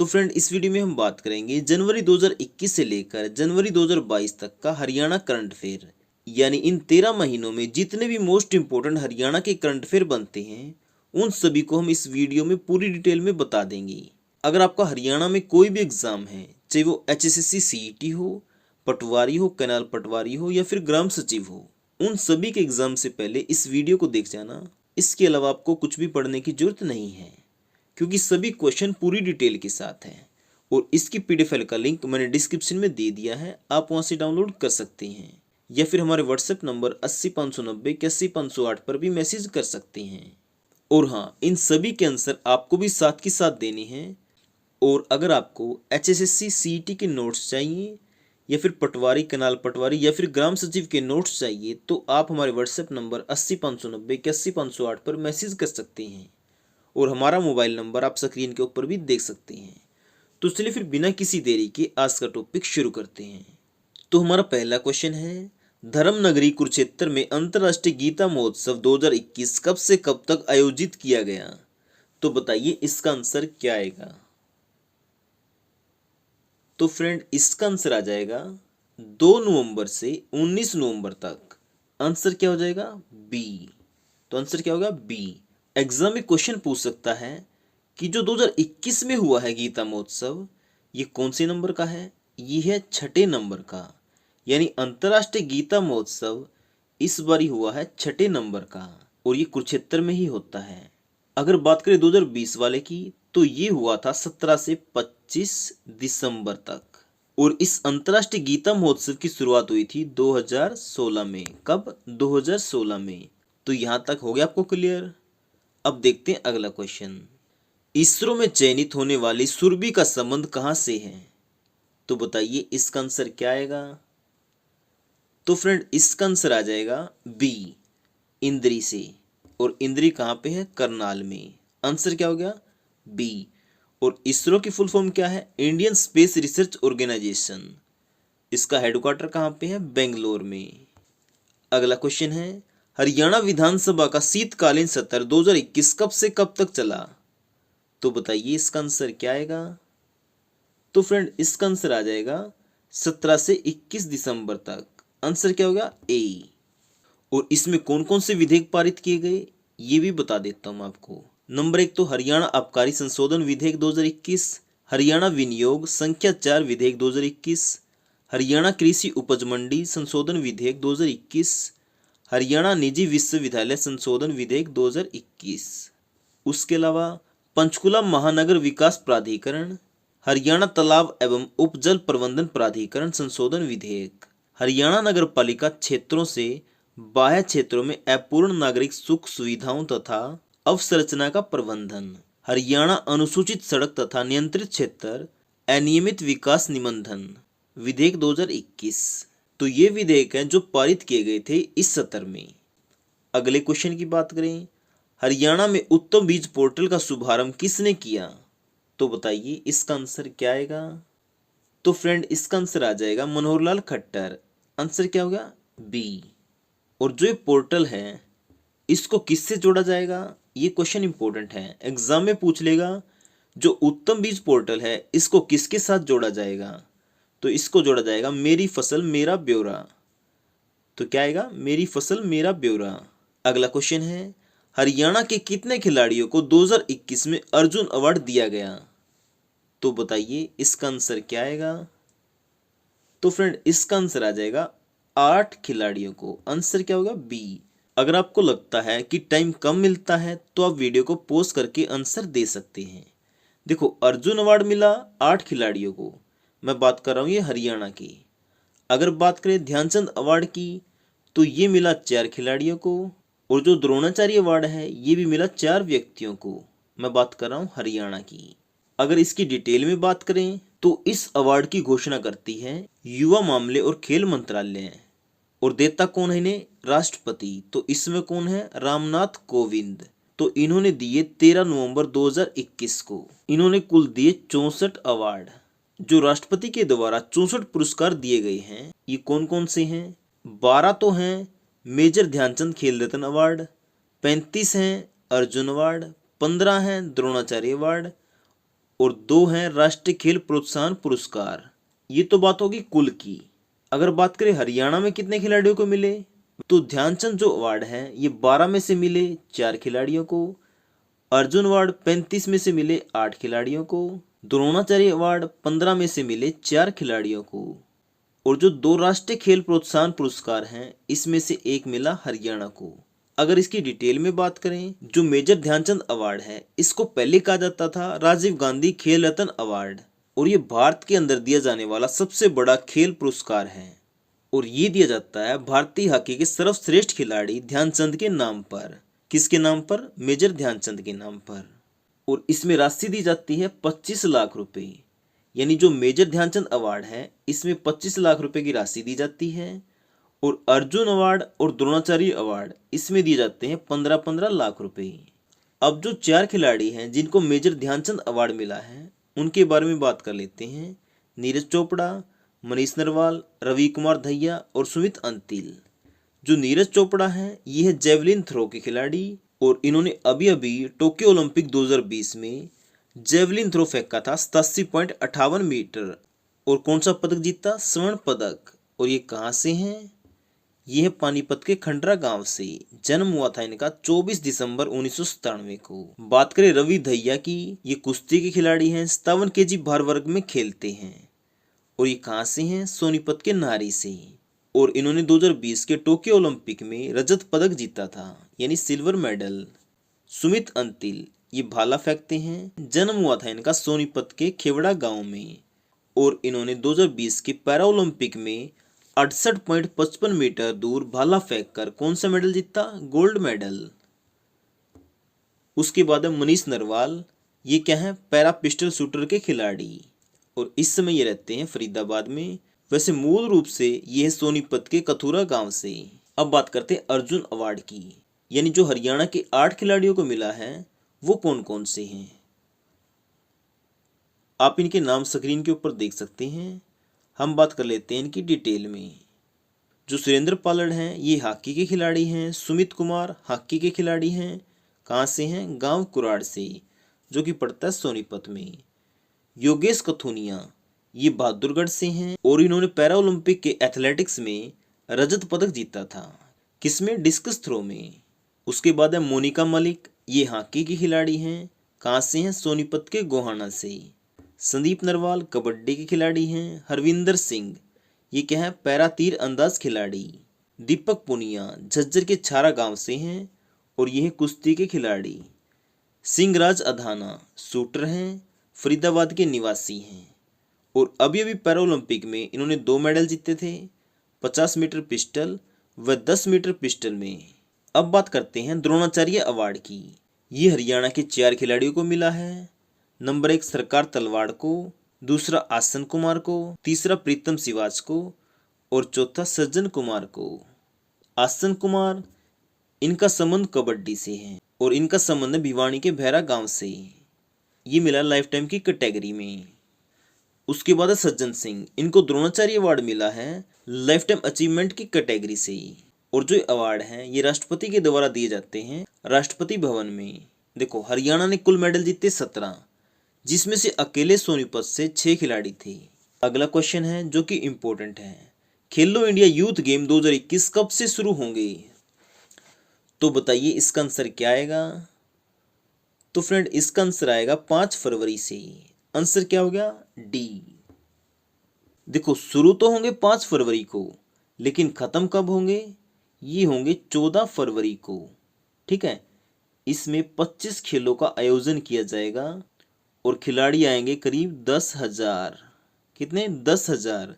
तो फ्रेंड, इस वीडियो में हम बात करेंगे जनवरी 2021 से लेकर जनवरी 2022 तक का हरियाणा करंट अफेयर। यानी इन 13 महीनों में जितने भी मोस्ट इंपोर्टेंट हरियाणा के करंट अफेयर बनते हैं उन सभी को हम इस वीडियो में पूरी डिटेल में बता देंगे। अगर आपका हरियाणा में कोई भी एग्जाम है, चाहे वो HSSC CET हो, पटवारी हो, कैनाल पटवारी हो या फिर ग्राम सचिव हो, उन सभी के एग्जाम से पहले इस वीडियो को देख जाना। इसके अलावा आपको कुछ भी पढ़ने की जरूरत नहीं है, क्योंकि सभी क्वेश्चन पूरी डिटेल के साथ हैं और इसकी PDF फाइल का लिंक मैंने डिस्क्रिप्शन में दे दिया है, आप वहां से डाउनलोड कर सकते हैं या फिर हमारे व्हाट्सएप नंबर 80 590 81 508 पर भी मैसेज कर सकते हैं। और हाँ, इन सभी के आंसर आपको भी साथ के साथ देने हैं। और अगर आपको HSSC CET के नोट्स चाहिए या फिर पटवारी, कैनाल पटवारी या फिर ग्राम सचिव के नोट्स चाहिए तो आप हमारे व्हाट्सएप नंबर 80 590 81 508 पर मैसेज कर सकते हैं और हमारा मोबाइल नंबर आप स्क्रीन के ऊपर भी देख सकते हैं। तो चलिए फिर बिना किसी देरी के आज का टॉपिक शुरू करते हैं। तो हमारा पहला क्वेश्चन है, धर्मनगरी कुरुक्षेत्र में अंतर्राष्ट्रीय गीता महोत्सव 2021 कब से कब तक आयोजित किया गया? तो बताइए इसका आंसर क्या आएगा? तो फ्रेंड, इसका आंसर आ जाएगा 2 नवंबर से 19 नवंबर तक। आंसर क्या हो जाएगा? बी। तो आंसर क्या होगा? बी। एग्जाम में क्वेश्चन पूछ सकता है कि जो 2021 में हुआ है गीता महोत्सव, ये कौन से नंबर का है? ये है छठे नंबर का। यानी अंतर्राष्ट्रीय गीता महोत्सव इस बार हुआ है छठे नंबर का और ये कुरुक्षेत्र में ही होता है। अगर बात करें 2020 वाले की तो ये हुआ था 17 से 25 दिसंबर तक और इस अंतर्राष्ट्रीय गीता महोत्सव की शुरुआत हुई थी 2016 में। कब? 2016 में। तो यहां तक हो गया आपको क्लियर? अब देखते हैं अगला क्वेश्चन। इसरो में चयनित होने वाली सुरभि का संबंध कहां से है? तो बताइए इसका आंसर क्या आएगा? तो फ्रेंड, इसका आंसर आ जाएगा बी, इंद्री से। और इंद्री कहां पे है? करनाल में। आंसर क्या हो गया? बी। और इसरो की फुल फॉर्म क्या है? Indian space research organisation. इसका हेडक्वार्टर कहां पे है? बेंगलोर में। अगला क्वेश्चन है, हरियाणा विधानसभा का शीतकालीन सत्र 2021 कब से कब तक चला? तो बताइए इसका आंसर क्या आएगा? तो फ्रेंड, इसका आंसर आ जाएगा 17 से 21 दिसंबर तक। आंसर क्या होगा? ए। और इसमें कौन कौन से विधेयक पारित किए गए ये भी बता देता हूं आपको। नंबर 1 तो हरियाणा आबकारी संशोधन विधेयक 2021, हरियाणा विनियोग संख्या 4 विधेयक 2021, हरियाणा कृषि उपज मंडी संशोधन विधेयक 2021, हरियाणा निजी विश्वविद्यालय संशोधन विधेयक 2021। उसके अलावा पंचकुला महानगर विकास प्राधिकरण, हरियाणा तालाब एवं उपजल प्रबंधन प्राधिकरण संशोधन विधेयक, हरियाणा नगर पालिका क्षेत्रों से बाह्य क्षेत्रों में अपूर्ण नागरिक सुख सुविधाओं तथा अवसंरचना का प्रबंधन, हरियाणा अनुसूचित सड़क तथा नियंत्रित क्षेत्र अनियमित विकास निबंधन विधेयक 2021। तो ये विधेयक हैं जो पारित किए गए थे इस सत्र में। अगले क्वेश्चन की बात करें, हरियाणा में उत्तम बीज पोर्टल का शुभारंभ किसने किया? तो बताइए इसका आंसर क्या आएगा? तो फ्रेंड, इसका आंसर आ जाएगा मनोहर लाल खट्टर। आंसर क्या होगा? बी। और जो ये पोर्टल है इसको किससे जोड़ा जाएगा? ये क्वेश्चन इंपॉर्टेंट है, एग्जाम में पूछ लेगा। जो उत्तम बीज पोर्टल है इसको किसके साथ जोड़ा जाएगा? तो इसको जोड़ा जाएगा मेरी फसल मेरा ब्यौरा। तो क्या आएगा? मेरी फसल मेरा ब्यौरा। अगला क्वेश्चन है, हरियाणा के कितने खिलाड़ियों को 2021 में अर्जुन अवार्ड दिया गया? तो बताइए इसका आंसर क्या आएगा? तो फ्रेंड, इसका आंसर आ जाएगा 8 खिलाड़ियों को। आंसर क्या होगा? बी। अगर आपको लगता है कि टाइम कम मिलता है तो आप वीडियो को पॉज करके आंसर दे सकते हैं। देखो, अर्जुन अवार्ड मिला 8 खिलाड़ियों को, मैं बात कर रहा हूँ ये हरियाणा की। अगर बात करें ध्यानचंद अवार्ड की तो ये मिला 4 खिलाड़ियों को और जो द्रोणाचार्य अवार्ड है ये भी मिला 4 व्यक्तियों को, मैं बात कर रहा हूँ हरियाणा की। अगर इसकी डिटेल में बात करें तो इस अवार्ड की घोषणा करती है युवा मामले और खेल मंत्रालय और देता कौन है इन्हें? राष्ट्रपति। तो इसमें कौन है? रामनाथ कोविंद। तो इन्होंने दिए 13 नवंबर 2021 को। इन्होंने कुल दिए 64 अवार्ड। जो राष्ट्रपति के द्वारा 64 पुरस्कार दिए गए हैं ये कौन कौन से हैं? 12 तो हैं मेजर ध्यानचंद खेल रत्न अवार्ड, 35 हैं अर्जुन अवार्ड, 15 हैं द्रोणाचार्य अवार्ड और 2 हैं राष्ट्रीय खेल प्रोत्साहन पुरस्कार। ये तो बात होगी कुल की। अगर बात करें हरियाणा में कितने खिलाड़ियों को मिले, तो ध्यानचंद जो अवार्ड है ये 12 में से मिले 4 खिलाड़ियों को, अर्जुन अवार्ड 35 में से मिले 8 खिलाड़ियों को, द्रोणाचार्य अवार्ड 15 में से मिले 4 खिलाड़ियों को, और जो 2 राष्ट्रीय खेल प्रोत्साहन पुरस्कार हैं इसमें से एक मिला हरियाणा को। अगर इसकी डिटेल में बात करें, जो मेजर ध्यानचंद अवार्ड है इसको पहले कहा जाता था राजीव गांधी खेल रत्न अवार्ड, और ये भारत के अंदर दिया जाने वाला सबसे बड़ा खेल पुरस्कार है, और ये दिया जाता है भारतीय हॉकी के सर्वश्रेष्ठ खिलाड़ी ध्यानचंद के नाम पर। किसके नाम पर? मेजर ध्यानचंद के नाम पर। और इसमें राशि दी जाती है 25 लाख रुपए। यानी जो मेजर ध्यानचंद अवार्ड है इसमें 25 लाख रुपए की राशि दी जाती है, और अर्जुन अवार्ड और द्रोणाचार्य अवार्ड इसमें दिए जाते हैं 15-15 लाख रुपए। अब जो 4 खिलाड़ी हैं जिनको मेजर ध्यानचंद अवार्ड मिला है उनके बारे में बात कर लेते हैं। नीरज चोपड़ा, मनीष नरवाल, रवि कुमार दहिया और सुमित अंतिल। जो नीरज चोपड़ा हैं ये है जेवलिन थ्रो के खिलाड़ी, और इन्होंने अभी अभी टोक्यो ओलंपिक 2020 में जेवलिन थ्रो फेंका था 87.58 मीटर, और कौन सा पदक जीता? स्वर्ण पदक। और ये कहाँ से हैं? ये है पानीपत के खंडरा गांव से। जन्म हुआ था इनका 24 दिसंबर 1997 को। बात करें रवि दहिया की, ये कुश्ती के खिलाड़ी हैं, 57 केजी भार वर्ग में खेलते हैं, और ये कहाँ से हैं? सोनीपत के नारी से। और इन्होंने 2020 के टोक्यो ओलंपिक में रजत पदक जीता था, यानी सिल्वर मेडल। सुमित अंतिल ये भाला फेंकते हैं। जन्म हुआ था इनका सोनीपत के खेवड़ा गांव में, और इन्होंने 2020 के पैरा ओलंपिक में 68.55 मीटर दूर भाला फेंककर कौन सा मेडल जीता? Gold medal. उसके बाद है मनीष नरवाल, ये क्या है? पैरा पिस्टल शूटर के खिलाड़ी, और इस समय ये रहते हैं फरीदाबाद में। वैसे मूल रूप से ये है सोनीपत के कथुरा गांव से। अब बात करते हैं अर्जुन अवार्ड की, यानी जो हरियाणा के 8 खिलाड़ियों को मिला है वो कौन कौन से हैं। आप इनके नाम स्क्रीन के ऊपर देख सकते हैं। हम बात कर लेते हैं इनकी डिटेल में। जो सुरेंद्र पालड़ हैं ये हॉकी के खिलाड़ी हैं। सुमित कुमार हॉकी के खिलाड़ी हैं। कहाँ से हैं? गांव कुराड़ से, जो कि पड़ता है सोनीपत में। योगेश कथुनिया ये बहादुरगढ़ से हैं, और इन्होंने पैरा ओलंपिक के एथलेटिक्स में रजत पदक जीता था। किसमें? डिस्कस थ्रो में। उसके बाद है मोनिका मलिक, ये हॉकी की खिलाड़ी हैं। कहाँ से हैं? सोनीपत के गोहाना से। संदीप नरवाल कबड्डी के खिलाड़ी हैं। हरविंदर सिंह ये क्या है? पैरा तीर अंदाज खिलाड़ी। दीपक पुनिया झज्जर के छारा गांव से हैं, और ये है कुश्ती के खिलाड़ी। सिंहराज अधाना शूटर हैं, फरीदाबाद के निवासी हैं, और अभी अभी पैरा ओलंपिक में इन्होंने 2 मेडल जीते थे, 50 मीटर पिस्टल व 10 मीटर पिस्टल में। अब बात करते हैं द्रोणाचार्य अवार्ड की। ये हरियाणा के 4 खिलाड़ियों को मिला है। नंबर 1 सरकार तलवाड़ को, दूसरा आसन कुमार को, तीसरा प्रीतम सिवाच को, और चौथा सज्जन कुमार को। आसन कुमार इनका संबंध कबड्डी से है, और इनका संबंध है भिवानी के भैरा गांव से। ये मिला लाइफ टाइम की कैटेगरी में। उसके बाद है सज्जन सिंह, इनको द्रोणाचार्य अवार्ड मिला है लाइफ टाइम अचीवमेंट की कैटेगरी से, और जो अवार्ड हैं ये राष्ट्रपति के द्वारा दिए जाते हैं राष्ट्रपति भवन में। देखो हरियाणा ने कुल मेडल जीते 17, जिसमें से अकेले सोनीपत से 6 खिलाड़ी थे। अगला क्वेश्चन है जो कि इम्पोर्टेंट है, खेलो इंडिया यूथ गेम 2021 कब से शुरू होंगे? तो बताइए इसका आंसर क्या आएगा? तो फ्रेंड इसका आंसर आएगा 5 फरवरी से। आंसर क्या हो गया? डी। देखो शुरू तो होंगे 5 फरवरी को, लेकिन खत्म कब होंगे? ये होंगे 14 फरवरी को। ठीक है, इसमें 25 खेलों का आयोजन किया जाएगा, और खिलाड़ी आएंगे करीब 10,000। कितने? 10,000।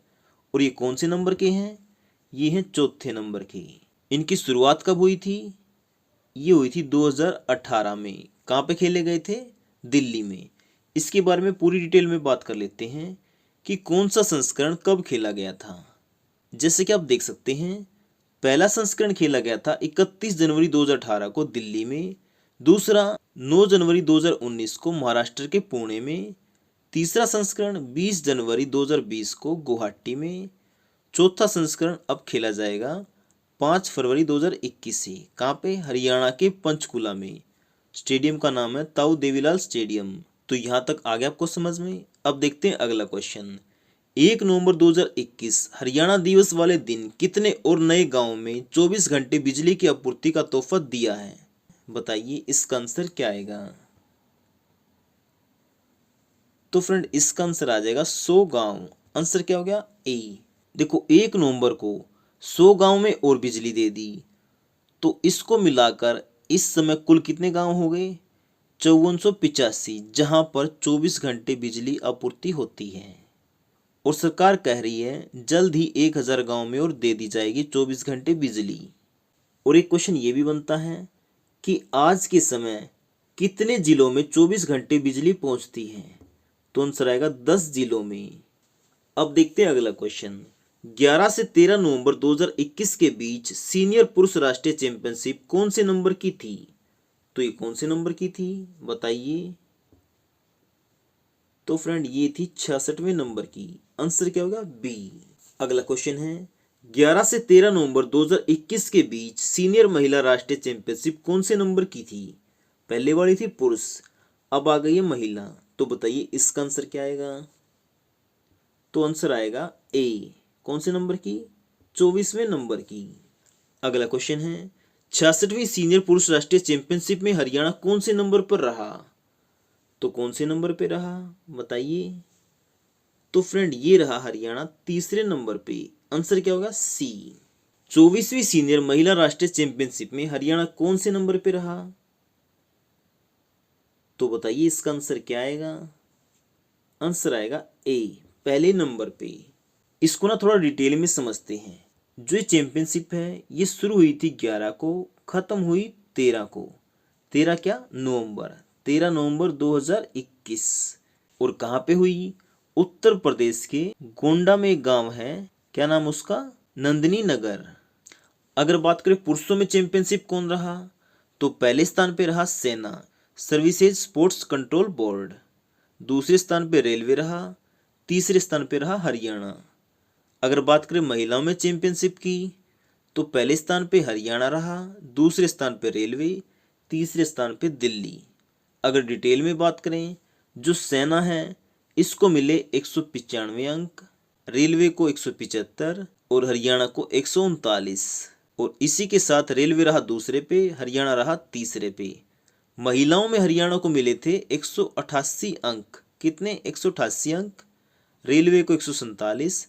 और ये कौन से नंबर के हैं? ये हैं चौथे नंबर के। इनकी शुरुआत कब हुई थी? ये हुई थी 2018 में। कहाँ पे खेले गए थे? दिल्ली में। इसके बारे में पूरी डिटेल में बात कर लेते हैं कि कौन सा संस्करण कब खेला गया था। जैसे कि आप देख सकते हैं, पहला संस्करण खेला गया था 31 जनवरी 2018 को दिल्ली में, दूसरा 9 जनवरी 2019 को महाराष्ट्र के पुणे में, तीसरा संस्करण 20 जनवरी 2020 को गुवाहाटी में, चौथा संस्करण अब खेला जाएगा 5 फरवरी 2021 से। कहाँ पे? हरियाणा के पंचकुला में। स्टेडियम का नाम है ताऊ देवीलाल स्टेडियम। तो यहाँ तक आ गया आपको समझ में। अब देखते हैं अगला क्वेश्चन। 1 नवंबर 2021 हरियाणा दिवस वाले दिन कितने और नए गांव में 24 घंटे बिजली की आपूर्ति का तोहफा दिया है? बताइए इसका आंसर क्या आएगा। तो फ्रेंड इसका आंसर आ जाएगा 100 गांव। आंसर क्या हो गया? ए। देखो 1 नवंबर को 100 गांव में और बिजली दे दी, तो इसको मिलाकर इस समय कुल कितने गांव हो गए? 5485, जहां पर 24 घंटे बिजली आपूर्ति होती है। और सरकार कह रही है जल्द ही 1000 गांव में और दे दी जाएगी 24 घंटे बिजली। और एक क्वेश्चन ये भी बनता है कि आज के समय कितने जिलों में 24 घंटे बिजली पहुंचती है? तो आंसर आएगा 10 जिलों में। अब देखते हैं अगला क्वेश्चन। 11 से 13 नवंबर 2021 के बीच सीनियर पुरुष राष्ट्रीय चैंपियनशिप कौन से नंबर की थी? तो ये कौन से नंबर की थी बताइए। तो फ्रेंड ये थी 66वें नंबर की। आंसर क्या होगा? बी। अगला क्वेश्चन है 11 से 13 नवंबर 2021 के बीच सीनियर महिला राष्ट्रीय चैंपियनशिप कौन से नंबर की थी? पहले वाली थी पुरुष, अब आ गई है महिला। तो बताइए इसका आंसर क्या आएगा। तो आंसर आएगा ए। कौन से नंबर की? 24वें नंबर की। अगला क्वेश्चन है 66वीं सीनियर पुरुष राष्ट्रीय चैंपियनशिप में हरियाणा कौन से नंबर पर रहा? तो कौन से नंबर पे रहा बताइए। तो फ्रेंड ये रहा हरियाणा तीसरे नंबर पे। आंसर क्या होगा? सी। 24वीं सीनियर महिला राष्ट्रीय चैंपियनशिप में हरियाणा कौन से नंबर पे रहा? तो बताइए इसका आंसर क्या आएगा। आंसर आएगा ए, पहले नंबर पे। इसको ना थोड़ा डिटेल में समझते हैं। जो चैंपियनशिप है ये शुरू हुई थी 11 को, खत्म हुई 13 को। 13 क्या? नवंबर। 13 नवंबर 2021। और कहाँ पे हुई? उत्तर प्रदेश के गोंडा में एक गांव है, क्या नाम उसका? नंदनी नगर। अगर बात करें पुरुषों में चैंपियनशिप कौन रहा, तो पहले स्थान पे रहा सेना सर्विसेज स्पोर्ट्स कंट्रोल बोर्ड। दूसरे स्थान पे रेलवे रहा। तीसरे स्थान पे रहा हरियाणा। अगर बात करें महिलाओं में चैंपियनशिप की, तो पहले स्थान पे हरियाणा रहा, दूसरे स्थान पे रेलवे, तीसरे स्थान पे दिल्ली। अगर डिटेल में बात करें, जो सेना है इसको मिले 195 अंक, रेलवे को 175 और हरियाणा को 139। और इसी के साथ रेलवे रहा दूसरे पे, हरियाणा रहा तीसरे पे। महिलाओं में हरियाणा को मिले थे 188 अंक। कितने? 188 अंक। रेलवे को 147,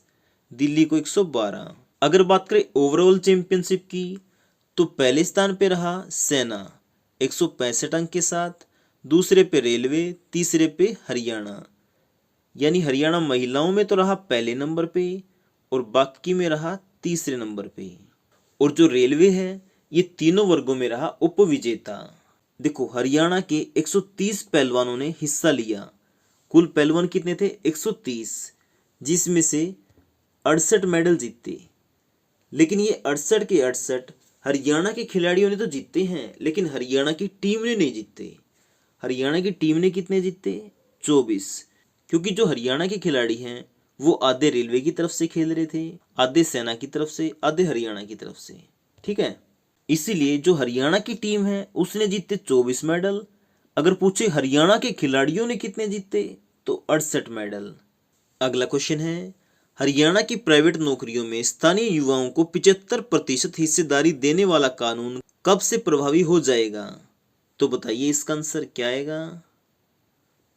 दिल्ली को 112। अगर बात करें ओवरऑल चैंपियनशिप की, तो पहले स्थान पे रहा सेना 165 अंक के साथ, दूसरे पे रेलवे, तीसरे पे हरियाणा। यानी हरियाणा महिलाओं में तो रहा पहले नंबर पे और बाकी में रहा तीसरे नंबर पे। और जो रेलवे है ये तीनों वर्गों में रहा उपविजेता। देखो हरियाणा के 130 पहलवानों ने हिस्सा लिया। कुल पहलवान कितने थे? 130, जिसमें से 68 मेडल जीते। लेकिन ये 68 के 68 हरियाणा के खिलाड़ियों ने तो जीते हैं, लेकिन हरियाणा की टीम ने नहीं जीते। हरियाणा की टीम ने कितने जीते? 24। क्योंकि जो हरियाणा के खिलाड़ी हैं वो आधे रेलवे की तरफ से खेल रहे थे, आधे सेना की तरफ से, आधे हरियाणा की तरफ से। ठीक है, इसीलिए जो हरियाणा की टीम है उसने जीते 24 मेडल। अगर पूछे हरियाणा के खिलाड़ियों ने कितने जीते, तो 68 मेडल। अगला क्वेश्चन है हरियाणा की प्राइवेट नौकरियों में स्थानीय युवाओं को 75% हिस्सेदारी देने वाला कानून कब से प्रभावी हो जाएगा? तो बताइए इसका आंसर क्या आएगा।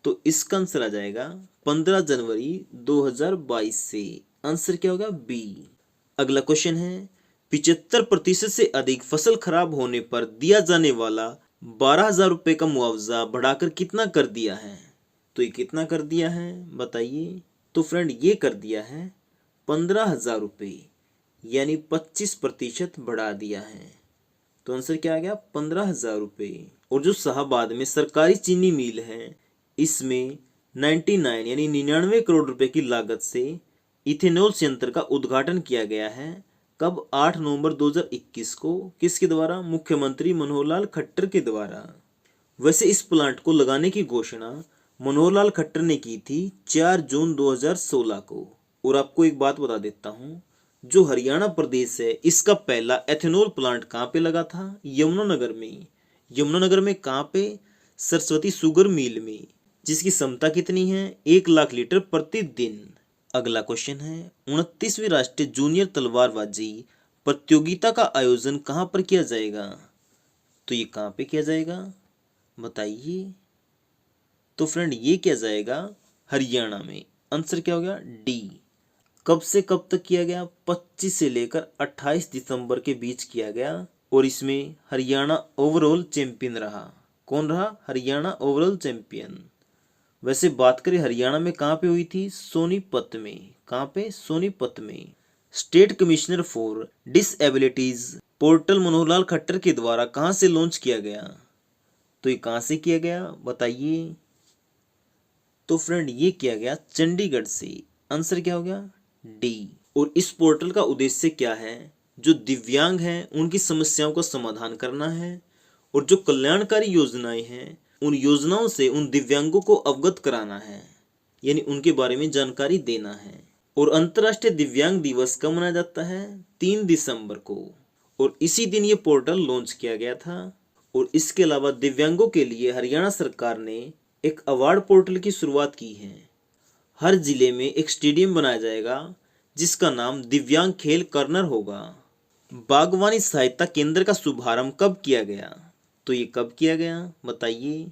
तो इसका आंसर आ जाएगा 15 जनवरी 2022 से। आंसर क्या होगा? बी। अगला क्वेश्चन है 75% से अधिक फसल खराब होने पर दिया जाने वाला 12,000 रुपए का मुआवजा बढ़ाकर कितना कर दिया है? तो ये कितना कर दिया है बताइए। तो फ्रेंड ये कर दिया है 15,000 रुपये, यानी 25% बढ़ा दिया है। तो आंसर क्या आ गया? 15,000 रुपये। और जो शाहबाद में सरकारी चीनी मिल है इसमें 99 यानी 99 करोड़ रुपए की लागत से इथेनॉल संयंत्र का उद्घाटन किया गया है। कब? 8 नवंबर 2021 को। किसके द्वारा? मुख्यमंत्री मनोहर लाल खट्टर के द्वारा। वैसे इस प्लांट को लगाने की घोषणा मनोहर लाल खट्टर ने की थी 4 जून 2016 को। और आपको एक बात बता देता हूँ, जो हरियाणा प्रदेश है इसका पहला एथेनॉल प्लांट कहाँ पे लगा था? यमुनानगर में। यमुनानगर में कहाँ पे? सरस्वती शुगर मिल में। जिसकी क्षमता कितनी है, 1 लाख लीटर प्रतिदिन। अगला क्वेश्चन है 29वीं राष्ट्रीय जूनियर तलवारबाजी प्रतियोगिता का आयोजन कहाँ पर किया जाएगा? तो ये कहाँ पे किया जाएगा बताइए। तो फ्रेंड ये किया जाएगा हरियाणा में। आंसर क्या हो गया? डी। कब से कब तक किया गया? 25 से लेकर 28 दिसंबर के बीच किया गया और इसमें हरियाणा ओवरऑल चैंपियन रहा। कौन रहा? Haryana overall champion. वैसे बात करें हरियाणा में कहाँ पे हुई थी? सोनीपत में। कहाँ पे? सोनीपत में। State commissioner for disabilities portal Manohar Lal Khattar के द्वारा कहाँ से लॉन्च किया गया? तो ये कहाँ से किया गया बताइए। तो फ्रेंड ये किया गया चंडीगढ़ से। आंसर क्या हो गया? डी। और इस पोर्टल का उद्देश्य क्या है? जो दिव्यांग हैं उनकी समस्याओं का समाधान करना है और जो कल्याणकारी योजनाएं हैं उन योजनाओं से उन दिव्यांगों को अवगत कराना है, यानी उनके बारे में जानकारी देना है। और अंतर्राष्ट्रीय दिव्यांग दिवस कब मनाया जाता है? 3 दिसंबर को। और इसी दिन ये पोर्टल लॉन्च किया गया था। और इसके अलावा दिव्यांगों के लिए हरियाणा सरकार ने एक अवार्ड पोर्टल की शुरुआत की है। हर जिले में एक स्टेडियम बनाया जाएगा जिसका नाम दिव्यांग खेल कॉर्नर होगा। बागवानी सहायता केंद्र का शुभारंभ कब किया गया? तो ये कब किया गया बताइए।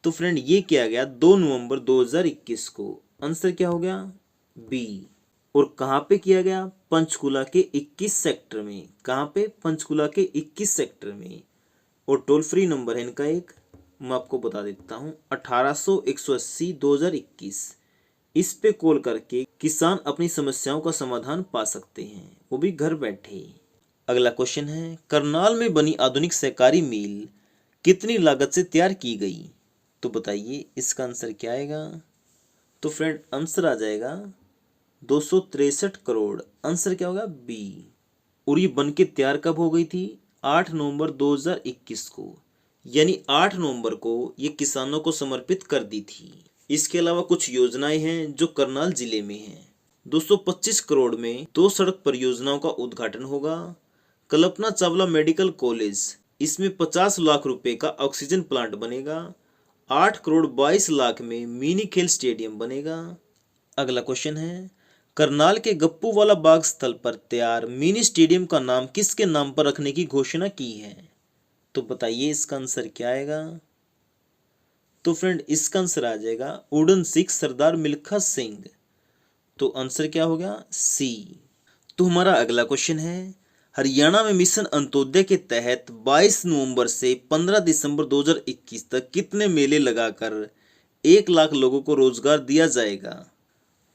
तो फ्रेंड ये किया गया 2 नवंबर 2021 को। आंसर क्या हो गया? बी। और कहाँ पे किया गया? पंचकुला के 21 सेक्टर में। कहाँ पे? पंचकुला के 21 सेक्टर में। और टोल फ्री नंबर है इनका एक, मैं आपको बता देता हूँ, 1800-180-2021। इस पे कॉल करके किसान अपनी समस्याओं का समाधान पा सकते हैं, वो भी घर बैठे। अगला क्वेश्चन है करनाल में बनी आधुनिक सहकारी मिल कितनी लागत से तैयार की गई? तो बताइए इसका आंसर क्या आएगा। तो फ्रेंड आंसर आ जाएगा 263 करोड़। आंसर क्या होगा? बी। और ये बन के तैयार कब हो गई थी? 8 नवंबर 2021 को, यानी 8 नवंबर को ये किसानों को समर्पित कर दी थी। इसके अलावा कुछ योजनाएं हैं जो करनाल जिले में हैं। 225 करोड़ में 2 सड़क परियोजनाओं का उद्घाटन होगा। कल्पना चावला मेडिकल कॉलेज, इसमें 50 लाख रुपए का ऑक्सीजन प्लांट बनेगा। 8 करोड़ 22 लाख में मिनी खेल स्टेडियम बनेगा। अगला क्वेश्चन है करनाल के गप्पू वाला बाग स्थल पर तैयार मिनी स्टेडियम का नाम किसके नाम पर रखने की घोषणा की है? तो बताइए इसका आंसर क्या आएगा। तो फ्रेंड इसका आंसर आ जाएगा उड़न सिख सरदार मिल्खा सिंह। तो आंसर क्या हो गया? सी। तो हमारा अगला क्वेश्चन है हरियाणा में मिशन अंत्योदय के तहत 22 नवंबर से 15 दिसंबर 2021 तक कितने मेले लगाकर 1 लाख लोगों को रोजगार दिया जाएगा?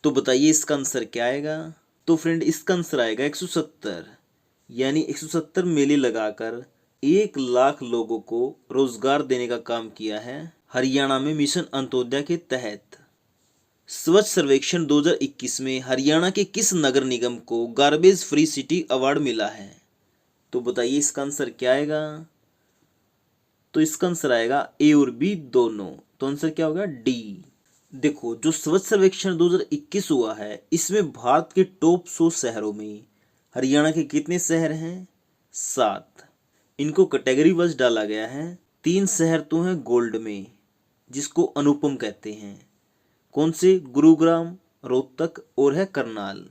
तो बताइए इसका आंसर क्या आएगा। तो फ्रेंड इसका आंसर आएगा 170, यानी 170 मेले लगाकर 1 लाख लोगों को रोजगार देने का काम किया है हरियाणा में मिशन अंत्योदय के तहत। स्वच्छ सर्वेक्षण 2021 में हरियाणा के किस नगर निगम को गार्बेज फ्री सिटी अवार्ड मिला है? तो बताइए इसका आंसर क्या आएगा। तो इसका आंसर आएगा ए और बी दोनों। तो आंसर क्या होगा? डी। देखो जो स्वच्छ सर्वेक्षण 2021 हुआ है इसमें भारत के टॉप 100 शहरों में हरियाणा के कितने शहर हैं? 7। इनको कैटेगरी वाइज डाला गया है। 3 शहर तो हैं गोल्ड में जिसको अनुपम कहते हैं। कौन से? गुरुग्राम, रोहतक और है करनाल।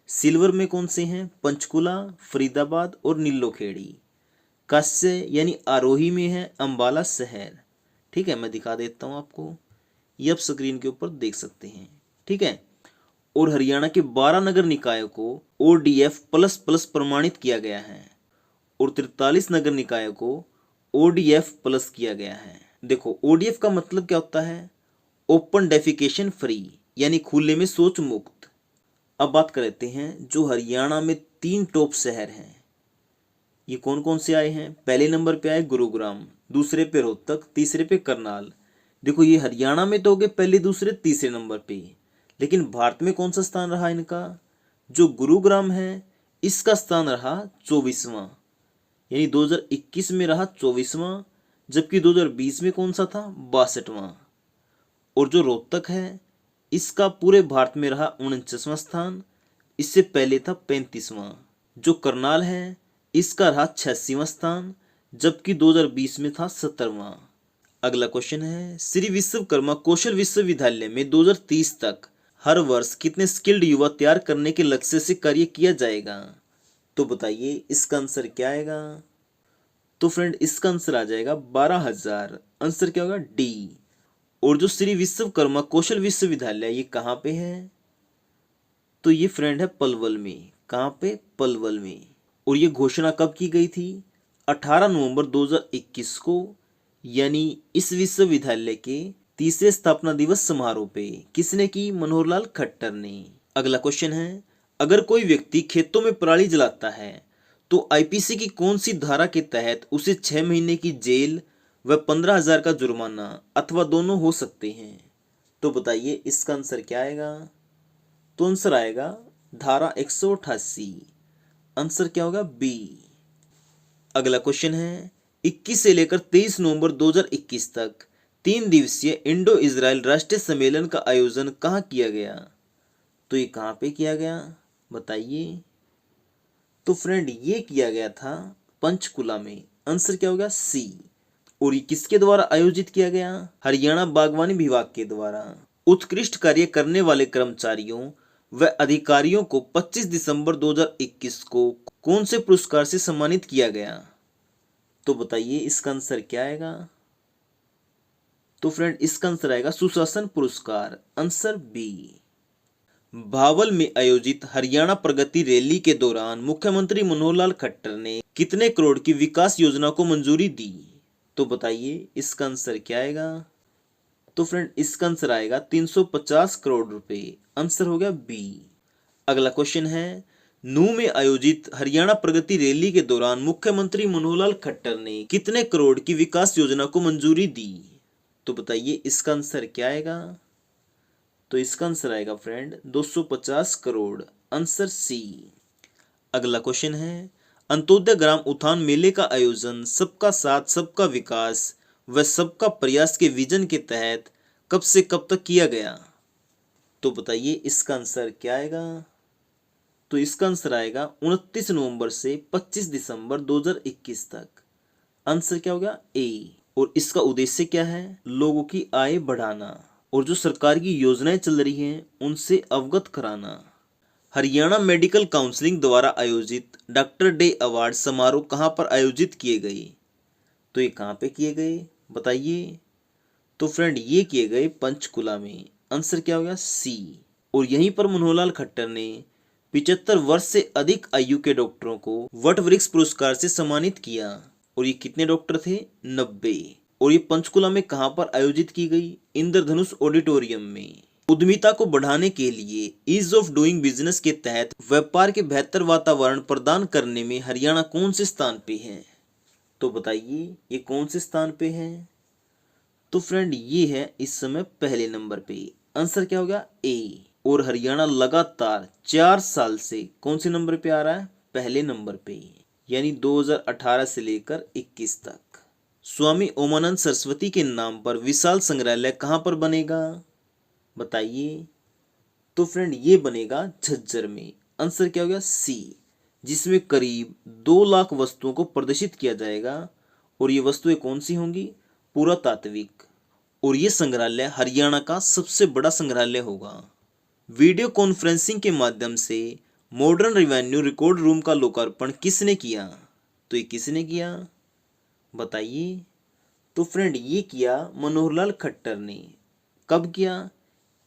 सिल्वर में कौन से हैं? पंचकुला, फरीदाबाद और नीलोखेड़ी। कांस्य यानी आरोही में है अंबाला शहर। ठीक है, मैं दिखा देता हूँ आपको, ये आप स्क्रीन के ऊपर देख सकते हैं। ठीक है। और हरियाणा के 12 नगर निकायों को ODF प्लस प्लस प्रमाणित किया गया है और 43 नगर निकायों को ODF प्लस किया गया है। देखो ODF का मतलब क्या होता है? ओपन डेफिकेशन फ्री, यानी खुले में शौच मुक्त। अब बात करते हैं जो हरियाणा में 3 टॉप शहर हैं, ये कौन कौन से आए हैं। पहले नंबर पे आए गुरुग्राम, दूसरे पे रोहतक, तीसरे पे करनाल। देखो ये हरियाणा में तो हो गए पहले, दूसरे, तीसरे नंबर पे, लेकिन भारत में कौन सा स्थान रहा इनका? जो गुरुग्राम है इसका स्थान रहा 24वां, यानी 2021 में रहा 24वां, जबकि 2020 में कौन सा था? 62वां। और जो रोहतक है इसका पूरे भारत में रहा 49वां स्थान, इससे पहले था 35वां। जो करनाल है इसका रहा 86वां स्थान, जबकि 2020 में था 70वां। अगला क्वेश्चन है, श्री विश्वकर्मा कौशल विश्वविद्यालय में 2030 तक हर वर्ष कितने स्किल्ड युवा तैयार करने के लक्ष्य से कार्य किया जाएगा? तो बताइए इसका आंसर क्या आएगा? तो फ्रेंड इसका आंसर आ जाएगा 12,000। आंसर क्या होगा? डी। और जो श्री विश्वकर्मा कौशल विश्वविद्यालय ये कहाँ पे है? तो ये फ्रेंड है पलवल में। कहाँ पे? पलवल में। और ये घोषणा कब की गई थी? 18 नवंबर 2021 को, यानी इस विश्वविद्यालय के तीसरे स्थापना दिवस समारोह पे। किसने की? मनोहर लाल खट्टर ने। अगला क्वेश्चन है, अगर कोई व्यक्ति खेतों में पराली जलाता है तो आईपीसी की कौन सी धारा के तहत उसे 6 महीने की जेल व 15,000 का जुर्माना अथवा दोनों हो सकते हैं? तो बताइए इसका आंसर क्या आएगा? तो आंसर आएगा धारा 188। आंसर क्या होगा? बी। अगला क्वेश्चन है, 21 से लेकर 23 नवंबर 2021 तक 3 दिवसीय इंडो इजराइल राष्ट्रीय सम्मेलन का आयोजन कहाँ किया गया? तो ये कहाँ पे किया गया? बताइए। तो फ्रेंड ये किया गया था पंचकुला में। आंसर क्या होगा? सी। और ये किसके द्वारा आयोजित किया गया? हरियाणा बागवानी विभाग के द्वारा। उत्कृष्ट कार्य करने वाले कर्मचारियों व अधिकारियों को 25 दिसंबर 2021 को कौन से पुरस्कार से सम्मानित किया गया? तो बताइए इसका आंसर क्या आएगा? तो फ्रेंड इसका आंसर आएगा सुशासन पुरस्कार। Answer B. भावल में आयोजित हरियाणा प्रगति रैली के दौरान मुख्यमंत्री मनोहर लाल खट्टर ने कितने करोड़ की विकास योजना को मंजूरी दी? तो बताइए इसका आंसर क्या आएगा? तो फ्रेंड इसका आंसर आएगा 350 करोड़ रुपए। आंसर हो गया बी। अगला क्वेश्चन है, नूंह में आयोजित हरियाणा प्रगति रैली के दौरान मुख्यमंत्री मनोहर लाल खट्टर ने कितने करोड़ की विकास योजना को मंजूरी दी? तो बताइए इसका आंसर क्या आएगा? तो इसका आंसर आएगा फ्रेंड 250 करोड़। Answer C. अगला क्वेश्चन है, अंत्योदय ग्राम उत्थान मेले का आयोजन सबका साथ सबका विकास व सबका प्रयास के विजन के तहत कब से कब तक किया गया? तो बताइए इसका आंसर क्या आएगा? तो इसका आंसर आएगा 29 नवंबर से 25 दिसंबर 2021 तक। आंसर क्या होगा? ए। और इसका उद्देश्य क्या है? लोगों की आय बढ़ाना और जो सरकार की योजनाएं चल रही हैं उनसे अवगत कराना। हरियाणा मेडिकल काउंसिलिंग द्वारा आयोजित डॉक्टर डे अवार्ड समारोह कहां पर आयोजित किए गए? तो ये कहां पे किए गए? बताइए। तो फ्रेंड ये किए गए पंचकुला में। आंसर क्या होगा? सी। और यहीं पर मनोहर लाल खट्टर ने 75 वर्ष से अधिक आयु के डॉक्टरों को वट वृक्ष पुरस्कार से सम्मानित किया। और ये कितने डॉक्टर थे? 90। और ये पंचकुला में कहां पर आयोजित की गई? इंद्रधनुष ऑडिटोरियम में। उद्यमिता को बढ़ाने के लिए ईज ऑफ डूइंग बिजनेस के तहत व्यापार के बेहतर वातावरण प्रदान करने में हरियाणा कौन से स्थान पे है? तो बताइए ये कौन से स्थान पे है? तो फ्रेंड ये है इस समय पहले नंबर पे। आंसर क्या होगा? ए। और हरियाणा लगातार 4 साल से कौन से नंबर पे आ रहा है? पहले नंबर पे, यानी 2018 से लेकर 21 तक। स्वामी ओमानंद सरस्वती के नाम पर विशाल संग्रहालय कहां पर बनेगा? बताइए। तो फ्रेंड ये बनेगा झज्जर में। आंसर क्या होगा? सी। जिसमें करीब 2 लाख वस्तुओं को प्रदर्शित किया जाएगा। और ये वस्तुएं कौन सी होंगी? पुरातात्विक। और ये संग्रहालय हरियाणा का सबसे बड़ा संग्रहालय होगा। वीडियो कॉन्फ्रेंसिंग के माध्यम से मॉडर्न रेवेन्यू रिकॉर्ड रूम का लोकार्पण किसने किया? तो ये किसने किया? बताइए। तो फ्रेंड ये किया मनोहर लाल खट्टर ने। कब किया?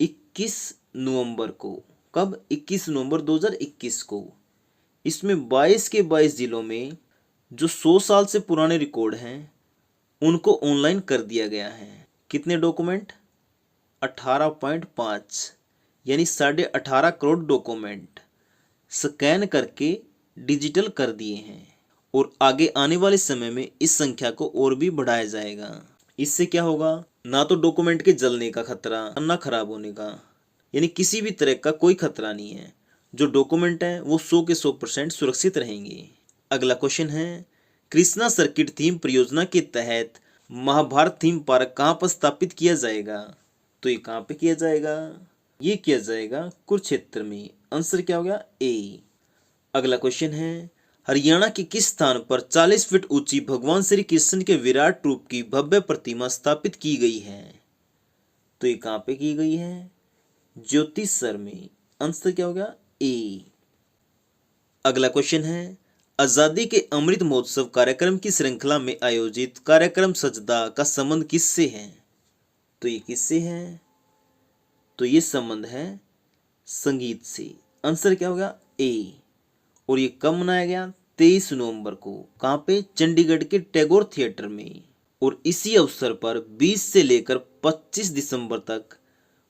21 नवंबर को। कब? 21 नवंबर 2021 को। इसमें 22 के 22 जिलों में जो 100 साल से पुराने रिकॉर्ड हैं उनको ऑनलाइन कर दिया गया है। कितने डॉक्यूमेंट? 18.5 यानी 18.5 करोड़ डॉक्यूमेंट स्कैन करके डिजिटल कर दिए हैं। और आगे आने वाले समय में इस संख्या को और भी बढ़ाया जाएगा। इससे क्या होगा? ना तो डॉक्यूमेंट के जलने का खतरा, ना खराब होने का, यानी किसी भी तरह का कोई खतरा नहीं है। जो डॉक्यूमेंट है वो 100 के 100% सुरक्षित रहेंगे। अगला क्वेश्चन है, कृष्णा सर्किट थीम परियोजना के तहत महाभारत थीम पार्क कहाँ पर स्थापित किया जाएगा? तो ये कहाँ पे किया जाएगा? ये किया जाएगा कुरुक्षेत्र में। आंसर क्या होगा? ए। अगला क्वेश्चन है, हरियाणा के किस स्थान पर 40 फीट ऊंची भगवान श्री कृष्ण के विराट रूप की भव्य प्रतिमा स्थापित की गई है? तो ये कहां पे की गई है? ज्योतिषर में। आंसर क्या होगा? ए। अगला क्वेश्चन है, आजादी के अमृत महोत्सव कार्यक्रम की श्रृंखला में आयोजित कार्यक्रम सजदा का संबंध किससे है? तो ये किससे है? तो ये संबंध है संगीत से। आंसर क्या होगा? ए। और ये कब मनाया गया? 23 नवंबर को। कहां पे? चंडीगढ़ के टैगोर थिएटर में। और इसी अवसर पर 20 से लेकर 25 दिसंबर तक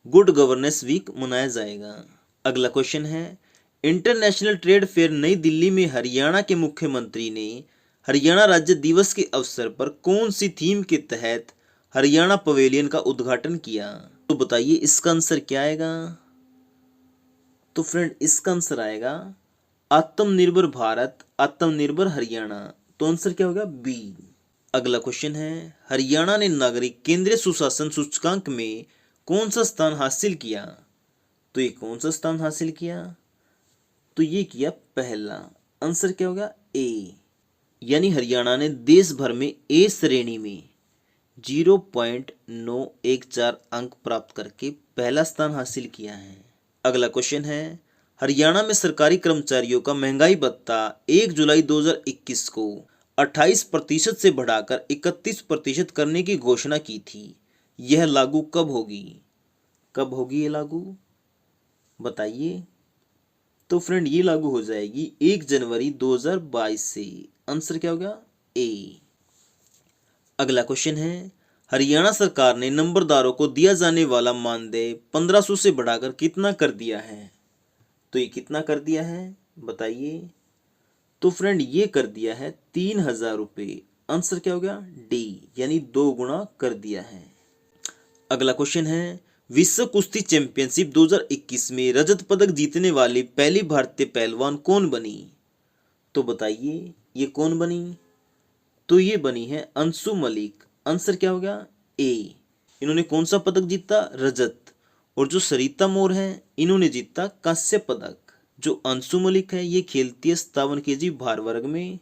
गुड गवर्नेंस वीक मनाया जाएगा। अगला क्वेश्चन है, इंटरनेशनल ट्रेड फेयर नई दिल्ली में हरियाणा के मुख्यमंत्री ने हरियाणा राज्य दिवस के अवसर पर कौन सी थीम के तहत हरियाणा पवेलियन का उद्घाटन किया? तो बताइए इसका आंसर क्या आएगा? तो फ्रेंड इसका आंसर आएगा आत्मनिर्भर भारत, आत्मनिर्भर हरियाणा। तो आंसर क्या होगा? बी। अगला क्वेश्चन है, हरियाणा ने नागरिक केंद्रीय सुशासन सूचकांक में कौन सा स्थान हासिल किया? तो ये कौन सा स्थान हासिल किया? तो ये किया पहला। आंसर क्या होगा? ए। यानी हरियाणा ने देश भर में ए श्रेणी में 0.914 अंक प्राप्त करके पहला स्थान हासिल किया है। अगला क्वेश्चन है, हरियाणा में सरकारी कर्मचारियों का महंगाई भत्ता 1 जुलाई 2021 को 28% से बढ़ाकर 31% करने की घोषणा की थी। यह लागू कब होगी? कब होगी ये लागू? बताइए। तो फ्रेंड ये लागू हो जाएगी 1 जनवरी 2022 से। आंसर क्या होगा? ए। अगला क्वेश्चन है, हरियाणा सरकार ने नंबरदारों को दिया जाने वाला मानदेय 1500 से बढ़ाकर कितना कर दिया है? तो ये कितना कर दिया है? बताइए। तो फ्रेंड ये कर दिया है 3000 रुपये। आंसर क्या हो गया? डी, यानी 2 गुना कर दिया है। अगला क्वेश्चन है, विश्व कुश्ती चैंपियनशिप 2021 में रजत पदक जीतने वाली पहली भारतीय पहलवान कौन बनी? तो बताइए ये कौन बनी? तो ये बनी है अंशु मलिक। आंसर क्या हो गया? ए। इन्होंने कौन सा पदक जीता? रजत। और जो सरिता मोर है इन्होंने जीता कांस्य पदक। जो अंशु मलिक है ये खेलती है 57 केजी भार वर्ग में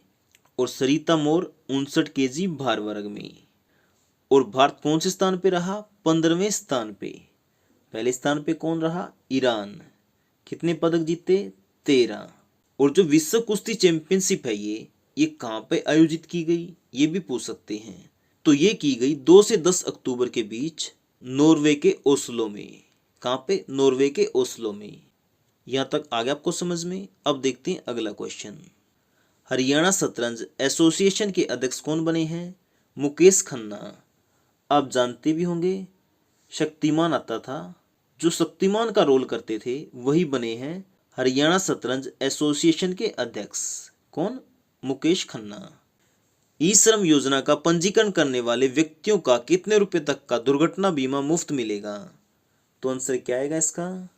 और सरिता मोर 59 केजी भार वर्ग में। और भारत कौन से स्थान पे रहा? 15वें स्थान पे। पहले स्थान पे कौन रहा? ईरान। कितने पदक जीते? 13। और जो विश्व कुश्ती चैंपियनशिप है ये कहाँ पे आयोजित की गई? ये भी पूछ सकते हैं। तो ये की गई 2 से 10 अक्टूबर के बीच नॉर्वे के ओस्लो में। कहाँ पे? नॉर्वे के ओस्लो में। यहाँ तक आ गया आपको समझ में? अब देखते हैं अगला क्वेश्चन। हरियाणा शतरंज एसोसिएशन के अध्यक्ष कौन बने हैं? मुकेश खन्ना। आप जानते भी होंगे शक्तिमान आता था, जो शक्तिमान का रोल करते थे वही बने हैं हरियाणा शतरंज एसोसिएशन के अध्यक्ष। कौन? मुकेश खन्ना। ई श्रम योजना का पंजीकरण करने वाले व्यक्तियों का कितने रुपए तक का दुर्घटना बीमा मुफ्त मिलेगा? तो आंसर क्या आएगा इसका?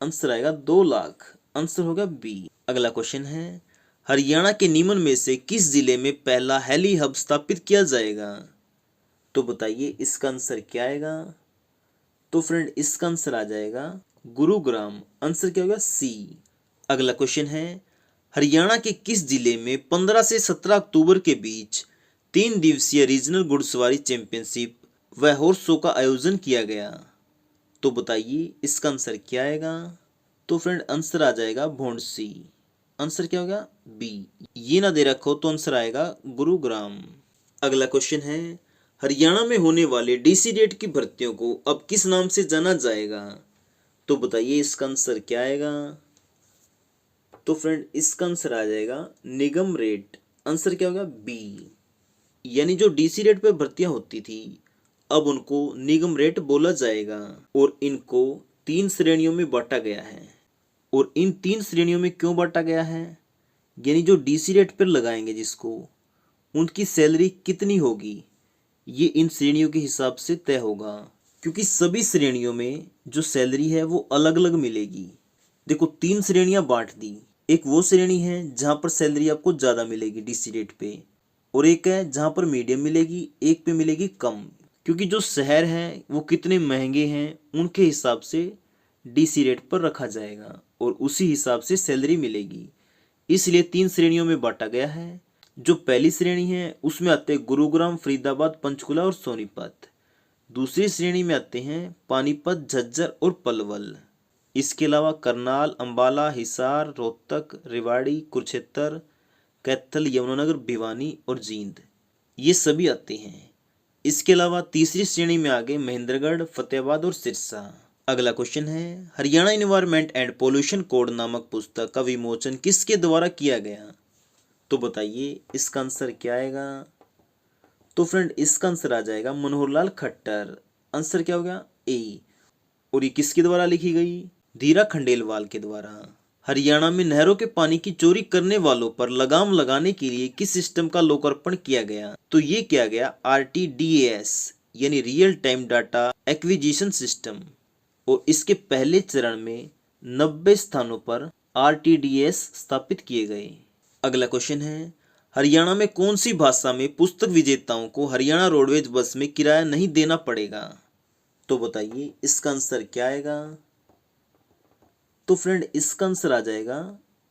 आंसर आएगा 2 लाख। आंसर होगा बी। अगला क्वेश्चन है, हरियाणा के निम्न में से किस जिले में पहला हेली हब स्थापित किया जाएगा? तो बताइए इसका आंसर क्या आएगा? तो फ्रेंड इसका आंसर आ जाएगा गुरुग्राम। आंसर क्या होगा? सी। अगला क्वेश्चन है, हरियाणा के किस जिले में 15 से 17 अक्टूबर के बीच 3 दिवसीय रीजनल घुड़सवारी चैंपियनशिप व हॉर्स शो का आयोजन किया गया? तो बताइए इसका आंसर क्या आएगा? तो फ्रेंड आंसर आ जाएगा भोंडसी। आंसर क्या होगा? बी। ये ना दे रखो तो आंसर आएगा गुरुग्राम। अगला क्वेश्चन है, हरियाणा में होने वाले डीसी रेट की भर्तियों को अब किस नाम से जाना जाएगा? तो बताइए इसका आंसर क्या आएगा? तो फ्रेंड इसका आंसर आ जाएगा निगम रेट। आंसर क्या होगा? बी। यानी जो डीसी रेट पे भर्तियां होती थी अब उनको निगम रेट बोला जाएगा। और इनको 3 श्रेणियों में बांटा गया है। और इन 3 श्रेणियों में क्यों बांटा गया है? यानी जो डीसी रेट पर लगाएंगे जिसको, उनकी सैलरी कितनी होगी ये इन श्रेणियों के हिसाब से तय होगा। क्योंकि सभी श्रेणियों में जो सैलरी है वो अलग अलग मिलेगी। देखो 3 श्रेणियां बांट दी। एक वो श्रेणी है जहां पर सैलरी आपको ज़्यादा मिलेगी डीसी रेट पे, और एक है जहां पर मीडियम मिलेगी, एक पे मिलेगी कम। क्योंकि जो शहर हैं वो कितने महंगे हैं उनके हिसाब से डीसी रेट पर रखा जाएगा और उसी हिसाब से सैलरी मिलेगी। इसलिए 3 श्रेणियों में बांटा गया है। जो पहली श्रेणी है उसमें आते हैं गुरुग्राम, फरीदाबाद, पंचकुला और सोनीपत। दूसरी श्रेणी में आते हैं पानीपत, झज्जर और पलवल। इसके अलावा करनाल, अंबाला, हिसार, रोहतक, रेवाड़ी, कुरुक्षेत्र, कैथल, यमुनानगर, भिवानी और जींद, ये सभी आते हैं। इसके अलावा तीसरी श्रेणी में आ गए महेंद्रगढ़, फतेहाबाद और सिरसा। अगला क्वेश्चन है, Haryana environment and pollution code नामक पुस्तक का विमोचन किसके द्वारा किया गया? तो बताइए इसका आंसर क्या आएगा? तो फ्रेंड इसका आंसर आ जाएगा मनोहर लाल खट्टर। आंसर क्या हो गया? ए। और ये किसके द्वारा लिखी गई? धीरा खंडेलवाल के द्वारा। हरियाणा में नहरों के पानी की चोरी करने वालों पर लगाम लगाने के लिए किस सिस्टम का लोकार्पण किया गया? तो ये किया गया RTDAS यानी real time data acquisition system. और इसके पहले चरण में 90 स्थानों पर RTDS स्थापित किए गए। अगला क्वेश्चन है, हरियाणा में कौन सी भाषा में पुस्तक विजेताओं को हरियाणा रोडवेज बस में किराया नहीं देना पड़ेगा? तो बताइए इसका आंसर क्या आएगा? तो फ्रेंड इसका आंसर आ जाएगा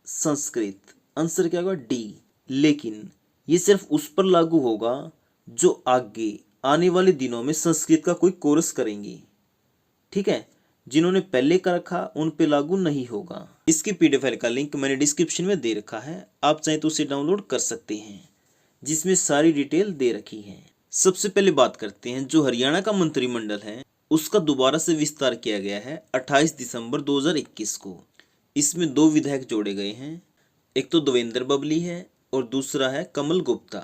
संस्कृत। आंसर क्या होगा? डी। लेकिन ये सिर्फ उस पर लागू होगा जो आगे आने वाले दिनों में संस्कृत का कोई कोर्स करेंगे, ठीक है। जिन्होंने पहले का रखा उन पे लागू नहीं होगा। इसकी PDF फाइल का लिंक मैंने डिस्क्रिप्शन में दे रखा है, आप चाहें तो उसे डाउनलोड कर सकते हैं, जिसमें सारी डिटेल दे रखी है। सबसे पहले बात करते हैं, जो हरियाणा का मंत्रिमंडल है उसका दोबारा से विस्तार किया गया है 28 दिसंबर 2021 को। इसमें 2 विधायक जोड़े गए हैं, एक तो देवेंद्र बबली है और दूसरा है कमल गुप्ता।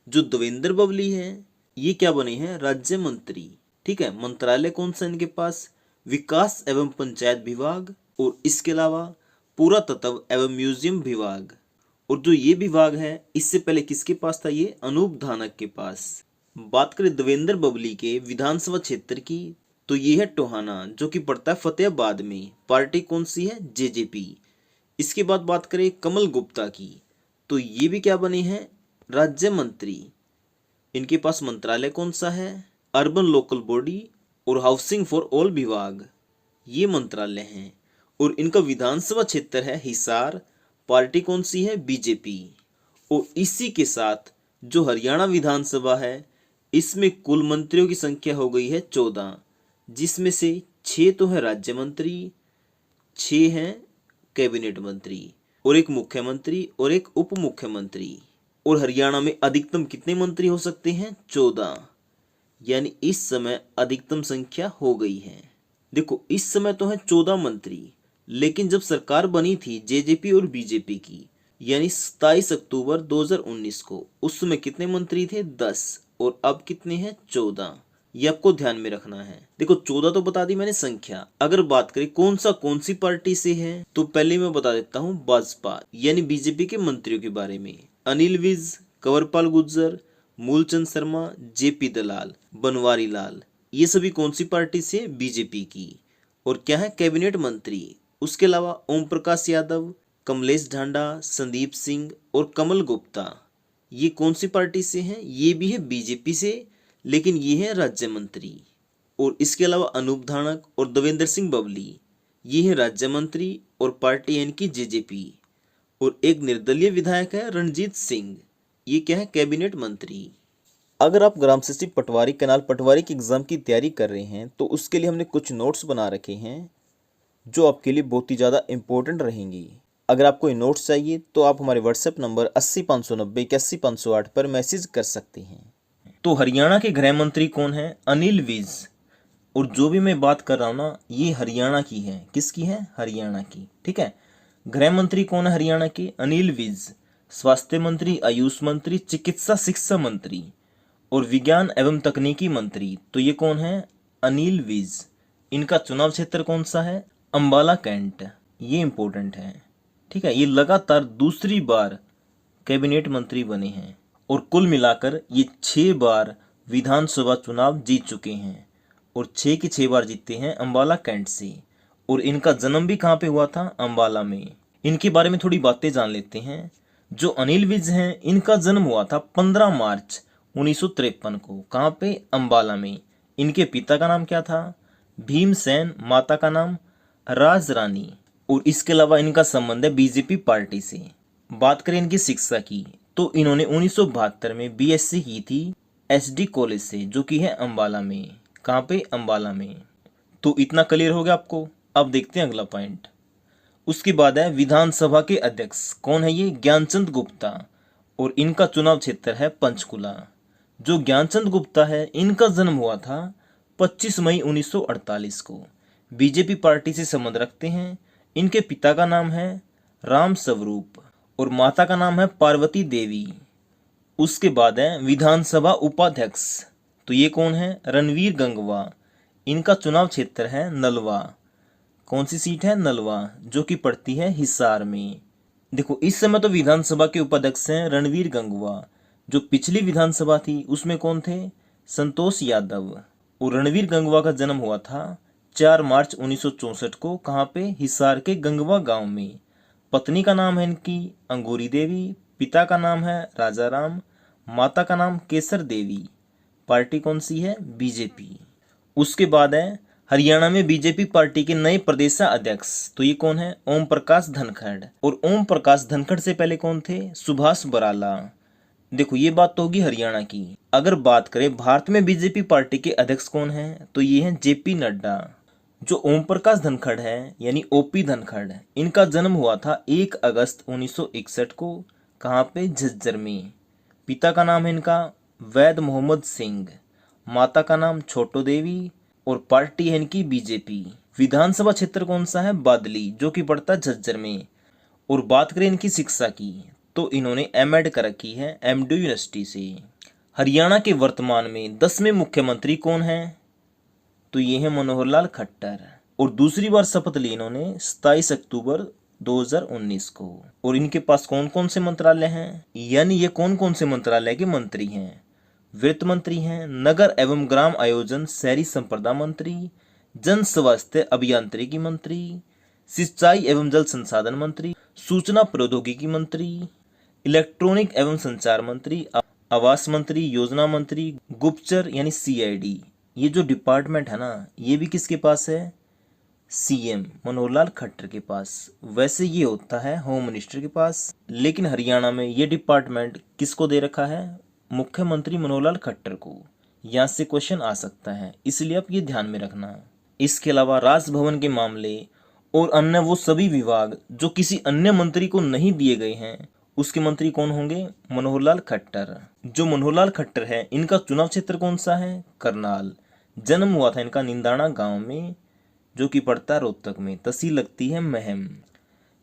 जो देवेंद्र बबली है ये क्या बने हैं? राज्य मंत्री, ठीक है। मंत्रालय कौन सा इनके पास? विकास एवं पंचायत विभाग और इसके अलावा पुरातत्व एवं म्यूजियम विभाग। और जो ये विभाग है इससे पहले किसके पास था? ये अनूप धानक के पास। बात करें देवेंद्र बबली के विधानसभा क्षेत्र की तो ये है टोहाना, जो कि पड़ता है फतेहाबाद में। पार्टी कौन सी है? JJP। इसके बाद बात करें कमल गुप्ता की तो ये भी क्या बने हैं? राज्य मंत्री। इनके पास मंत्रालय कौन सा है? अर्बन लोकल बॉडी और हाउसिंग फॉर ऑल विभाग, ये मंत्रालय हैं। और इनका विधानसभा क्षेत्र है हिसार। पार्टी कौन सी है? BJP। और इसी के साथ जो हरियाणा विधानसभा है इसमें कुल मंत्रियों की संख्या हो गई है 14, जिसमें से 6 तो है राज्य मंत्री, 6 हैं कैबिनेट मंत्री और एक मुख्यमंत्री और एक उप मुख्यमंत्री। और हरियाणा में अधिकतम कितने मंत्री हो सकते हैं? 14। यानी इस समय अधिकतम संख्या हो गई है। देखो इस समय तो है 14 मंत्री, लेकिन जब सरकार बनी थी JJP और BJP की, यानी 27 अक्टूबर 2019 को, उस समय कितने मंत्री थे? 10। और अब कितने हैं? 14। ये आपको ध्यान में रखना है। देखो 14 तो बता दी मैंने संख्या। अगर बात करें कौन सी पार्टी से है तो पहले मैं बता देता हूँ भाजपा यानी BJP के मंत्रियों के बारे में। अनिल विज, कंवरपाल गुर्जर, मूलचंद शर्मा, JP दलाल, बनवारी लाल, ये सभी कौन सी पार्टी से? BJP की। और क्या है? कैबिनेट मंत्री। उसके अलावा ओम प्रकाश यादव, कमलेश ढांडा, संदीप सिंह और कमल गुप्ता, ये कौन सी पार्टी से हैं? ये भी है BJP से, लेकिन ये है राज्य मंत्री। और इसके अलावा अनूप धानक और देवेंद्र सिंह बबली, ये है राज्य मंत्री और पार्टी है इनकी JJP। और एक निर्दलीय विधायक है रणजीत सिंह, ये क्या है? कैबिनेट मंत्री। अगर आप ग्राम सचिव पटवारी कैनाल पटवारी के एग्जाम की तैयारी कर रहे हैं तो उसके लिए हमने कुछ नोट्स बना रखे हैं जो आपके लिए बहुत ही ज़्यादा इम्पोर्टेंट रहेंगी। अगर आपको ये नोट्स चाहिए तो आप हमारे WhatsApp नंबर 80 590 81 508 पर मैसेज कर सकते हैं। तो हरियाणा के गृह मंत्री कौन है? अनिल विज। और जो भी मैं बात कर रहा हूँ ना ये हरियाणा की है। किसकी है? हरियाणा की, ठीक है। गृह मंत्री कौन है हरियाणा के? अनिल विज। स्वास्थ्य मंत्री, आयुष मंत्री, चिकित्सा शिक्षा मंत्री और विज्ञान एवं तकनीकी मंत्री, तो ये कौन है? अनिल विज। इनका चुनाव क्षेत्र कौन सा है? अंबाला कैंट। ये इंपॉर्टेंट है, ठीक है। ये लगातार दूसरी बार कैबिनेट मंत्री बने हैं और कुल मिलाकर ये 6 बार विधानसभा चुनाव जीत चुके हैं और 6 की 6 बार जीते हैं अंबाला कैंट से। और इनका जन्म भी कहाँ पे हुआ था? अंबाला में। इनके बारे में थोड़ी बातें जान लेते हैं। जो अनिल विज हैं इनका जन्म हुआ था 15 मार्च 1953 को। कहाँ पे? अंबाला में। इनके पिता का नाम क्या था? भीमसेन। माता का नाम राज रानी। और इसके अलावा इनका संबंध है BJP पार्टी से। बात करें इनकी शिक्षा की तो इन्होंने 1972 में बीएससी की थी एसडी कॉलेज से, जो कि है अंबाला में। कहाँ पे? अंबाला में। तो इतना क्लियर हो गया आपको। अब देखते हैं अगला पॉइंट। उसके बाद है विधानसभा के अध्यक्ष। कौन है ये? ज्ञानचंद गुप्ता। और इनका चुनाव क्षेत्र है पंचकुला। जो ज्ञानचंद गुप्ता है इनका जन्म हुआ था 25 मई 1948 को। बीजेपी पार्टी से संबंध रखते हैं। इनके पिता का नाम है राम स्वरूप और माता का नाम है पार्वती देवी। उसके बाद है विधानसभा उपाध्यक्ष। तो ये कौन है? रणवीर गंगवा। इनका चुनाव क्षेत्र है नलवा। कौन सी सीट है? नलवा, जो कि पड़ती है हिसार में। देखो इस समय तो विधानसभा के उपाध्यक्ष हैं रणवीर गंगवा। जो पिछली विधानसभा थी उसमें कौन थे? संतोष यादव। और रणवीर गंगवा का जन्म हुआ था 4 मार्च 1964 को। कहाँ पे? हिसार के गंगवा गांव में। पत्नी का नाम है इनकी अंगूरी देवी, पिता का नाम है राजा राम, माता का नाम केसर देवी। पार्टी कौन सी है? बीजेपी। उसके बाद है हरियाणा में बीजेपी पार्टी के नए प्रदेशाध्यक्ष। तो ये कौन है? ओम प्रकाश धनखड़। और ओम प्रकाश धनखड़ से पहले कौन थे? सुभाष बराला। देखो ये बात तो होगी हरियाणा की। अगर बात करें भारत में बीजेपी पार्टी के अध्यक्ष कौन है, तो ये हैं जेपी नड्डा। जो ओम प्रकाश धनखड़ है यानी ओपी धनखड़, इनका जन्म हुआ था 1 अगस्त 1961 को। कहाँ पे? झज्जर में। पिता का नाम है इनका वैद मोहम्मद सिंह, माता का नाम छोटो देवी और पार्टी है इनकी बीजेपी। विधानसभा क्षेत्र कौन सा है? बादली, जो कि पड़ता है झज्जर में। और बात करें इनकी शिक्षा की तो इन्होंने एमएड कर रखी है एमडी यूनिवर्सिटी से। हरियाणा के वर्तमान में 10वें मुख्यमंत्री कौन हैं? तो ये हैं मनोहर लाल खट्टर। और दूसरी बार शपथ ली इन्होंने 27 अक्टूबर 2019 को। और इनके पास कौन कौन से मंत्रालय हैं, यानी ये कौन कौन से मंत्रालय के मंत्री हैं? वित्त मंत्री हैं, नगर एवं ग्राम आयोजन शहरी संपदा मंत्री, जन स्वास्थ्य अभियांत्रिकी मंत्री, सिंचाई एवं जल संसाधन मंत्री, सूचना प्रौद्योगिकी मंत्री, इलेक्ट्रॉनिक एवं संचार मंत्री, आवास मंत्री, योजना मंत्री, गुप्तचर यानी सीआईडी। ये जो डिपार्टमेंट है ना, ये भी किसके पास है? सीएम मनोहर लाल खट्टर के पास। वैसे ये होता है होम मिनिस्टर के पास, लेकिन हरियाणा में ये डिपार्टमेंट किसको दे रखा है? मुख्यमंत्री मनोहर लाल खट्टर को। यहाँ से क्वेश्चन आ सकता है, इसलिए आप ये ध्यान में रखना। इसके अलावा राजभवन के मामले और अन्य वो सभी विभाग जो किसी अन्य मंत्री को नहीं दिए गए हैं, उसके मंत्री कौन होंगे? मनोहर लाल खट्टर। जो मनोहर लाल खट्टर है इनका चुनाव क्षेत्र कौन सा है? करनाल। जन्म हुआ था इनका निंदाना गांव में, जो कि पड़ता है रोहतक में। तहसील लगती है महम।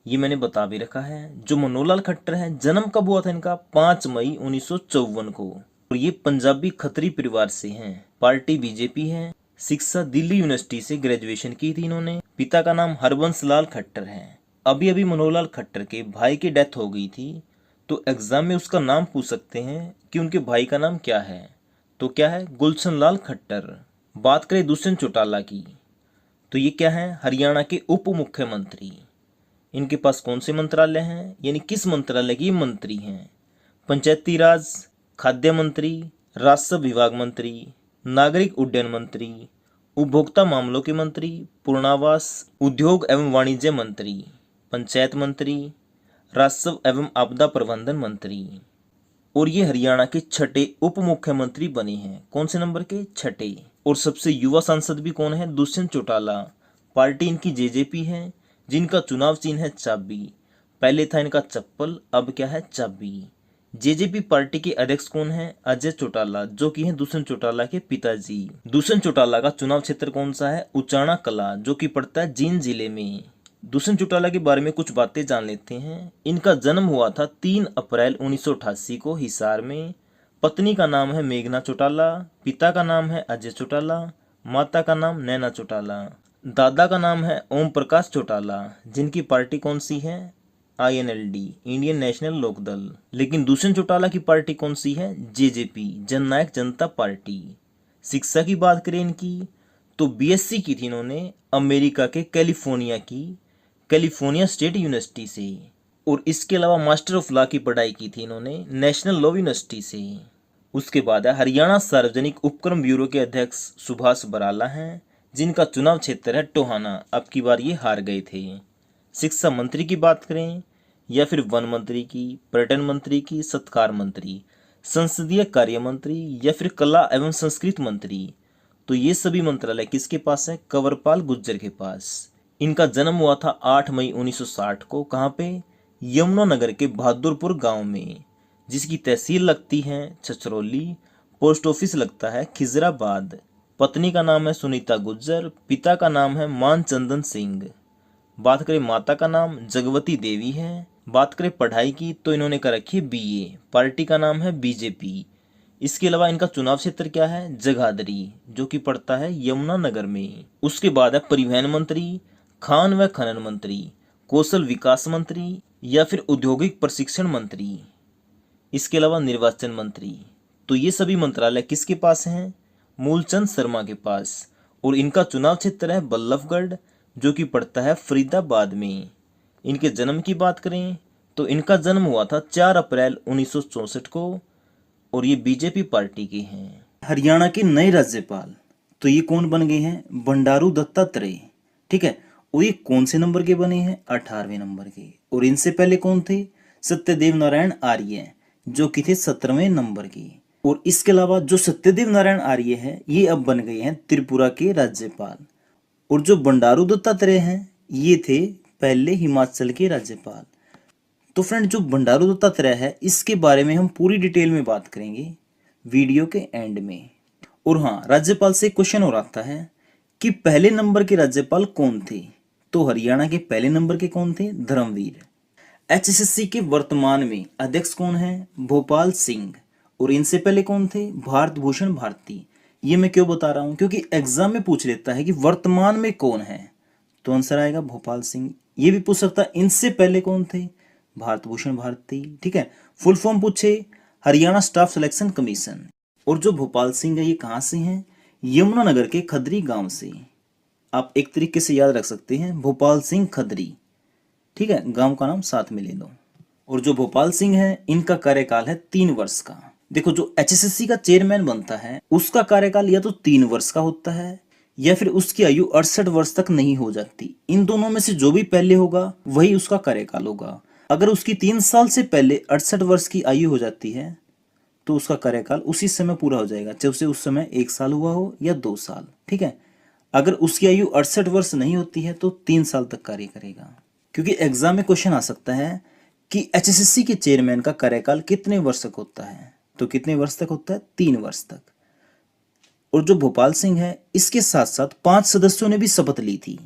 ये मैंने बता भी रखा है। जो मनोहर लाल खट्टर है जन्म कब हुआ था इनका? 5 मई 1954 को। और ये पंजाबी खत्री परिवार से हैं। पार्टी बीजेपी है। शिक्षा दिल्ली यूनिवर्सिटी से ग्रेजुएशन की थी इन्होंने। पिता का नाम हरबंस लाल खट्टर है। अभी अभी मनोहर लाल खट्टर के भाई की डेथ हो गई थी, तो एग्जाम में उसका नाम पूछ सकते हैं कि उनके भाई का नाम क्या है। तो क्या है? गुलशन लाल खट्टर। बात करें दुष्यंत चौटाला की तो ये क्या है? हरियाणा के उप मुख्यमंत्री। इनके पास कौन से मंत्रालय हैं, यानी किस मंत्रालय के मंत्री हैं? पंचायती राज, खाद्य मंत्री, राजस्व विभाग मंत्री, नागरिक उड्डयन मंत्री, उपभोक्ता मामलों के मंत्री, पूर्णावास, उद्योग एवं वाणिज्य मंत्री, पंचायत मंत्री, राजस्व एवं आपदा प्रबंधन मंत्री। और ये हरियाणा के 6ठे उप मुख्यमंत्री बने हैं। कौन से नंबर के? 6ठे। और सबसे युवा सांसद भी कौन है? दुष्यंत चौटाला। पार्टी इनकी जेजेपी है, जिनका चुनाव चिन्ह है चाबी। पहले था इनका चप्पल, अब क्या है? चाबी। जेजेपी पार्टी के अध्यक्ष कौन है? अजय चौटाला, जो कि हैं दुष्यंत चौटाला के पिताजी। दुष्यंत चौटाला का चुनाव क्षेत्र कौन सा है? उचाना कला, जो कि पड़ता है जींद जिले में। दुष्यंत चौटाला के बारे में कुछ बातें जान लेते हैं। इनका जन्म हुआ था 3 अप्रैल 1988 को हिसार में। पत्नी का नाम है मेघना चौटाला, पिता का नाम है अजय चौटाला, माता का नाम नैना चौटाला, दादा का नाम है ओम प्रकाश चौटाला, जिनकी पार्टी कौन सी है? INLD, Indian National Lok Dal. लेकिन दुष्यंत चौटाला की पार्टी कौन सी है? जेजेपी, जननायक जनता पार्टी। शिक्षा की बात करें इनकी तो बीएससी की थी इन्होंने अमेरिका के कैलिफोर्निया स्टेट यूनिवर्सिटी से। और इसके अलावा मास्टर ऑफ लॉ की पढ़ाई की थी इन्होंने नेशनल लॉ यूनिवर्सिटी से। उसके बाद है हरियाणा सार्वजनिक उपक्रम ब्यूरो के अध्यक्ष सुभाष बराला हैं, जिनका चुनाव क्षेत्र है टोहाना। अब की बार ये हार गए थे। शिक्षा मंत्री की बात करें, या फिर वन मंत्री की, पर्यटन मंत्री की, सत्कार मंत्री, संसदीय कार्य मंत्री या फिर कला एवं संस्कृति मंत्री? तो ये सभी मंत्रालय किसके पास है? कंवरपाल गुर्जर के पास। इनका जन्म हुआ था 8 मई 1960 को। कहाँ पे? यमुनानगर के बहादुरपुर गांव में, जिसकी तहसील लगती है छछरौली, पोस्ट ऑफिस लगता है खिजराबाद। पत्नी का नाम है सुनीता गुर्जर, पिता का नाम है मानचंदन सिंह। बात करें माता का नाम जगवती देवी है। बात करें पढ़ाई की तो इन्होंने कर रखी है बीए। पार्टी का नाम है बीजेपी। इसके अलावा इनका चुनाव क्षेत्र क्या है? जगाधरी, जो कि पड़ता है यमुनानगर में। उसके बाद है परिवहन मंत्री, खान व खनन मंत्री, कौशल विकास मंत्री या फिर औद्योगिक प्रशिक्षण मंत्री। इसके अलावा निर्वाचन मंत्री। तो ये सभी मंत्रालय किसके पास हैं? मूलचंद शर्मा के पास। और इनका चुनाव क्षेत्र है बल्लभगढ़, जो कि पड़ता है फरीदाबाद में। इनके जन्म की बात करें तो इनका जन्म हुआ था 4 अप्रैल 1964 को और ये बीजेपी पार्टी के हैं। हरियाणा के नए राज्यपाल तो ये कौन बन गए हैं? बंडारू दत्तात्रेय। ठीक है, और ये कौन से नंबर के बने हैं? 18वें नंबर के। और इनसे पहले कौन थे? सत्यदेव नारायण आर्य, जो कि थे 17वें नंबर के। और इसके अलावा जो सत्यदेव नारायण आर्य है ये अब बन गए हैं त्रिपुरा के राज्यपाल। और जो बंडारू दत्तात्रेय हैं ये थे पहले हिमाचल के राज्यपाल। तो फ्रेंड, जो बंडारू दत्तात्रेय है इसके बारे में हम पूरी डिटेल में बात करेंगे वीडियो के एंड में। और हाँ, राज्यपाल से क्वेश्चन और आता है कि पहले नंबर के राज्यपाल कौन थे? तो हरियाणा के पहले नंबर के कौन थे? धर्मवीर। एचएसएससी के वर्तमान में अध्यक्ष कौन है? भोपाल सिंह। और इनसे पहले कौन थे? भारत भूषण भारती। ये मैं क्यों बता रहा हूं? क्योंकि एग्जाम में पूछ लेता है कि वर्तमान में कौन है, तो आंसर आएगा भोपाल सिंह। ये भी पूछ सकता है इनसे पहले कौन थे? भारत भूषण भारती। ठीक है, फुल फॉर्म पूछे हरियाणा स्टाफ सिलेक्शन कमीशन। और जो भोपाल सिंह है ये कहाँ से हैं? यमुनानगर के खदरी गांव से। आप एक तरीके से याद रख सकते हैं भोपाल सिंह खदरी। ठीक है, गांव का नाम साथ में ले लो। और जो भोपाल सिंह है इनका कार्यकाल है 3 वर्ष का। देखो, जो एचएसएससी का चेयरमैन बनता है उसका कार्यकाल या तो 3 वर्ष का होता है या फिर उसकी आयु 68 वर्ष तक नहीं हो जाती। इन दोनों में से जो भी पहले होगा वही उसका कार्यकाल होगा। अगर उसकी 3 साल से पहले 68 वर्ष की आयु हो जाती है तो उसका कार्यकाल उसी समय पूरा हो जाएगा, चाहे उसे उस समय 1 साल हुआ हो या 2 साल। ठीक है, अगर उसकी आयु 68 वर्ष नहीं होती है तो 3 साल तक कार्य करेगा। क्योंकि एग्जाम में क्वेश्चन आ सकता है कि एचएसएससी के चेयरमैन का कार्यकाल कितने वर्ष तक होता है? तो कितने वर्ष तक होता है? 3 वर्ष तक। और जो भोपाल सिंह है इसके साथ साथ 5 सदस्यों ने भी शपथ ली थी।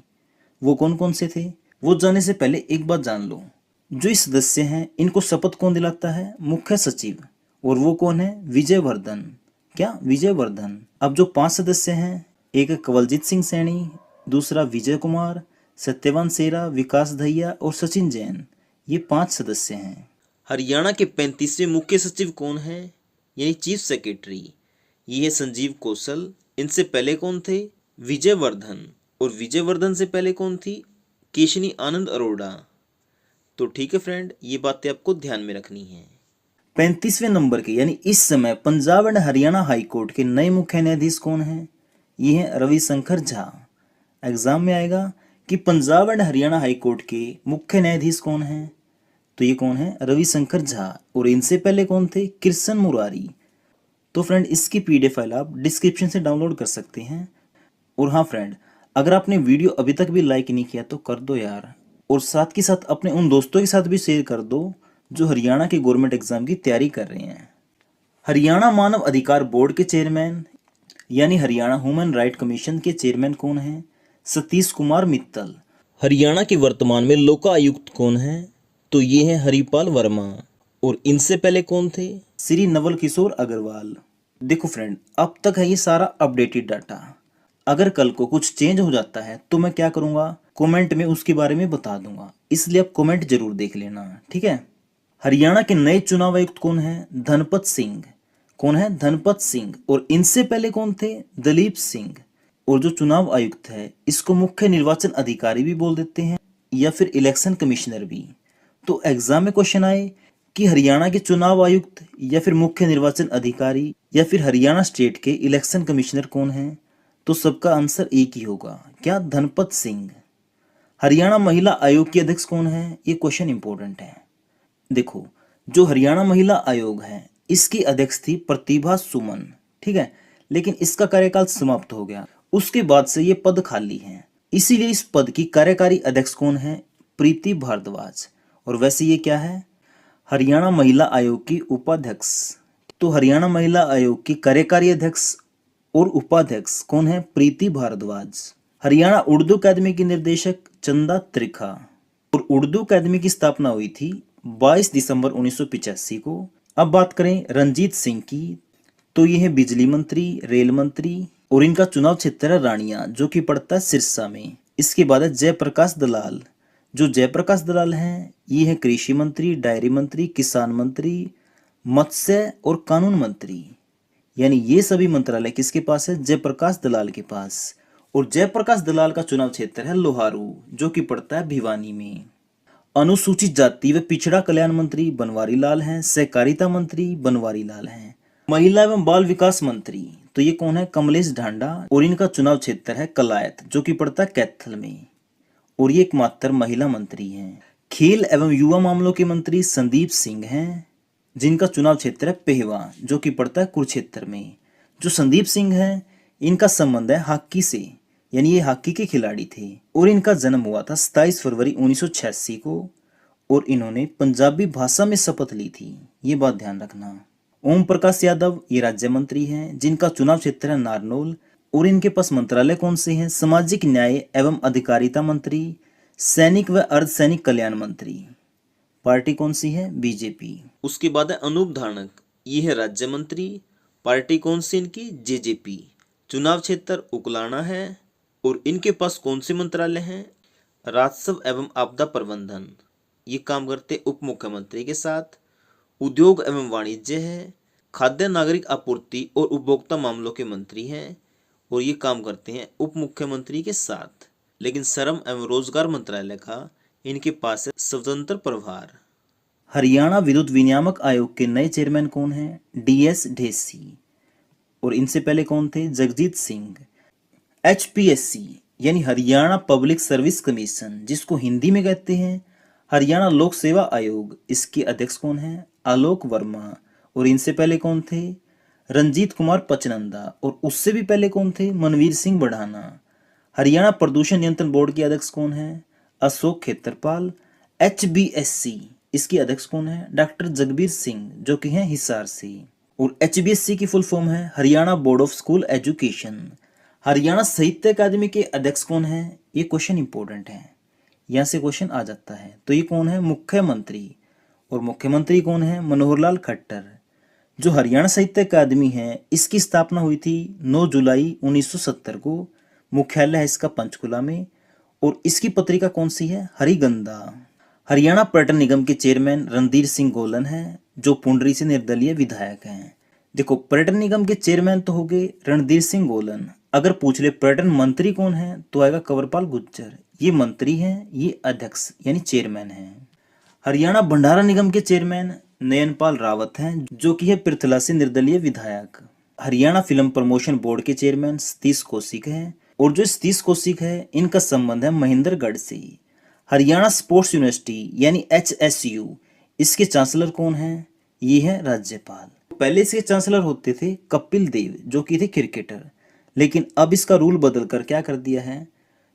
वो कौन कौन से थे? वो जानने से पहले एक बात जान लो, जो इस सदस्य हैं इनको शपथ कौन दिलाता है? मुख्य सचिव। और वो कौन है? विजयवर्धन। क्या? विजयवर्धन। अब जो 5 सदस्य हैं, एक है कवलजीत सिंह सैनी, दूसरा विजय कुमार, सत्यवान सेरा, विकास दहिया और सचिन जैन। ये 5 सदस्य हैं। हरियाणा के 35वें मुख्य सचिव कौन है? यानी चीफ सेक्रेटरी। ये है संजीव कौशल। इनसे पहले कौन थे? विजयवर्धन। और विजयवर्धन से पहले कौन थी? केशनी आनंद अरोड़ा। तो ठीक है फ्रेंड, ये बातें आपको ध्यान में रखनी है। 35वें नंबर के यानी इस समय Punjab and Haryana high court के नए मुख्य न्यायाधीश कौन है? ये है रविशंकर झा। एग्जाम में आएगा कि Punjab and Haryana high court के मुख्य न्यायाधीश कौन है? तो ये कौन है? रविशंकर झा। और इनसे पहले कौन थे? कृष्ण मुरारी। तो फ्रेंड, इसकी पीडीएफ फाइल आप डिस्क्रिप्शन से डाउनलोड कर सकते हैं। और हाँ फ्रेंड, अगर आपने वीडियो अभी तक भी लाइक नहीं किया तो कर दो यार। और साथ के साथ अपने उन दोस्तों के साथ भी शेयर कर दो जो हरियाणा के गवर्नमेंट एग्जाम की तैयारी कर रहे हैं। हरियाणा मानव अधिकार बोर्ड के चेयरमैन यानी हरियाणा ह्यूमन राइट कमीशन के चेयरमैन कौन है? सतीश कुमार मित्तल। हरियाणा के वर्तमान में लोकायुक्त कौन है? तो ये है हरिपाल वर्मा। और इनसे पहले कौन थे? श्री नवल किशोर अग्रवाल। देखो फ्रेंड, अब तक है ये सारा अपडेटेड डाटा। अगर कल को कुछ चेंज हो जाता है तो मैं क्या करूंगा? कमेंट में उसके बारे में बता दूंगा, इसलिए आप कमेंट जरूर देख लेना। ठीक है। हरियाणा के नए चुनाव आयुक्त कौन है? धनपत सिंह। कौन है? धनपत सिंह। और इनसे पहले कौन थे? दलीप सिंह। और जो चुनाव आयुक्त है इसको मुख्य निर्वाचन अधिकारी भी बोल देते हैं या फिर इलेक्शन कमिश्नर भी। तो एग्जाम में क्वेश्चन आए कि हरियाणा के चुनाव आयुक्त या फिर मुख्य निर्वाचन अधिकारी या फिर हरियाणा स्टेट के इलेक्शन कमिश्नर कौन है, तो सबका आंसर एक ही होगा। क्या? धनपत सिंह। हरियाणा महिला आयोग की अध्यक्ष कौन है? ये क्वेश्चन इंपॉर्टेंट है। देखो, जो हरियाणा महिला आयोग है इसकी अध्यक्ष थी प्रतिभा सुमन, ठीक है, लेकिन इसका कार्यकाल समाप्त हो गया, उसके बाद से ये पद खाली है, इसीलिए इस पद की कार्यकारी अध्यक्ष कौन है? प्रीति भारद्वाज। और वैसे ये क्या है? हरियाणा महिला आयोग की उपाध्यक्ष। तो हरियाणा महिला आयोग की कार्यकारी अध्यक्ष और उपाध्यक्ष कौन है? प्रीति भारद्वाज। हरियाणा उर्दू अकादमी की निर्देशक चंदा त्रिखा। और उर्दू अकादमी की स्थापना हुई थी 22 दिसंबर 1985 को। अब बात करें रंजीत सिंह की, तो ये है बिजली मंत्री, रेल मंत्री, और इनका चुनाव क्षेत्र है रानिया, जो कि पड़ता है सिरसा में। इसके बाद है जयप्रकाश दलाल। जो जयप्रकाश दलाल हैं ये है कृषि मंत्री, डायरी मंत्री, किसान मंत्री, मत्स्य और कानून मंत्री। यानी ये सभी मंत्रालय किसके पास है? जयप्रकाश दलाल के पास। और जयप्रकाश दलाल का चुनाव क्षेत्र है लोहारू, जो कि पड़ता है भिवानी में। अनुसूचित जाति व पिछड़ा कल्याण मंत्री बनवारी लाल हैं। सहकारिता मंत्री बनवारी लाल हैं। महिला एवं बाल विकास मंत्री, तो ये कौन है? कमलेश ढांडा। और इनका चुनाव क्षेत्र है कलायत, जो कि पड़ता है कैथल में। और ये एकमात्र महिला मंत्री हैं। खेल एवं युवा मामलों के मंत्री संदीप सिंह हैं, जिनका चुनाव क्षेत्र है पेहवा, जो कि पड़ता है कुरुक्षेत्र में। जो संदीप सिंह हैं इनका संबंध है हॉकी से, यानी ये हॉकी के खिलाड़ी थे। और इनका जन्म हुआ था 27 फरवरी 1986 को। और इन्होंने पंजाबी भाषा में शपथ ली थी, ये बात ध्यान रखना। ओम प्रकाश यादव ये राज्य मंत्री हैं, जिनका चुनाव क्षेत्र है नारनौल। और इनके पास मंत्रालय कौन से हैं? सामाजिक न्याय एवं अधिकारिता मंत्री, सैनिक व अर्धसैनिक कल्याण मंत्री। पार्टी कौन सी है? बीजेपी। उसके बाद है अनूप धानक, ये है राज्य मंत्री। पार्टी कौन सी इनकी? जेजेपी। चुनाव क्षेत्र उकलाना है। और इनके पास कौन से मंत्रालय हैं? राजस्व एवं आपदा प्रबंधन, ये काम करते उप मुख्यमंत्री के साथ। उद्योग एवं वाणिज्य है। खाद्य नागरिक आपूर्ति और उपभोक्ता मामलों के मंत्री हैं, और ये काम करते हैं उप मुख्यमंत्री के साथ। लेकिन श्रम एवं रोजगार मंत्रालय का इनके पास है स्वतंत्र प्रभार। हरियाणा विद्युत विनियामक आयोग के नए चेयरमैन कौन हैं? डीएस ढेसी। और इनसे पहले कौन थे? जगजीत सिंह। एचपीएससी यानी हरियाणा पब्लिक सर्विस कमीशन, जिसको हिंदी में कहते हैं हरियाणा लोक सेवा आयोग, इसके अध्यक्ष कौन है? आलोक वर्मा। और इनसे पहले कौन थे? रंजीत कुमार पचनंदा। और उससे भी पहले कौन थे? मनवीर सिंह बढ़ाना। हरियाणा प्रदूषण नियंत्रण बोर्ड के अध्यक्ष कौन है? अशोक खेत्रपाल। एचबीएससी इसके अध्यक्ष कौन है? डॉक्टर जगबीर सिंह, जो कि हैं हिसार से। और एचबीएससी की फुल फॉर्म है Haryana board of school education. Haryana साहित्य अकादमी के अध्यक्ष कौन है? ये क्वेश्चन इंपॉर्टेंट है, यहाँ से क्वेश्चन आ जाता है। तो ये कौन है? मुख्यमंत्री। और मुख्यमंत्री कौन है? मनोहर लाल खट्टर। जो हरियाणा साहित्य अकादमी है इसकी स्थापना हुई थी 9 जुलाई 1970 को। मुख्यालय है इसका पंचकुला में। और इसकी पत्रिका कौन सी है? हरिगंधा। हरियाणा पर्यटन निगम के चेयरमैन रणधीर सिंह गोलन हैं, जो पुंडरी से निर्दलीय विधायक हैं। देखो, पर्यटन निगम के चेयरमैन तो हो गए रणधीर सिंह गोलन। अगर पूछ ले पर्यटन मंत्री कौन है, तो आएगा कंवरपाल गुर्जर। ये मंत्री हैं, ये अध्यक्ष यानी चेयरमैन हैं। हरियाणा भंडारा निगम के चेयरमैन नयनपाल रावत हैं, जो कि है पृथला से निर्दलीय विधायक। हरियाणा फिल्म प्रमोशन बोर्ड के चेयरमैन सतीश कौशिक हैं। और जो सतीश कौशिक है इनका संबंध है महेंद्रगढ़ से। हरियाणा स्पोर्ट्स यूनिवर्सिटी यानी HSU, इसके चांसलर कौन हैं? ये है राज्यपाल। पहले इसके चांसलर होते थे कपिल देव, जो कि थे क्रिकेटर। लेकिन अब इसका रूल बदल कर क्या कर दिया है,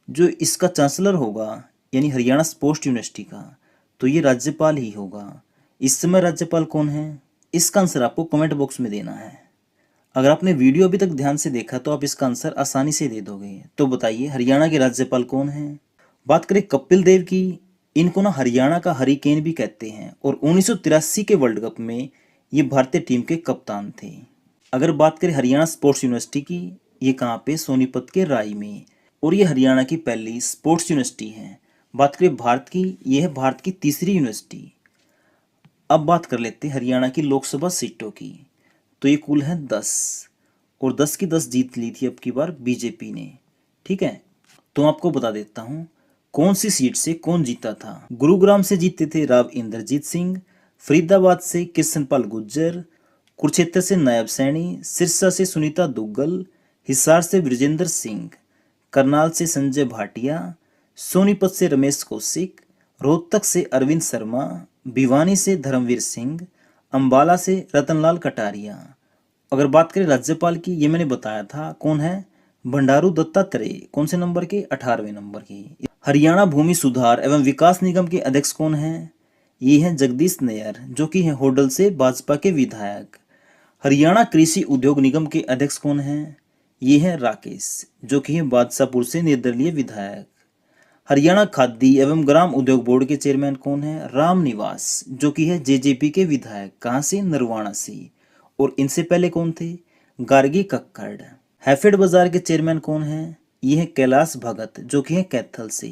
जो इसका चांसलर होगा यानी हरियाणा स्पोर्ट्स यूनिवर्सिटी का, तो ये राज्यपाल ही होगा। इस समय राज्यपाल कौन है? इसका आंसर आपको कमेंट बॉक्स में देना है। अगर आपने वीडियो अभी तक ध्यान से देखा तो आप इसका आंसर आसानी से दे दोगे। तो बताइए हरियाणा के राज्यपाल कौन हैं? बात करें कपिल देव की, इनको ना हरियाणा का हरिकेन भी कहते हैं। और 1983 के वर्ल्ड कप में ये भारतीय टीम के कप्तान थे। अगर बात करें हरियाणा स्पोर्ट्स यूनिवर्सिटी की, ये कहाँ पे? सोनीपत के राई में। और ये हरियाणा की पहली स्पोर्ट्स यूनिवर्सिटी है। बात करें भारत की, ये है भारत की तीसरी यूनिवर्सिटी। अब बात कर लेते हैं हरियाणा की लोकसभा सीटों की। तो ये कुल है 10, और 10 की 10 जीत ली थी अब की बार बीजेपी ने। ठीक है, तो आपको बता देता हूँ कौन सी सीट से कौन जीता था। गुरुग्राम से जीते थे राव इंद्रजीत सिंह, फरीदाबाद से कृष्णपाल गुर्जर, कुरुक्षेत्र से नायब सैनी, सिरसा से सुनीता दुग्गल, हिसार से ब्रजेंद्र सिंह, करनाल से संजय भाटिया, सोनीपत से रमेश कौशिक, रोहतक से अरविंद शर्मा, भिवानी से धर्मवीर सिंह, अंबाला से रतनलाल कटारिया। अगर बात करें राज्यपाल की, ये मैंने बताया था कौन है, बंडारू दत्तात्रेय। कौन से नंबर के, 18वें नंबर के। हरियाणा भूमि सुधार एवं विकास निगम के अध्यक्ष कौन है, ये है जगदीश नैयर, जो कि है होडल से भाजपा के विधायक। हरियाणा कृषि उद्योग निगम के अध्यक्ष कौन है, ये है राकेश, जो कि है बादशाहपुर से निर्दलीय विधायक। हरियाणा खादी एवं ग्राम उद्योग बोर्ड के चेयरमैन कौन है, राम निवास, जो कि है जेजेपी के विधायक। कहाँ से, नरवाणा से। और इनसे पहले कौन थे, गार्गी कक्कड़। हैफेड बाजार के चेयरमैन कौन है, ये है कैलाश भगत, जो कि है कैथल से।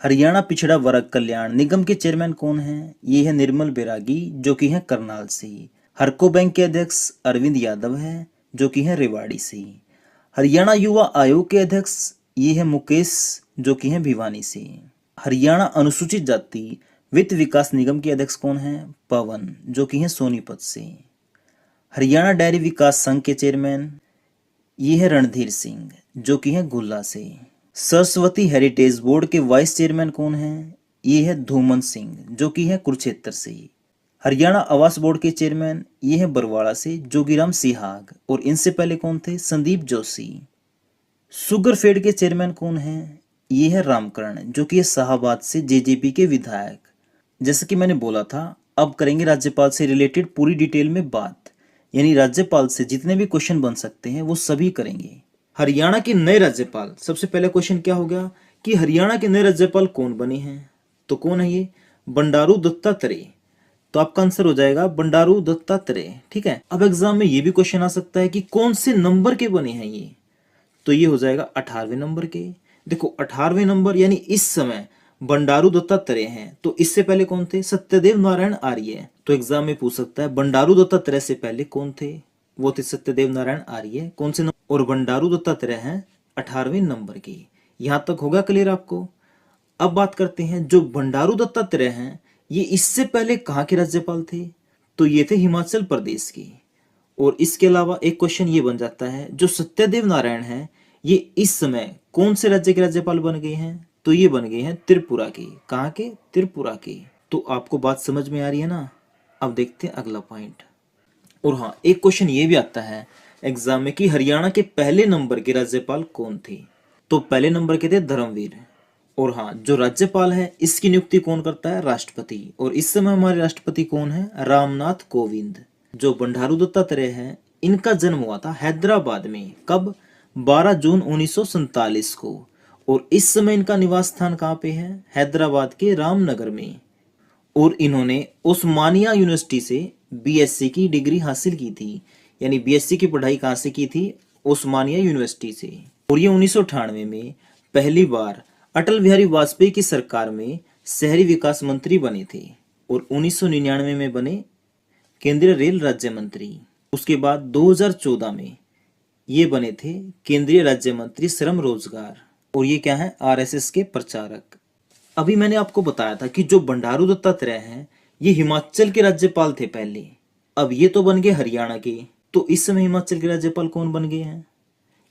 हरियाणा पिछड़ा वर्ग कल्याण निगम के चेयरमैन कौन है, ये है निर्मल बैरागी, जो कि है करनाल से। हरको बैंक के अध्यक्ष अरविंद यादव है, जो कि है रेवाड़ी से। हरियाणा युवा आयोग के अध्यक्ष ये है मुकेश, जो कि है भिवानी से। हरियाणा अनुसूचित जाति वित्त विकास निगम के अध्यक्ष कौन है, पवन, जो कि है सोनीपत से। हरियाणा डेयरी विकास संघ के चेयरमैन ये है रणधीर सिंह, जो कि है गुल्ला से। सरस्वती हेरिटेज बोर्ड के वाइस चेयरमैन कौन है, ये है धूमन सिंह, जो कि है कुरुक्षेत्र से। हरियाणा आवास बोर्ड के चेयरमैन ये है बरवाड़ा से जोगीराम सिहाग। और इनसे पहले कौन थे, संदीप जोशी। शुगर फेड के चेयरमैन कौन है, ये है रामकरण, जो कि है शाहबाद से जेजेपी के विधायक। जैसे कि मैंने बोला था, अब करेंगे राज्यपाल से रिलेटेड पूरी डिटेल में बात, यानी राज्यपाल से जितने भी क्वेश्चन बन सकते हैं वो सभी करेंगे। हरियाणा के नए राज्यपाल, सबसे पहले क्वेश्चन क्या हो गया कि हरियाणा के नए राज्यपाल कौन बने हैं, तो कौन है ये, बंडारू दत्तात्रेय। तो आपका आंसर हो जाएगा बंडारू दत्तात्रेय। ठीक है। अब एग्जाम में ये भी क्वेश्चन आ सकता है कि कौन से नंबर के बने हैं ये, तो ये हो जाएगा 18वें नंबर के। देखो 18वें नंबर यानी इस समय बंडारू दत्तात्रेय हैं, तो इससे पहले कौन थे, सत्यदेव नारायण आर्य। तो एग्जाम में पूछ सकता है बंडारू दत्तात्रेय से पहले कौन थे, वो थे सत्यदेव नारायण आर्य। कौन से नंबर, और बंडारू दत्तात्रेय हैं 18वें नंबर के। यहां तक होगा क्लियर आपको। अब बात करते हैं जो बंडारू दत्तात्रेय हैं, ये इससे पहले कहाँ के राज्यपाल थे, तो ये थे हिमाचल प्रदेश के। और इसके अलावा एक क्वेश्चन ये बन जाता है, जो सत्यदेव नारायण हैं ये इस समय कौन से राज्य के राज्यपाल बन गए हैं, तो ये बन गए हैं त्रिपुरा के। कहाँ के, त्रिपुरा के। तो आपको बात समझ में आ रही है ना। अब देखते हैं अगला पॉइंट। और हाँ, एक क्वेश्चन ये भी आता है एग्जाम में कि हरियाणा के पहले नंबर के राज्यपाल कौन थे, तो पहले नंबर के थे धर्मवीर। और हाँ, जो राज्यपाल है इसकी नियुक्ति कौन करता है, राष्ट्रपति। और इस समय हमारे राष्ट्रपति कौन है, रामनाथ कोविंद। जो बंडारू दत्तात्रेय है इनका जन्म हुआ था हैदराबाद में, कब, 12 जून 1947 को। और इस समय इनका निवास स्थान कहाँ पे है, हैदराबाद के रामनगर में। और इन्होंने उस्मानिया यूनिवर्सिटी से बीएससी की डिग्री हासिल की थी, यानी बीएससी की पढ़ाई कहाँ से की थी, उस्मानिया यूनिवर्सिटी से। और ये 1998 में पहली बार अटल बिहारी वाजपेयी की सरकार में शहरी विकास मंत्री बने थे। और 1999 में बने केंद्रीय रेल राज्य मंत्री। उसके बाद 2014 में ये बने थे केंद्रीय राज्य मंत्री श्रम रोजगार। और ये क्या है, आरएसएस के प्रचारक। अभी मैंने आपको बताया था कि जो बंडारू दत्तात्रेय हैं ये हिमाचल के राज्यपाल थे पहले, अब ये तो बन गए हरियाणा के। तो इस समय हिमाचल के राज्यपाल कौन बन गए हैं,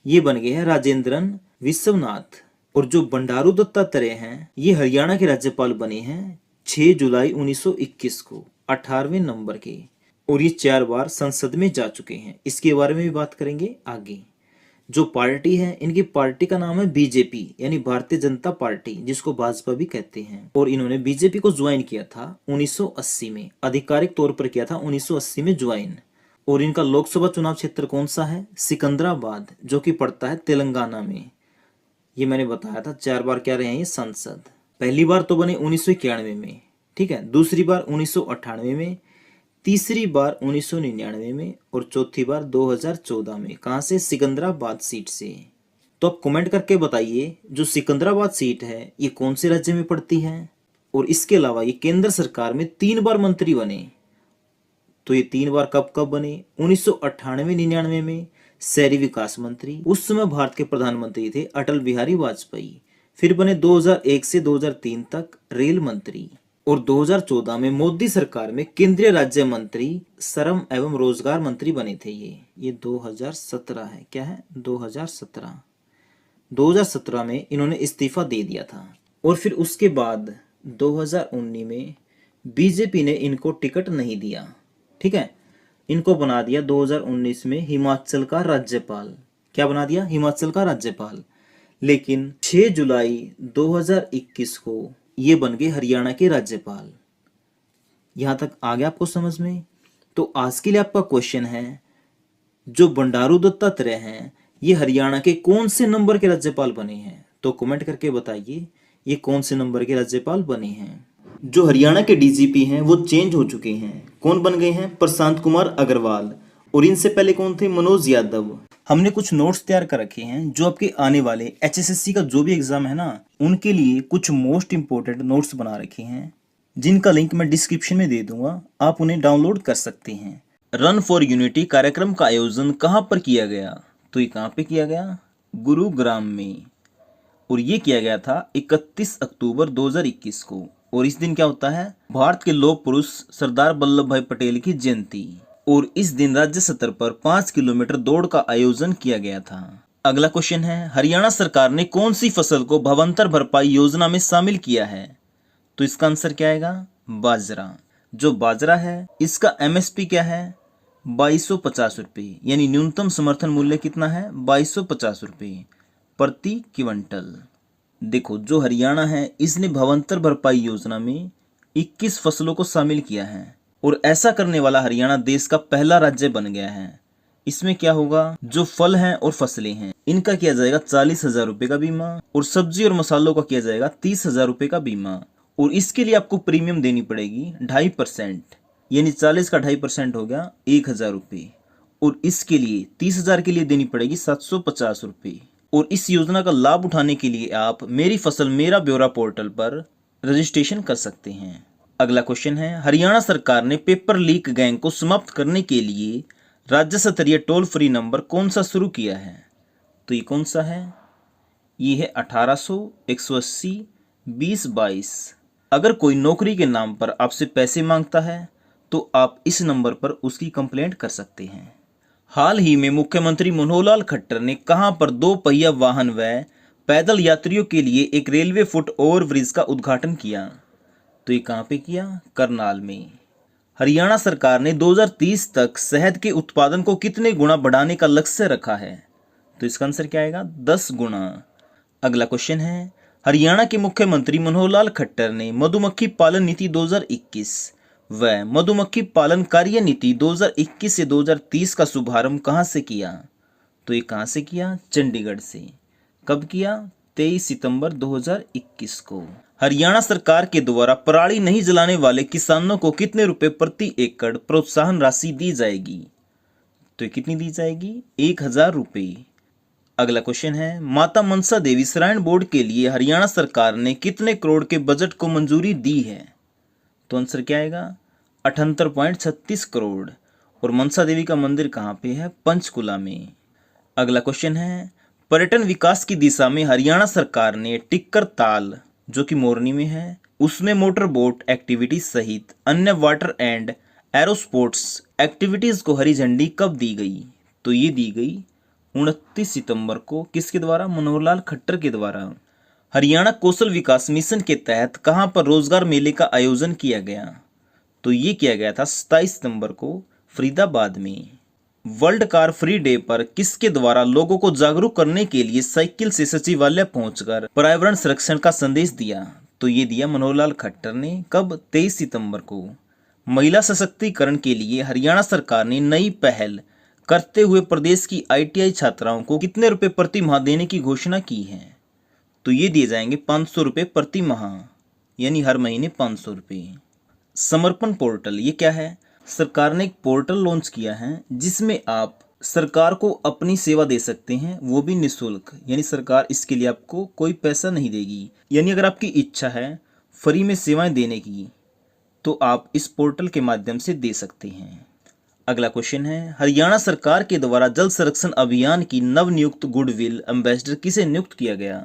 ये बन गए हैं राजेंद्रन विश्वनाथ। और जो बंडारू दत्तात्रेय हैं ये हरियाणा के राज्यपाल बने हैं 6 जुलाई 1921 को, 18वें नंबर के। और ये 4 बार संसद में जा चुके हैं। इसके बारे में भी बात करेंगे आगे। जो पार्टी है, इनकी पार्टी का नाम है बीजेपी, यानी भारतीय जनता पार्टी, जिसको भाजपा भी कहते हैं। और इन्होंने बीजेपी को ज्वाइन किया था 1980 में, आधिकारिक तौर पर किया था 1980 में ज्वाइन। और इनका लोकसभा चुनाव क्षेत्र कौन सा है, सिकंदराबाद, जो कि पड़ता है तेलंगाना में। ये मैंने बताया था 4 बार क्या रहे हैं ये सांसद। पहली बार तो बने 1991 में, ठीक है, दूसरी बार 1998 में, तीसरी बार 1999 में, और चौथी बार 2014 में। कहां से, सिकंदराबाद सीट से। तो आप कमेंट करके बताइए जो सिकंदराबाद सीट है ये कौन से राज्य में पड़ती है। और इसके अलावा ये केंद्र सरकार में 3 बार मंत्री बने। तो ये 3 बार कब कब बने, 1998-99 में शहरी विकास मंत्री, उस समय भारत के प्रधानमंत्री थे अटल बिहारी वाजपेयी। फिर बने 2001 से 2003 तक रेल मंत्री। और 2014 में मोदी सरकार में केंद्रीय राज्य मंत्री, श्रम एवं रोजगार मंत्री बने थे ये 2017 है, क्या है, 2017 में इन्होंने इस्तीफा दे दिया था। और फिर उसके बाद 2019 में बीजेपी ने इनको टिकट नहीं दिया, ठीक है। इनको बना दिया 2019 में हिमाचल का राज्यपाल। क्या बना दिया? हिमाचल का राज्यपाल। लेकिन 6 जुलाई 2021 को ये बन गए हरियाणा के राज्यपाल। यहां तक आ गया आपको समझ में? तो आज के लिए आपका क्वेश्चन है, जो बंडारू दत्तात्रेय हैं ये हरियाणा के कौन से नंबर के राज्यपाल बने हैं? तो कमेंट करके बताइए ये कौन से नंबर के राज्यपाल बने हैं। जो हरियाणा के डीजीपी हैं वो चेंज हो चुके हैं। कौन बन गए हैं? प्रशांत कुमार अग्रवाल। और इनसे पहले कौन थे? मनोज यादव। हमने कुछ नोट्स तैयार कर रखे हैं जो आपके आने वाले एचएसएससी का जो भी एग्जाम है ना, उनके लिए कुछ मोस्ट इंपोर्टेंट नोट्स बना रखे हैं, जिनका लिंक मैं डिस्क्रिप्शन में दे दूंगा, आप उन्हें डाउनलोड कर सकते हैं। रन फॉर यूनिटी कार्यक्रम का आयोजन कहां पर किया गया? तो ये कहां पे किया गया? गुरुग्राम में। और ये किया गया था 31 अक्टूबर 2021 को। और इस दिन क्या होता है? भारत के लौह पुरुष सरदार वल्लभ भाई पटेल की जयंती। और इस दिन राज्य स्तर पर 5 किलोमीटर दौड़ का आयोजन किया गया था। अगला क्वेश्चन है, हरियाणा सरकार ने कौन सी फसल को भावांतर भरपाई योजना में शामिल किया है? तो इसका आंसर क्या आएगा? बाजरा। जो बाजरा है इसका एमएसपी क्या है? 2250 रुपये, यानी न्यूनतम समर्थन मूल्य कितना है? 2250 रुपये प्रति क्विंटल। देखो, जो हरियाणा है इसने भावांतर भरपाई योजना में 21 फसलों को शामिल किया है। और ऐसा करने वाला हरियाणा देश का पहला राज्य बन गया है। इसमें क्या होगा? जो फल हैं और फसलें हैं इनका किया जाएगा 40,000 रुपये का बीमा। और सब्जी और मसालों का किया जाएगा 30,000 रुपये का बीमा। और इसके लिए आपको प्रीमियम देनी पड़ेगी 2.5%, यानी 40 का 2.5% हो गया 1,000 रुपये। और इसके लिए 30,000 के लिए देनी पड़ेगी 750 रुपये। और इस योजना का लाभ उठाने के लिए आप मेरी फसल मेरा ब्यौरा पोर्टल पर रजिस्ट्रेशन कर सकते हैं। अगला क्वेश्चन है, हरियाणा सरकार ने पेपर लीक गैंग को समाप्त करने के लिए राज्य स्तरीय टोल फ्री नंबर कौन सा शुरू किया है? तो ये कौन सा है? ये है 1800 180 2022। अगर कोई नौकरी के नाम पर आपसे पैसे मांगता है तो आप इस नंबर पर उसकी कंप्लेंट कर सकते हैं। हाल ही में मुख्यमंत्री मनोहर लाल खट्टर ने कहां पर 2 पहिया वाहन व पैदल यात्रियों के लिए एक रेलवे फुट ओवरब्रिज का उद्घाटन किया? तो ये कहां पे किया? करनाल में। हरियाणा सरकार ने 2030 तक शहद के उत्पादन को कितने गुना बढ़ाने का लक्ष्य रखा है? तो इसका आंसर क्या आएगा? 10 गुना। अगला क्वेश्चन है, हरियाणा के मुख्यमंत्री मनोहर लाल खट्टर ने मधुमक्खी पालन नीति 2021 व मधुमक्खी पालन कार्य नीति 2021 से 2030 का शुभारंभ कहां से किया? तो ये कहां से किया? चंडीगढ़ से। कब किया? 23 सितंबर 2021 को। हरियाणा सरकार के द्वारा पराली नहीं जलाने वाले किसानों को कितने रुपए प्रति एकड़ प्रोत्साहन राशि दी जाएगी? तो ये कितनी दी जाएगी? 1,000 रुपये। अगला क्वेश्चन है, माता मनसा देवी श्राइन बोर्ड के लिए हरियाणा सरकार ने कितने करोड़ के बजट को मंजूरी दी है? तो आंसर क्या आएगा? 78.36 करोड़। और मनसा देवी का मंदिर कहाँ पे है? पंचकुला में। अगला क्वेश्चन है, पर्यटन विकास की दिशा में हरियाणा सरकार ने टिक्कर ताल, जो कि मोरनी में है, उसमें मोटर बोट एक्टिविटीज सहित अन्य वाटर एंड एरोस्पोर्ट्स एक्टिविटीज को हरी झंडी कब दी गई? तो ये दी गई 29 सितंबर को। किसके द्वारा? मनोहर लाल खट्टर के द्वारा। हरियाणा कौशल विकास मिशन के तहत कहां पर रोजगार मेले का आयोजन किया गया? तो ये किया गया था 27 सितंबर को फरीदाबाद में। वर्ल्ड कार फ्री डे पर किसके द्वारा लोगों को जागरूक करने के लिए साइकिल से सचिवालय पहुंचकर पर्यावरण संरक्षण का संदेश दिया? तो ये दिया मनोहर लाल खट्टर ने। कब? 23 सितंबर को। महिला सशक्तिकरण के लिए हरियाणा सरकार ने नई पहल करते हुए प्रदेश की आईटीआई छात्राओं को कितने रुपए प्रति माह देने की घोषणा की है? तो ये दिए जाएंगे 500 रुपये प्रति माह, यानी हर महीने 500 रुपये। समर्पण पोर्टल ये क्या है? सरकार ने एक पोर्टल लॉन्च किया है जिसमें आप सरकार को अपनी सेवा दे सकते हैं, वो भी निःशुल्क, यानी सरकार इसके लिए आपको कोई पैसा नहीं देगी। यानी अगर आपकी इच्छा है फ्री में सेवाएं देने की तो आप इस पोर्टल के माध्यम से दे सकते हैं। अगला क्वेश्चन है, हरियाणा सरकार के द्वारा जल संरक्षण अभियान की नवनियुक्त गुडविल एम्बेसडर किसे नियुक्त किया गया?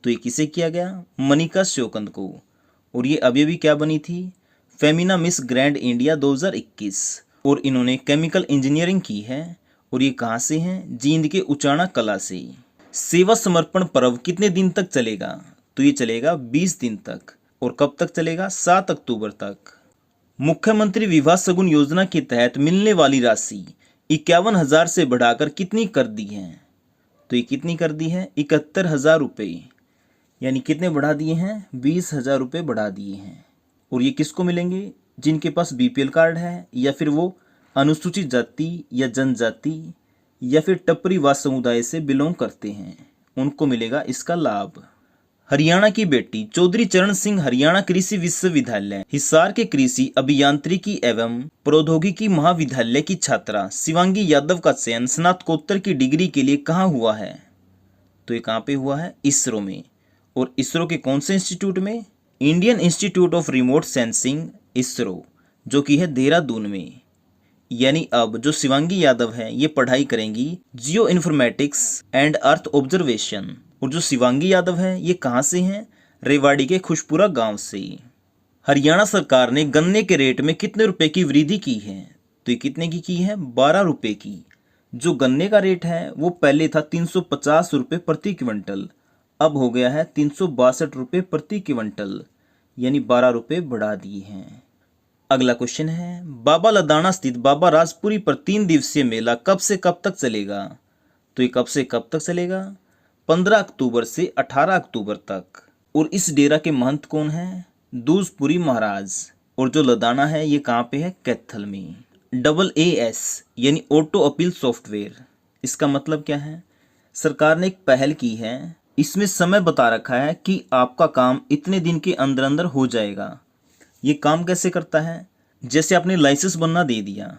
तो ये किसे किया गया? मनिका श्योकंद को। और ये अभी अभी क्या बनी थी? Femina miss grand India 2021। और इन्होंने केमिकल इंजीनियरिंग की है। और ये कहाँ से हैं? जींद के उचाना कला से। सेवा समर्पण पर्व कितने दिन तक चलेगा? तो ये चलेगा 20 दिन तक। और कब तक चलेगा? 7 अक्टूबर तक। मुख्यमंत्री विवाह शगुन योजना के तहत मिलने वाली राशि 51,000 से बढ़ाकर कितनी कर दी है? तो ये कितनी कर दी है? 71,000 रुपये, यानी कितने बढ़ा दिए हैं? 20,000 रुपये बढ़ा दिए हैं। और ये किसको मिलेंगे? जिनके पास बीपीएल कार्ड है, या फिर वो अनुसूचित जाति या जनजाति या फिर टपरीवास समुदाय से बिलोंग करते हैं, उनको मिलेगा इसका लाभ। हरियाणा की बेटी चौधरी चरण सिंह हरियाणा कृषि विश्वविद्यालय हिसार के कृषि अभियांत्रिकी एवं प्रौद्योगिकी महाविद्यालय की छात्रा शिवांगी यादव का चयन स्नातकोत्तर की डिग्री के लिए कहाँ हुआ है? तो ये कहाँ पे हुआ है? इसरो में। और इसरो के कौन से इंस्टीट्यूट में? Indian institute of remote sensing, ISRO, जो कि है देहरादून में। यानी अब जो शिवांगी यादव है ये पढ़ाई करेंगी geo informatics and earth observation. और जो शिवांगी यादव है ये कहाँ से हैं? रेवाड़ी के खुशपुरा गांव से। हरियाणा सरकार ने गन्ने के रेट में कितने रुपए की वृद्धि की है? तो ये कितने की है? 12 रुपए की। जो गन्ने का रेट है वो पहले था 350 रुपये प्रति क्विंटल, अब हो गया है 362 रुपये प्रति क्विंटल, यानी 12 रुपये बढ़ा दिए हैं। अगला क्वेश्चन है, बाबा लदाना स्थित बाबा राजपुरी पर 3 दिवसीय मेला कब से कब तक चलेगा? तो ये कब से कब तक चलेगा? 15 अक्टूबर से 18 अक्टूबर तक। और इस डेरा के महंत कौन है? दूजपुरी महाराज। और जो लदाना है ये कहाँ पे है? कैथल में। AAS यानी ऑटो अपील सॉफ्टवेयर, इसका मतलब क्या है? सरकार ने एक पहल की है, इसमें समय बता रखा है कि आपका काम इतने दिन के अंदर अंदर हो जाएगा। ये काम कैसे करता है? जैसे आपने लाइसेंस बनना दे दिया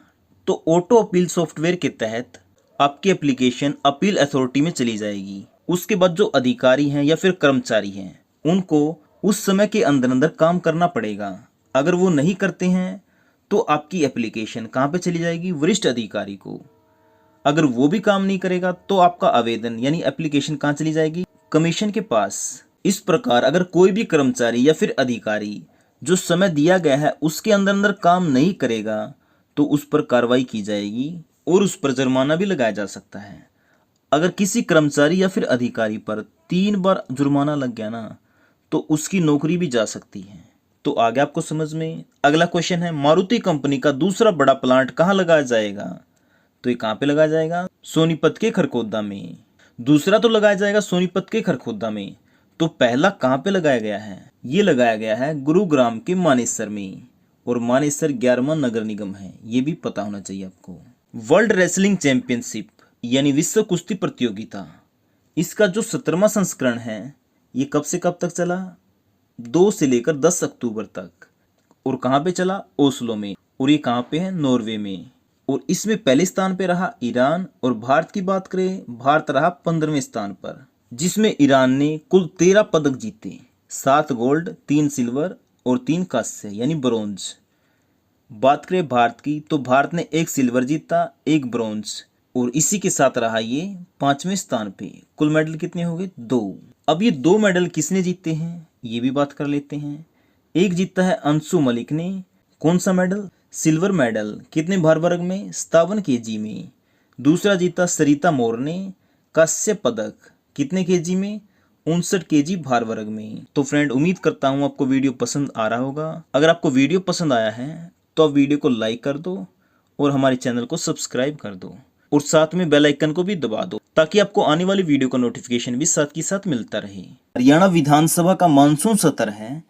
तो ऑटो अपील सॉफ्टवेयर के तहत आपकी एप्लीकेशन अपील अथॉरिटी में चली जाएगी। उसके बाद जो अधिकारी हैं या फिर कर्मचारी हैं उनको उस समय के अंदर अंदर काम करना पड़ेगा। अगर वो नहीं करते हैं तो आपकी एप्लीकेशन कहाँ पे चली जाएगी? वरिष्ठ अधिकारी को। अगर वो भी काम नहीं करेगा तो आपका आवेदन यानी एप्लीकेशन कहाँ चली जाएगी? कमीशन के पास। इस प्रकार अगर कोई भी कर्मचारी या फिर अधिकारी जो समय दिया गया है उसके अंदर अंदर काम नहीं करेगा तो उस पर कार्रवाई की जाएगी और उस पर जुर्माना भी लगाया जा सकता है। अगर किसी कर्मचारी या फिर अधिकारी पर 3 बार जुर्माना लग गया ना तो उसकी नौकरी भी जा सकती है। तो आगे आपको समझ में। अगला क्वेश्चन है, मारुति कंपनी का दूसरा बड़ा प्लांट कहाँ लगाया जाएगा? तो ये कहाँ पे लगाया जाएगा? सोनीपत के खरखोदा में। दूसरा तो लगाया जाएगा सोनीपत के खरखोदा में, तो पहला कहाँ पे लगाया गया है? ये लगाया गया है गुरुग्राम के मानेसर में। और मानेसर 11वां नगर निगम है, ये भी पता होना चाहिए आपको। वर्ल्ड रेसलिंग चैंपियनशिप यानी विश्व कुश्ती प्रतियोगिता, इसका जो 17वां संस्करण है ये कब से कब तक चला? 2 से लेकर 10 अक्टूबर तक। और कहाँ पे चला? ओस्लो में। और ये कहाँ पे है? नॉर्वे में। और इसमें पहले स्थान पे रहा ईरान। और भारत की बात करें, भारत रहा 15वें स्थान पर, जिसमें ईरान ने कुल 13 पदक जीते, 7 गोल्ड, 3 सिल्वर और 3 कांस्य यानी ब्रोंज। बात करें भारत की तो भारत ने 1 सिल्वर जीता, 1 ब्रोंज, और इसी के साथ रहा ये 5वें स्थान पे। कुल मेडल कितने हो गए? 2। अब ये 2 मेडल किसने जीते हैं ये भी बात कर लेते हैं। एक जीता है अंशु मलिक ने। कौन सा मेडल? Silver medal. कितने भार वर्ग में? 57 kg में। दूसरा जीता सरिता मोर ने कांस्य पदक। कितने kg में? 59 kg भार वर्ग में। तो फ्रेंड, उम्मीद करता हूँ आपको वीडियो पसंद आ रहा होगा। अगर आपको वीडियो पसंद आया है तो आप वीडियो को लाइक कर दो और हमारे चैनल को सब्सक्राइब कर दो और साथ में बेल आइकन को भी दबा दो ताकि आपको आने वाली वीडियो का नोटिफिकेशन भी साथ के साथ मिलता रहे। हरियाणा विधानसभा का मानसून सत्र है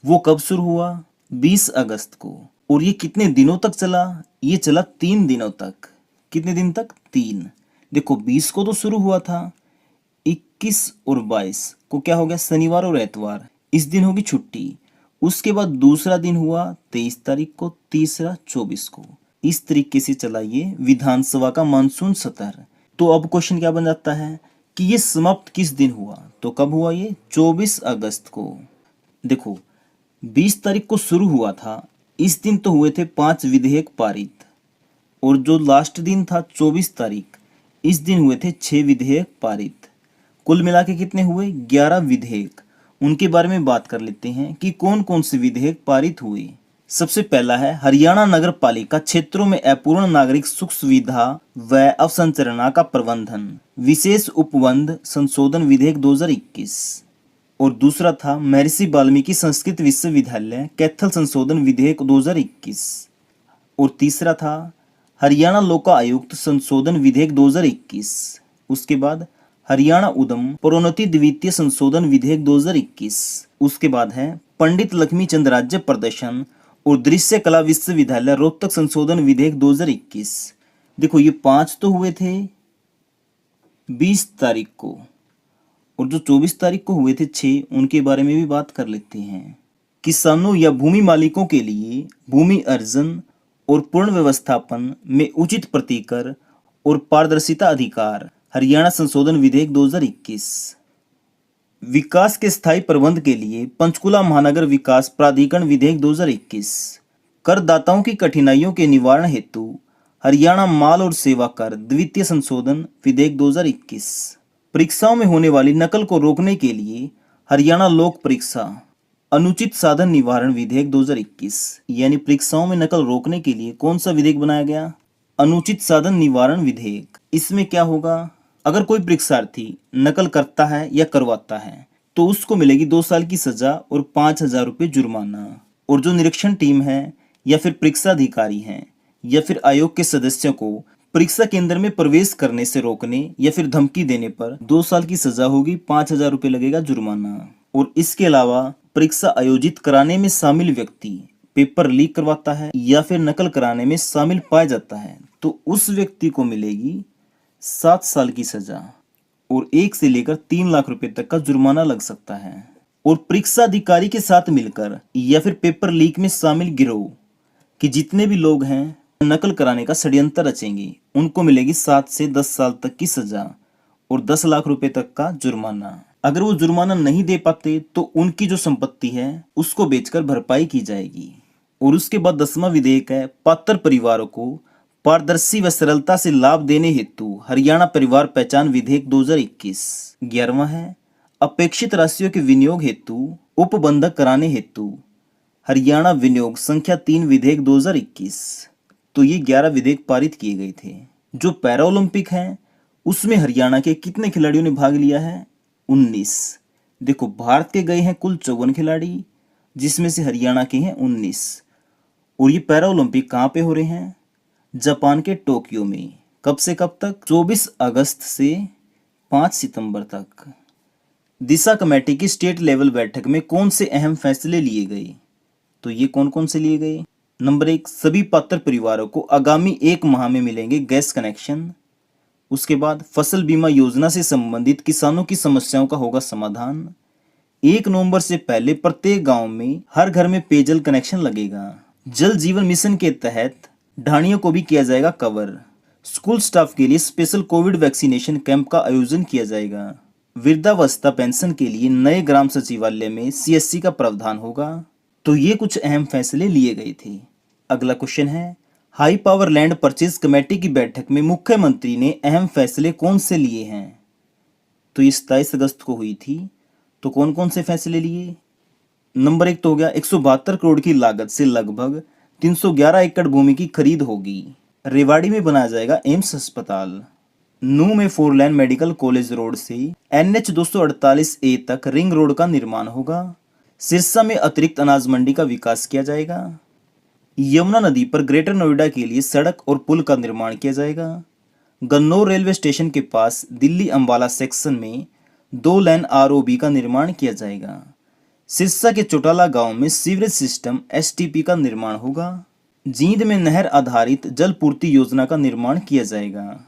वो कब शुरू हुआ? 20 अगस्त को। और ये कितने दिनों तक चला? ये चला 3 दिनों तक। कितने दिन तक? 3। देखो 20 को तो शुरू हुआ था, 21 और 22 को क्या हो गया? शनिवार और एतवार, इस दिन होगी छुट्टी। उसके बाद दूसरा दिन हुआ 23 तारीख को, तीसरा 24 को। इस तरीके से चला ये विधानसभा का मानसून सत्र। तो अब क्वेश्चन क्या बन जाता है कि ये समाप्त किस दिन हुआ? तो कब हुआ ये? 24 अगस्त को। देखो 20 तारीख को शुरू हुआ था, इस दिन तो हुए थे 5 विधेयक पारित, और जो लास्ट दिन था 24 तारीख, इस दिन हुए थे 6 विधेयक पारित। कुल मिला के कितने हुए? 11 विधेयक। उनके बारे में बात कर लेते हैं कि कौन कौन से विधेयक पारित हुए। सबसे पहला है हरियाणा नगर पालिका क्षेत्रों में अपूर्ण नागरिक सुख सुविधा व अवसंरचना का प्रबंधन विशेष उपबंध संशोधन विधेयक 2021। और दूसरा था महर्षि वाल्मीकि संस्कृत विश्वविद्यालय कैथल संशोधन विधेयक 2021। और तीसरा था हरियाणा लोकायुक्त संशोधन विधेयक 2021। उसके बाद हरियाणा उद्यम प्रोन्नति द्वितीय संशोधन विधेयक 2021। उसके बाद है पंडित लक्ष्मीचंद राज्य प्रदर्शन और दृश्य कला विश्वविद्यालय रोहतक संशोधन विधेयक 2021। देखो ये 5 तो हुए थे 20 तारीख को, और जो 24 तारीख को हुए थे 6, उनके बारे में भी बात कर लेते हैं। किसानों या भूमि मालिकों के लिए भूमि अर्जन और पूर्ण व्यवस्थापन में उचित प्रतिकर और पारदर्शिता अधिकार हरियाणा संशोधन विधेयक 2021। विकास के स्थायी प्रबंध के लिए पंचकुला महानगर विकास प्राधिकरण विधेयक 2021। करदाताओं की कठिनाइयों के निवारण हेतु हरियाणा माल और सेवा कर द्वितीय संशोधन विधेयक 2021। परीक्षाओं में होने वाली नकल को रोकने के लिए हरियाणा लोक परीक्षा अनुचित साधन निवारण विधेयक 2021। यानी परीक्षाओं में नकल रोकने के लिए कौन सा विधेयक बनाया गया? अनुचित साधन निवारण विधेयक। इसमें क्या होगा, अगर कोई परीक्षार्थी नकल करता है या करवाता है तो उसको मिलेगी 2 साल की सजा और 5,000 रुपये जुर्माना। और जो निरीक्षण टीम है या फिर परीक्षा अधिकारी हैं या फिर आयोग के सदस्यों को परीक्षा केंद्र में प्रवेश करने से रोकने या फिर धमकी देने पर 2 साल की सजा होगी, 5,000 रुपये लगेगा जुर्माना। और इसके अलावा परीक्षा आयोजित कराने में शामिल व्यक्ति पेपर लीक करवाता है या फिर नकल कराने में शामिल पाया जाता है तो उस व्यक्ति को मिलेगी 7 साल की सजा और 1 से लेकर 3 लाख रुपए तक का जुर्माना लग सकता है। और परीक्षा अधिकारी के साथ मिलकर या फिर पेपर लीक में शामिल गिरोह कि जितने भी लोग हैं नकल कराने का षड्यंत्र रचेंगे उनको मिलेगी 7 से 10 साल तक की सजा और 10 लाख रुपए तक का जुर्माना। अगर वो जुर्माना नहीं दे पाते तो उनकी जो संपत्ति है उसको बेचकर भरपाई की जाएगी। और उसके बाद 10वां विधेयक है पात्र परिवारों को पारदर्शी व सरलता से लाभ देने हेतु हरियाणा परिवार पहचान विधेयक 2021। 11वां है अपेक्षित राशियों के विनियोग हेतु उपबंधक कराने हेतु हरियाणा विनियोग संख्या 3 विधेयक 2021। तो ये 11 विधेयक पारित किए गए थे। जो पैरा ओलंपिक है उसमें हरियाणा के कितने खिलाड़ियों ने भाग लिया है? 19। देखो भारत के गए हैं कुल 54 खिलाड़ी जिसमें से हरियाणा के हैं 19। और ये पैरा ओलंपिक कहाँ पे हो रहे हैं? जापान के टोक्यो में। कब से कब तक? 24 अगस्त से 5 सितंबर तक। दिशा कमेटी की स्टेट लेवल बैठक में कौन से अहम फैसले लिए गए? तो ये कौन कौन से लिए गए? नंबर 1, सभी पात्र परिवारों को आगामी 1 माह में मिलेंगे गैस कनेक्शन। उसके बाद फसल बीमा योजना से संबंधित किसानों की समस्याओं का होगा समाधान। 1 नवंबर से पहले प्रत्येक गांव में हर घर में पेयजल कनेक्शन लगेगा। जल जीवन मिशन के तहत ढाणियों को भी किया जाएगा कवर। स्कूल स्टाफ के लिए स्पेशल कोविड वैक्सीनेशन कैंप का आयोजन किया जाएगा। वृद्धावस्था पेंशन के लिए नए ग्राम सचिवालय में CSC का प्रावधान होगा। तो ये कुछ अहम फैसले लिए गए थे। अगला क्वेश्चन है high power land purchase committee की बैठक में मुख्यमंत्री ने अहम फैसले कौन से लिए हैं? तो ये 27 अगस्त को हुई थी। तो कौन कौन से फैसले लिए? नंबर 1 तो हो गया 172 करोड़ की लागत से लगभग 311 एकड़ भूमि की खरीद होगी। रेवाड़ी में बनाया जाएगा एम्स अस्पताल। नूह में 4 लेन मेडिकल कॉलेज रोड से NH 248A तक रिंग रोड का निर्माण होगा। सिरसा में अतिरिक्त अनाज मंडी का विकास किया जाएगा। यमुना नदी पर ग्रेटर नोएडा के लिए सड़क और पुल का निर्माण किया जाएगा। गन्नौर रेलवे स्टेशन के पास दिल्ली अंबाला सेक्शन में 2 लेन ROB का निर्माण किया जाएगा। सिरसा के चौटाला गांव में सीवरेज सिस्टम STP का निर्माण होगा। जींद में नहर आधारित जल पूर्ति योजना का निर्माण किया जाएगा।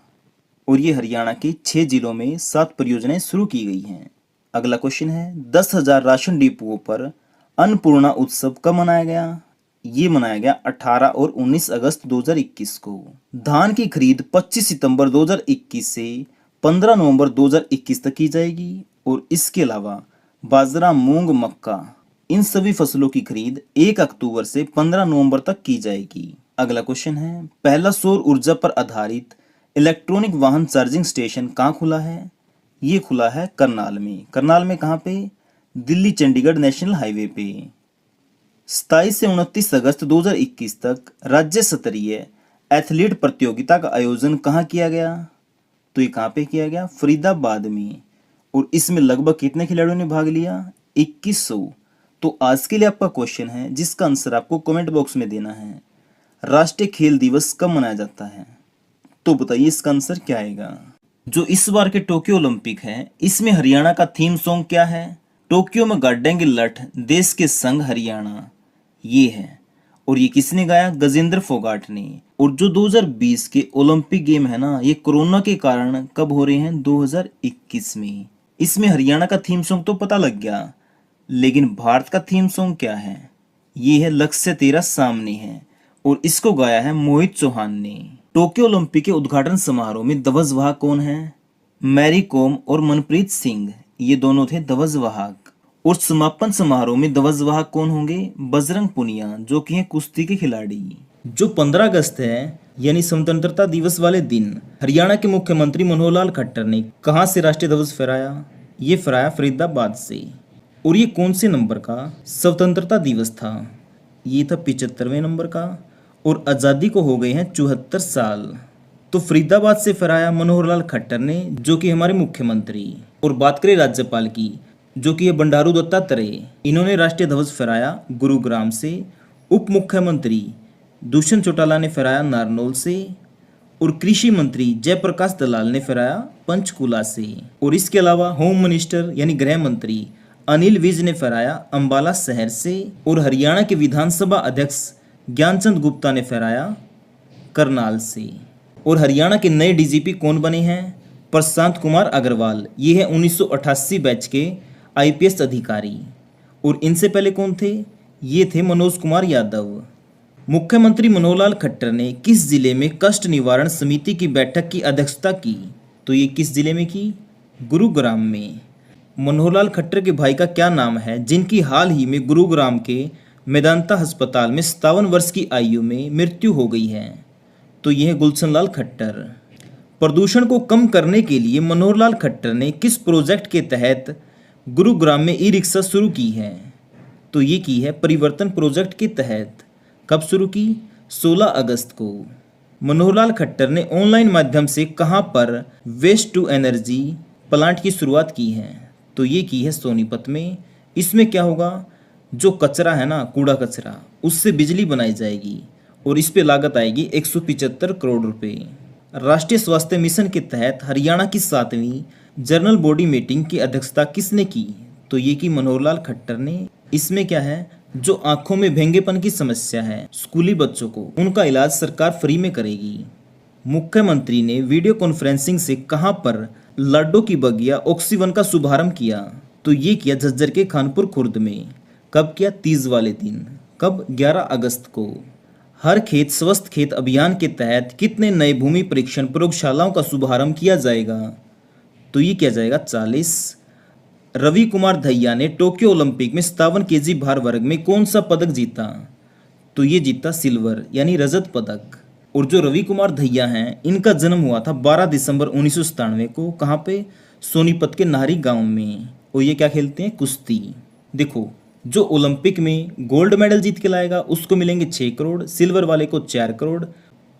और ये हरियाणा के 6 जिलों में 7 परियोजनाएं शुरू की गई हैं। अगला क्वेश्चन है 10,000 राशन डिपुओं पर अन्नपूर्णा उत्सव कब मनाया गया? ये मनाया गया 18 और 19 अगस्त 2021 को। धान की खरीद 25 सितंबर 2021 से 15 नवंबर 2021 तक की जाएगी। और इसके अलावा बाजरा, मूंग, मक्का इन सभी फसलों की खरीद 1 अक्टूबर से 15 नवंबर तक की जाएगी। अगला क्वेश्चन है पहला सौर ऊर्जा पर आधारित इलेक्ट्रॉनिक वाहन चार्जिंग स्टेशन कहाँ खुला है? ये खुला है करनाल में। करनाल में कहाँ पे? दिल्ली चंडीगढ़ नेशनल हाईवे पे। 27 से 29 अगस्त 2021 तक राज्य स्तरीय एथलीट प्रतियोगिता का आयोजन कहाँ किया गया? तो ये कहाँ पे किया गया? फरीदाबाद में। और इसमें लगभग कितने खिलाड़ियों ने भाग लिया? 2100। तो आज के लिए आपका क्वेश्चन है जिसका आंसर आपको कमेंट बॉक्स में देना है। राष्ट्रीय खेल दिवस कब मनाया जाता है? तो बताइए इसका आंसर क्या आएगा। जो इस बार के टोक्यो ओलंपिक है इसमें हरियाणा का थीम सॉन्ग क्या है? टोक्यो में गाड़ेंगे लठ देश के संग हरियाणा, ये है। और ये किसने गाया? गजेंद्र फोगाट ने। और जो 2020 के ओलंपिक गेम है ना, ये कोरोना के कारण कब हो रहे हैं? 2021 में। इसमें हरियाणा का थीम सॉन्ग तो पता लग गया, लेकिन भारत का थीम सॉन्ग क्या है? ये है लक्ष्य तेरा सामने है, और इसको गाया है मोहित चौहान ने। टोक्यो ओलंपिक के उद्घाटन समारोह में ध्वजवाहक कौन है? मैरी कॉम और मनप्रीत सिंह, ये दोनों थे ध्वजवाहक। और समापन समारोह में ध्वजवाहक कौन होंगे? बजरंग पुनिया, जो कि हैं कुश्ती के खिलाड़ी। जो 15 अगस्त है यानी स्वतंत्रता दिवस वाले दिन हरियाणा के मुख्यमंत्री मनोहर लाल खट्टर ने कहां से राष्ट्रीय ध्वज फहराया? ये फहराया फरीदाबाद से। और ये कौन से नंबर का स्वतंत्रता दिवस था? ये था 75वें नंबर का। और आज़ादी को हो गए हैं 74 साल। तो फरीदाबाद से फहराया मनोहर लाल खट्टर ने, जो कि हमारे मुख्यमंत्री। और बात करें राज्यपाल की, जो कि है बंडारू दत्तात्रेय, इन्होंने राष्ट्रीय ध्वज फहराया गुरुग्राम से। उप मुख्यमंत्री दुष्यंत चौटाला ने फहराया नारनौल से। और कृषि मंत्री जयप्रकाश दलाल ने फहराया पंचकुला से। और इसके अलावा होम मिनिस्टर यानी गृह मंत्री अनिल विज ने फहराया अंबाला शहर से। और हरियाणा के विधानसभा अध्यक्ष ज्ञानचंद गुप्ता ने फहराया करनाल से। और हरियाणा के नए डीजीपी कौन बने हैं? प्रशांत कुमार अग्रवाल, ये है 1988 बैच के आईपीएस अधिकारी। और इनसे पहले कौन थे? ये थे मनोज कुमार यादव। मुख्यमंत्री मनोहर लाल खट्टर ने किस जिले में कष्ट निवारण समिति की बैठक की अध्यक्षता की? तो ये किस जिले में की? गुरुग्राम में। मनोहर लाल खट्टर के भाई का क्या नाम है जिनकी हाल ही में गुरुग्राम के मेदांता अस्पताल में 57 वर्ष की आयु में मृत्यु हो गई है? तो यह है गुलशन लाल खट्टर। प्रदूषण को कम करने के लिए मनोहर लाल खट्टर ने किस प्रोजेक्ट के तहत गुरुग्राम में ई रिक्शा शुरू की है? तो ये की है परिवर्तन प्रोजेक्ट के तहत। कब शुरू की? 16 अगस्त को। मनोहर लाल खट्टर ने ऑनलाइन माध्यम से कहां पर वेस्ट टू एनर्जी प्लांट की शुरुआत की है? तो ये की है सोनीपत में। इसमें क्या होगा? जो कचरा है ना, कूड़ा कचरा, उससे बिजली बनाई जाएगी। और इस पे लागत आएगी 175 करोड़ रुपए। राष्ट्रीय स्वास्थ्य मिशन के तहत हरियाणा की 7वीं जनरल बॉडी मीटिंग की अध्यक्षता किसने की? तो ये की मनोहर लाल खट्टर ने। इसमें क्या है? जो आंखों में भेंगेपन की समस्या है स्कूली बच्चों को, उनका इलाज सरकार फ्री में करेगी। मुख्यमंत्री ने वीडियो कॉन्फ्रेंसिंग से कहां पर लाडो की बगिया ऑक्सीवन का शुभारंभ किया? तो ये किया झज्जर के खानपुर खुर्द में। कब किया? 30 वाले दिन। कब? 11 अगस्त को। हर खेत स्वस्थ खेत अभियान के तहत कितने नए भूमि परीक्षण प्रयोगशालाओं का शुभारंभ किया जाएगा? तो ये किया जाएगा 40। रवि कुमार दहिया ने टोक्यो ओलंपिक में 57 केजी भार वर्ग में कौन सा पदक जीता? तो ये जीता सिल्वर यानी रजत पदक। और जो रवि कुमार दहिया हैं, इनका जन्म हुआ था 12 दिसंबर 1997 को। कहाँ पे? सोनीपत के नाहरी गांव में। और ये क्या खेलते हैं? कुश्ती। देखो, जो ओलंपिक में गोल्ड मेडल जीत के लाएगा उसको मिलेंगे 6 करोड़, सिल्वर वाले को 4 करोड़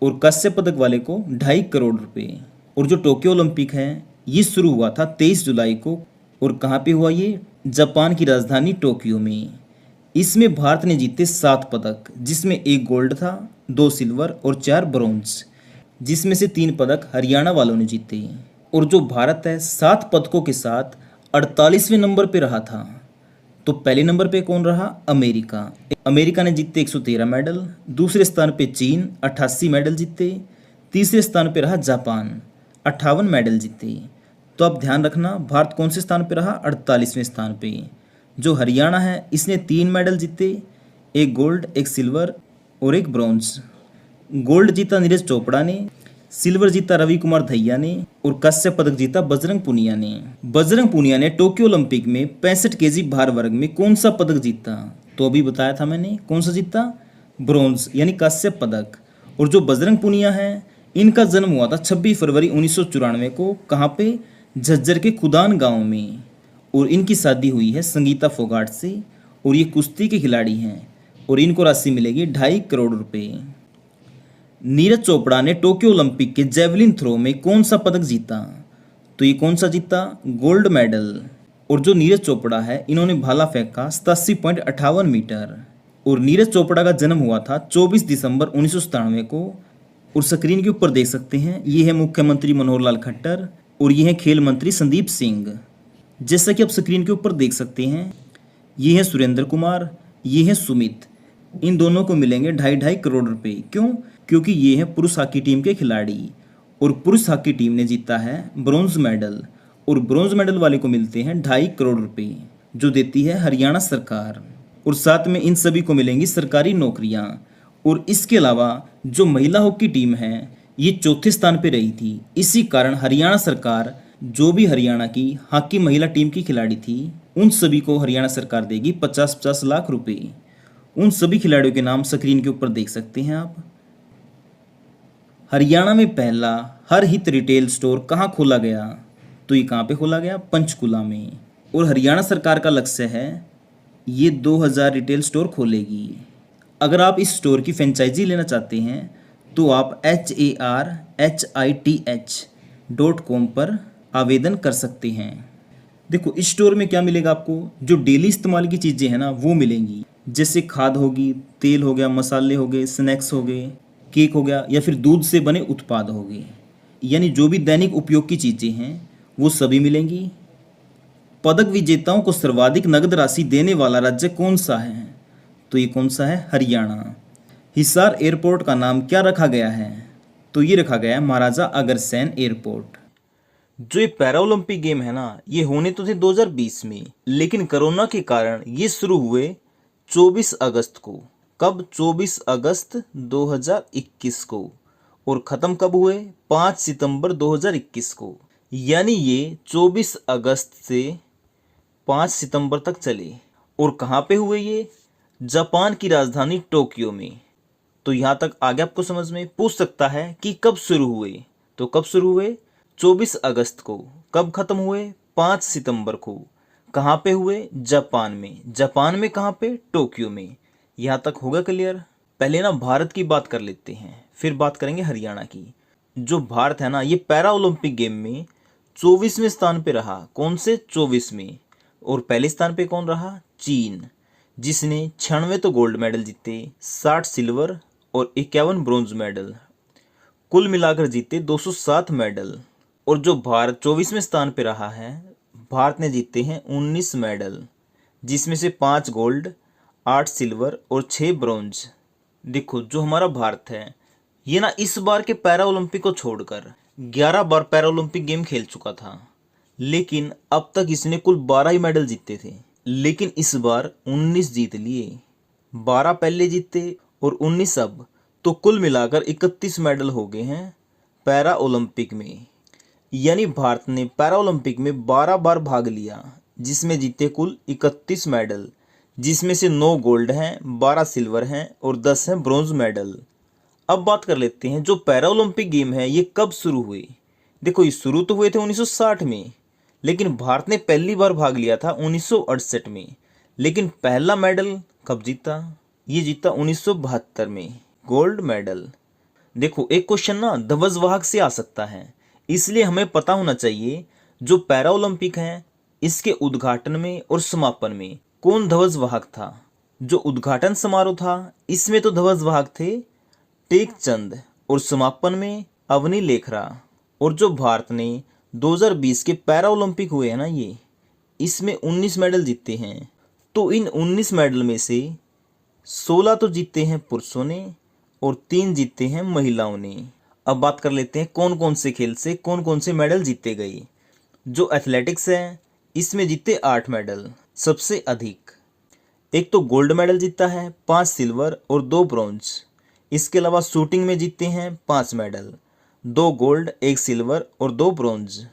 और कांस्य पदक वाले को 2.5 करोड़ रुपए। और जो टोक्यो ओलंपिक है ये शुरू हुआ था 23 जुलाई को। और कहाँ पे हुआ ये? जापान की राजधानी टोक्यो में। इसमें भारत ने जीते 7 पदक, जिसमें 1 गोल्ड था, 2 सिल्वर और 4 ब्रॉन्ज, जिसमें से 3 पदक हरियाणा वालों ने जीते। और जो भारत है 7 पदकों के साथ 48वें नंबर पे रहा था। तो पहले नंबर पे कौन रहा? अमेरिका। अमेरिका ने जीते 113 मेडल। दूसरे स्थान पे चीन 88 मेडल जीते। तीसरे स्थान पे रहा जापान 58 मेडल जीते। तो आप ध्यान रखना, भारत कौन से स्थान पे रहा? 48वें स्थान पे। जो हरियाणा है इसने 3 मेडल जीते, 1 गोल्ड, 1 सिल्वर और 1 ब्रॉन्ज। गोल्ड जीता नीरज चोपड़ा ने, सिल्वर जीता रवि कुमार दहिया ने और कांस्य पदक जीता बजरंग पुनिया ने। बजरंग पुनिया ने टोक्यो ओलंपिक में 65 केजी भार वर्ग में कौन सा पदक जीता? तो अभी बताया था मैंने, कौन सा जीता? ब्रॉन्ज यानी कांस्य पदक। और जो बजरंग पुनिया है इनका जन्म हुआ था 26 फरवरी 1994 को। कहाँ पे? झज्जर के खुदान गांव में। और इनकी शादी हुई है संगीता फोगाट से। और ये कुश्ती के खिलाड़ी हैं और इनको राशि मिलेगी 2.5 करोड़ रुपए। नीरज चोपड़ा ने टोक्यो ओलंपिक के जेवलिन थ्रो में कौन सा पदक जीता? तो ये कौन सा जीता? Gold medal. और जो नीरज चोपड़ा है, इन्होंने भाला फेंका 87.58 मीटर। और नीरज चोपड़ा का जन्म हुआ था 24 दिसंबर 1997 को। और स्क्रीन के ऊपर देख सकते हैं, ये है मुख्यमंत्री मनोहर लाल खट्टर और ये है खेल मंत्री संदीप सिंह। जैसा कि आप स्क्रीन के ऊपर देख सकते हैं, ये है सुरेंद्र कुमार, ये है सुमित। इन दोनों को मिलेंगे 2.5 करोड़ रुपए। क्यों? क्योंकि ये है पुरुष हॉकी टीम के खिलाड़ी और पुरुष हॉकी टीम ने जीता है ब्रॉन्ज मेडल और ब्रॉन्ज मेडल वाले को मिलते हैं 2.5 करोड़ रुपए जो देती है हरियाणा सरकार। और साथ में इन सभी को मिलेंगी सरकारी नौकरियां। और इसके अलावा जो महिला हॉकी टीम है, ये चौथे स्थान पे रही थी। इसी कारण हरियाणा सरकार जो भी हरियाणा की हॉकी महिला टीम की खिलाड़ी थी, उन सभी को हरियाणा सरकार देगी 50-50 लाख रुपए। उन सभी खिलाड़ियों के नाम स्क्रीन के ऊपर देख सकते हैं आप। हरियाणा में पहला हर हित रिटेल स्टोर कहाँ खोला गया? तो ये कहाँ पे खोला गया? पंचकुला में। और हरियाणा सरकार का लक्ष्य है ये 2000 रिटेल स्टोर खोलेगी। अगर आप इस स्टोर की फ्रेंचाइजी लेना चाहते हैं तो आप HARHITH.com पर आवेदन कर सकते हैं। देखो, इस स्टोर में क्या मिलेगा आपको? जो डेली इस्तेमाल की चीज़ें हैं ना, वो मिलेंगी। जैसे खाद होगी, तेल हो गया, मसाले हो गए, स्नैक्स हो गए, केक हो गया, या फिर दूध से बने उत्पाद हो गए। यानी जो भी दैनिक उपयोग की चीज़ें हैं वो सभी मिलेंगी। पदक विजेताओं को सर्वाधिक नगद राशि देने वाला राज्य कौन सा है? तो ये कौन सा है? हरियाणा। हिसार एयरपोर्ट का नाम क्या रखा गया है? तो ये रखा गया है महाराजा अग्रसेन एयरपोर्ट। जो ये पैरा ओलंपिक गेम है ना, ये होने तो थे 2020 में, लेकिन कोरोना के कारण ये शुरू हुए 24 अगस्त को। कब? 24 अगस्त 2021 को। और ख़त्म कब हुए? 5 सितंबर 2021 को। यानी ये 24 अगस्त से 5 सितंबर तक चले। और कहाँ पे हुए ये? जापान की राजधानी टोक्यो में। तो यहाँ तक आगे आपको समझ में पूछ सकता है कि कब शुरू हुए। तो कब शुरू हुए? 24 अगस्त को। कब खत्म हुए? 5 सितंबर को। कहाँ पे हुए? जापान में। जापान में कहाँ पे? टोक्यो में। यहाँ तक होगा क्लियर? पहले ना भारत की बात कर लेते हैं, फिर बात करेंगे हरियाणा की। जो भारत है ना, ये पैरा ओलंपिक गेम में 24वें स्थान पे रहा। कौन से? 24वें। और पहले स्थान पे कौन रहा? चीन, जिसने 96 तो गोल्ड मेडल जीते, 60 सिल्वर और 51 ब्रॉन्ज मेडल, कुल मिलाकर जीते 207 मेडल। और जो भारत 24वें स्थान पे रहा है, भारत ने जीते हैं 19 मेडल, जिसमें से 5 गोल्ड, 8 सिल्वर और 6 ब्रॉन्ज। देखो, जो हमारा भारत है, ये ना इस बार के पैरा ओलंपिक को छोड़कर 11 बार पैरा ओलंपिक गेम खेल चुका था, लेकिन अब तक इसने कुल 12 ही मेडल जीते थे। लेकिन इस बार 19 जीत लिए। 12 पहले जीते और 19 अब, तो कुल मिलाकर 31 मेडल हो गए हैं पैरा ओलंपिक में। यानी भारत ने पैरा ओलंपिक में 12 बार भाग लिया, जिसमें जीते कुल 31 मेडल, जिसमें से 9 गोल्ड हैं, 12 सिल्वर हैं और 10 हैं ब्रॉन्ज मेडल। अब बात कर लेते हैं जो पैरा ओलंपिक गेम है ये कब शुरू हुए। देखो, ये शुरू तो हुए थे 1960 में, लेकिन भारत ने पहली बार भाग लिया था 1968 में। लेकिन पहला मेडल कब जीता? ये जीता 1972 में, गोल्ड मेडल। देखो, एक क्वेश्चन ना ध्वजवाहक से आ सकता है, इसलिए हमें पता होना चाहिए जो पैरा ओलंपिक है इसके उद्घाटन में और समापन में कौन ध्वजवाहक था। जो उद्घाटन समारोह था, इसमें तो ध्वजवाहक थे टेकचंद और समापन में अवनी लेखरा। और जो भारत ने 2020 के पैरा ओलंपिक हुए हैं ना, ये इसमें 19 मेडल जीते हैं। तो इन 19 मेडल में से 16 तो जीते हैं पुरुषों ने और 3 जीते हैं महिलाओं ने। अब बात कर लेते हैं कौन कौन से खेल से कौन कौन से मेडल जीते गए। जो एथलेटिक्स है, इसमें जीते 8 मेडल, सबसे अधिक। एक तो गोल्ड मेडल जीता है, 5 सिल्वर और 2 ब्रॉन्ज। इसके अलावा शूटिंग में जीते हैं 5 मेडल, 2 गोल्ड, 1 सिल्वर और 2 ब्रॉन्ज।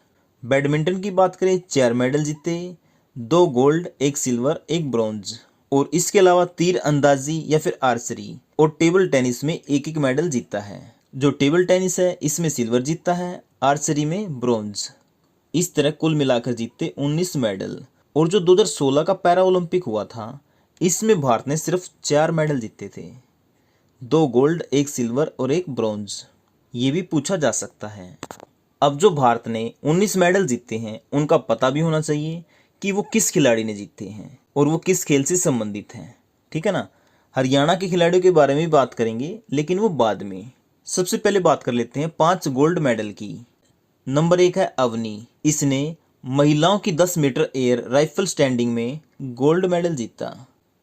बैडमिंटन की बात करें, 4 मेडल जीते, 2 गोल्ड, 1 सिल्वर, 1 ब्रॉन्ज। और इसके अलावा तीर अंदाजी या फिर आर्चरी और टेबल टेनिस में 1-1 मेडल जीता है। जो टेबल टेनिस है, इसमें सिल्वर जीता है, आर्चरी में ब्रॉन्ज। इस तरह कुल मिलाकर जीते 19 मेडल। और जो 2016 का पैरा ओलंपिक हुआ था, इसमें भारत ने सिर्फ 4 मेडल जीते थे, 2 गोल्ड, 1 सिल्वर और 1 ब्रॉन्ज। ये भी पूछा जा सकता है। अब जो भारत ने 19 मेडल जीते हैं उनका पता भी होना चाहिए कि वो किस खिलाड़ी ने जीते हैं और वो किस खेल से संबंधित हैं, ठीक है ना। हरियाणा के खिलाड़ियों के बारे में भी बात करेंगे लेकिन वो बाद में। सबसे पहले बात कर लेते हैं 5 गोल्ड मेडल की। नंबर 1 है अवनी। इसने महिलाओं की 10 मीटर एयर राइफल स्टैंडिंग में गोल्ड मेडल जीता।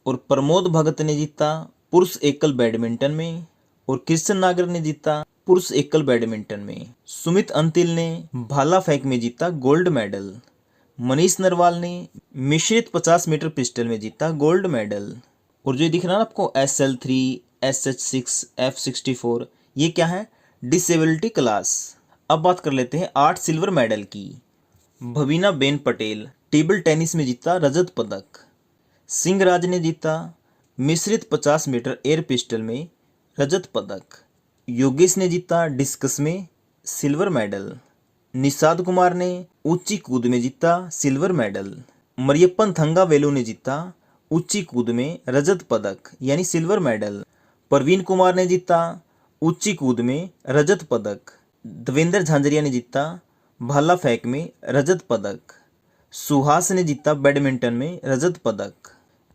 और प्रमोद भगत ने जीता पुरुष एकल बैडमिंटन में। और कृष्ण नागर ने जीता पुरुष एकल बैडमिंटन में। सुमित अंतिल ने भाला फेंक में जीता गोल्ड मेडल। मनीष नरवाल ने मिश्रित 50 मीटर पिस्टल में जीता गोल्ड मेडल। और जो ये दिख रहा है ना आपको SL3, SH6, F64, ये क्या है, डिसेबिलिटी क्लास। अब बात कर लेते हैं 8 सिल्वर मेडल की। भवीना बेन पटेल टेबल टेनिस में जीता रजत पदक। सिंह राज ने जीता मिश्रित 50 मीटर एयर पिस्टल में रजत पदक। योगेश ने जीता डिस्कस में सिल्वर मेडल। निषाद कुमार ने ऊंची कूद में जीता सिल्वर मेडल। मरियप्पन थंगावेलु ने जीता ऊंची कूद में रजत पदक यानी सिल्वर मेडल। प्रवीण कुमार ने जीता ऊंची कूद में रजत पदक। देवेंद्र झांझरिया ने जीता भाला फेंक में रजत पदक। सुहास ने जीता बैडमिंटन में रजत पदक।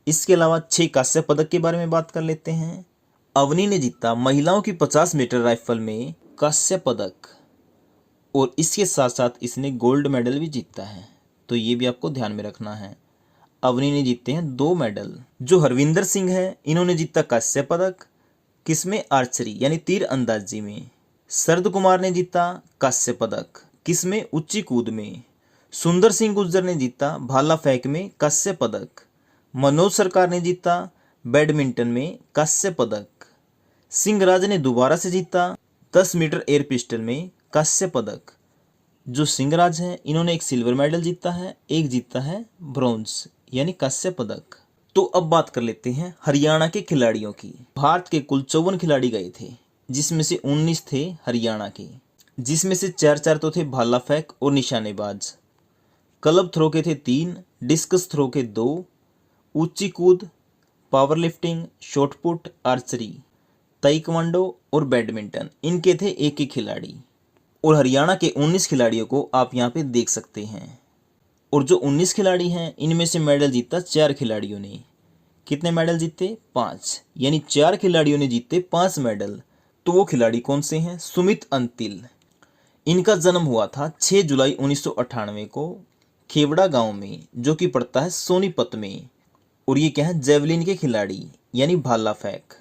इसके अलावा 6 कांस्य पदक के बारे में बात कर लेते हैं। अवनी ने जीता महिलाओं की 50 मीटर राइफल में कांस्य पदक और इसके साथ साथ इसने गोल्ड मेडल भी जीता है, तो ये भी आपको ध्यान में रखना है। अवनी ने जीते हैं 2 मेडल। जो हरविंदर सिंह है इन्होंने जीता कांस्य पदक, किसमें, आर्चरी यानी तीर अंदाजी में। शरद कुमार ने जीता कांस्य पदक, किसमें, ऊंची कूद में। सुंदर सिंह गुर्जर ने जीता भाला फेंक में कांस्य पदक। मनोज सरकार ने जीता बैडमिंटन में कांस्य पदक। सिंहराज ने दोबारा से जीता 10 मीटर एयर पिस्टल में कांस्य पदक। जो सिंहराज हैं इन्होंने एक सिल्वर मेडल जीता है, एक जीता है ब्रॉन्ज यानी कांस्य पदक। तो अब बात कर लेते हैं हरियाणा के खिलाड़ियों की। भारत के कुल 54 खिलाड़ी गए थे, जिसमें से 19 थे हरियाणा के, जिसमें से 4 तो थे भाला फेंक और निशानेबाज। क्लब थ्रो के थे 3, डिस्कस थ्रो के 2, ऊंची कूद, power lifting, shot put, archery, taekwondo और बैडमिंटन, इनके थे एक ही खिलाड़ी। और हरियाणा के 19 खिलाड़ियों को आप यहाँ पे देख सकते हैं। और जो 19 खिलाड़ी हैं इनमें से मेडल जीता 4 खिलाड़ियों ने। कितने मेडल जीते? 5, यानी 4 खिलाड़ियों ने जीते 5 मेडल। तो वो खिलाड़ी कौन से हैं? सुमित अंतिल। इनका जन्म हुआ था 6 जुलाई 1998 को खेवड़ा गांव में, जो कि पड़ता है सोनीपत में। और ये क्या है? जेवलिन के खिलाड़ी यानी भाला फेंक।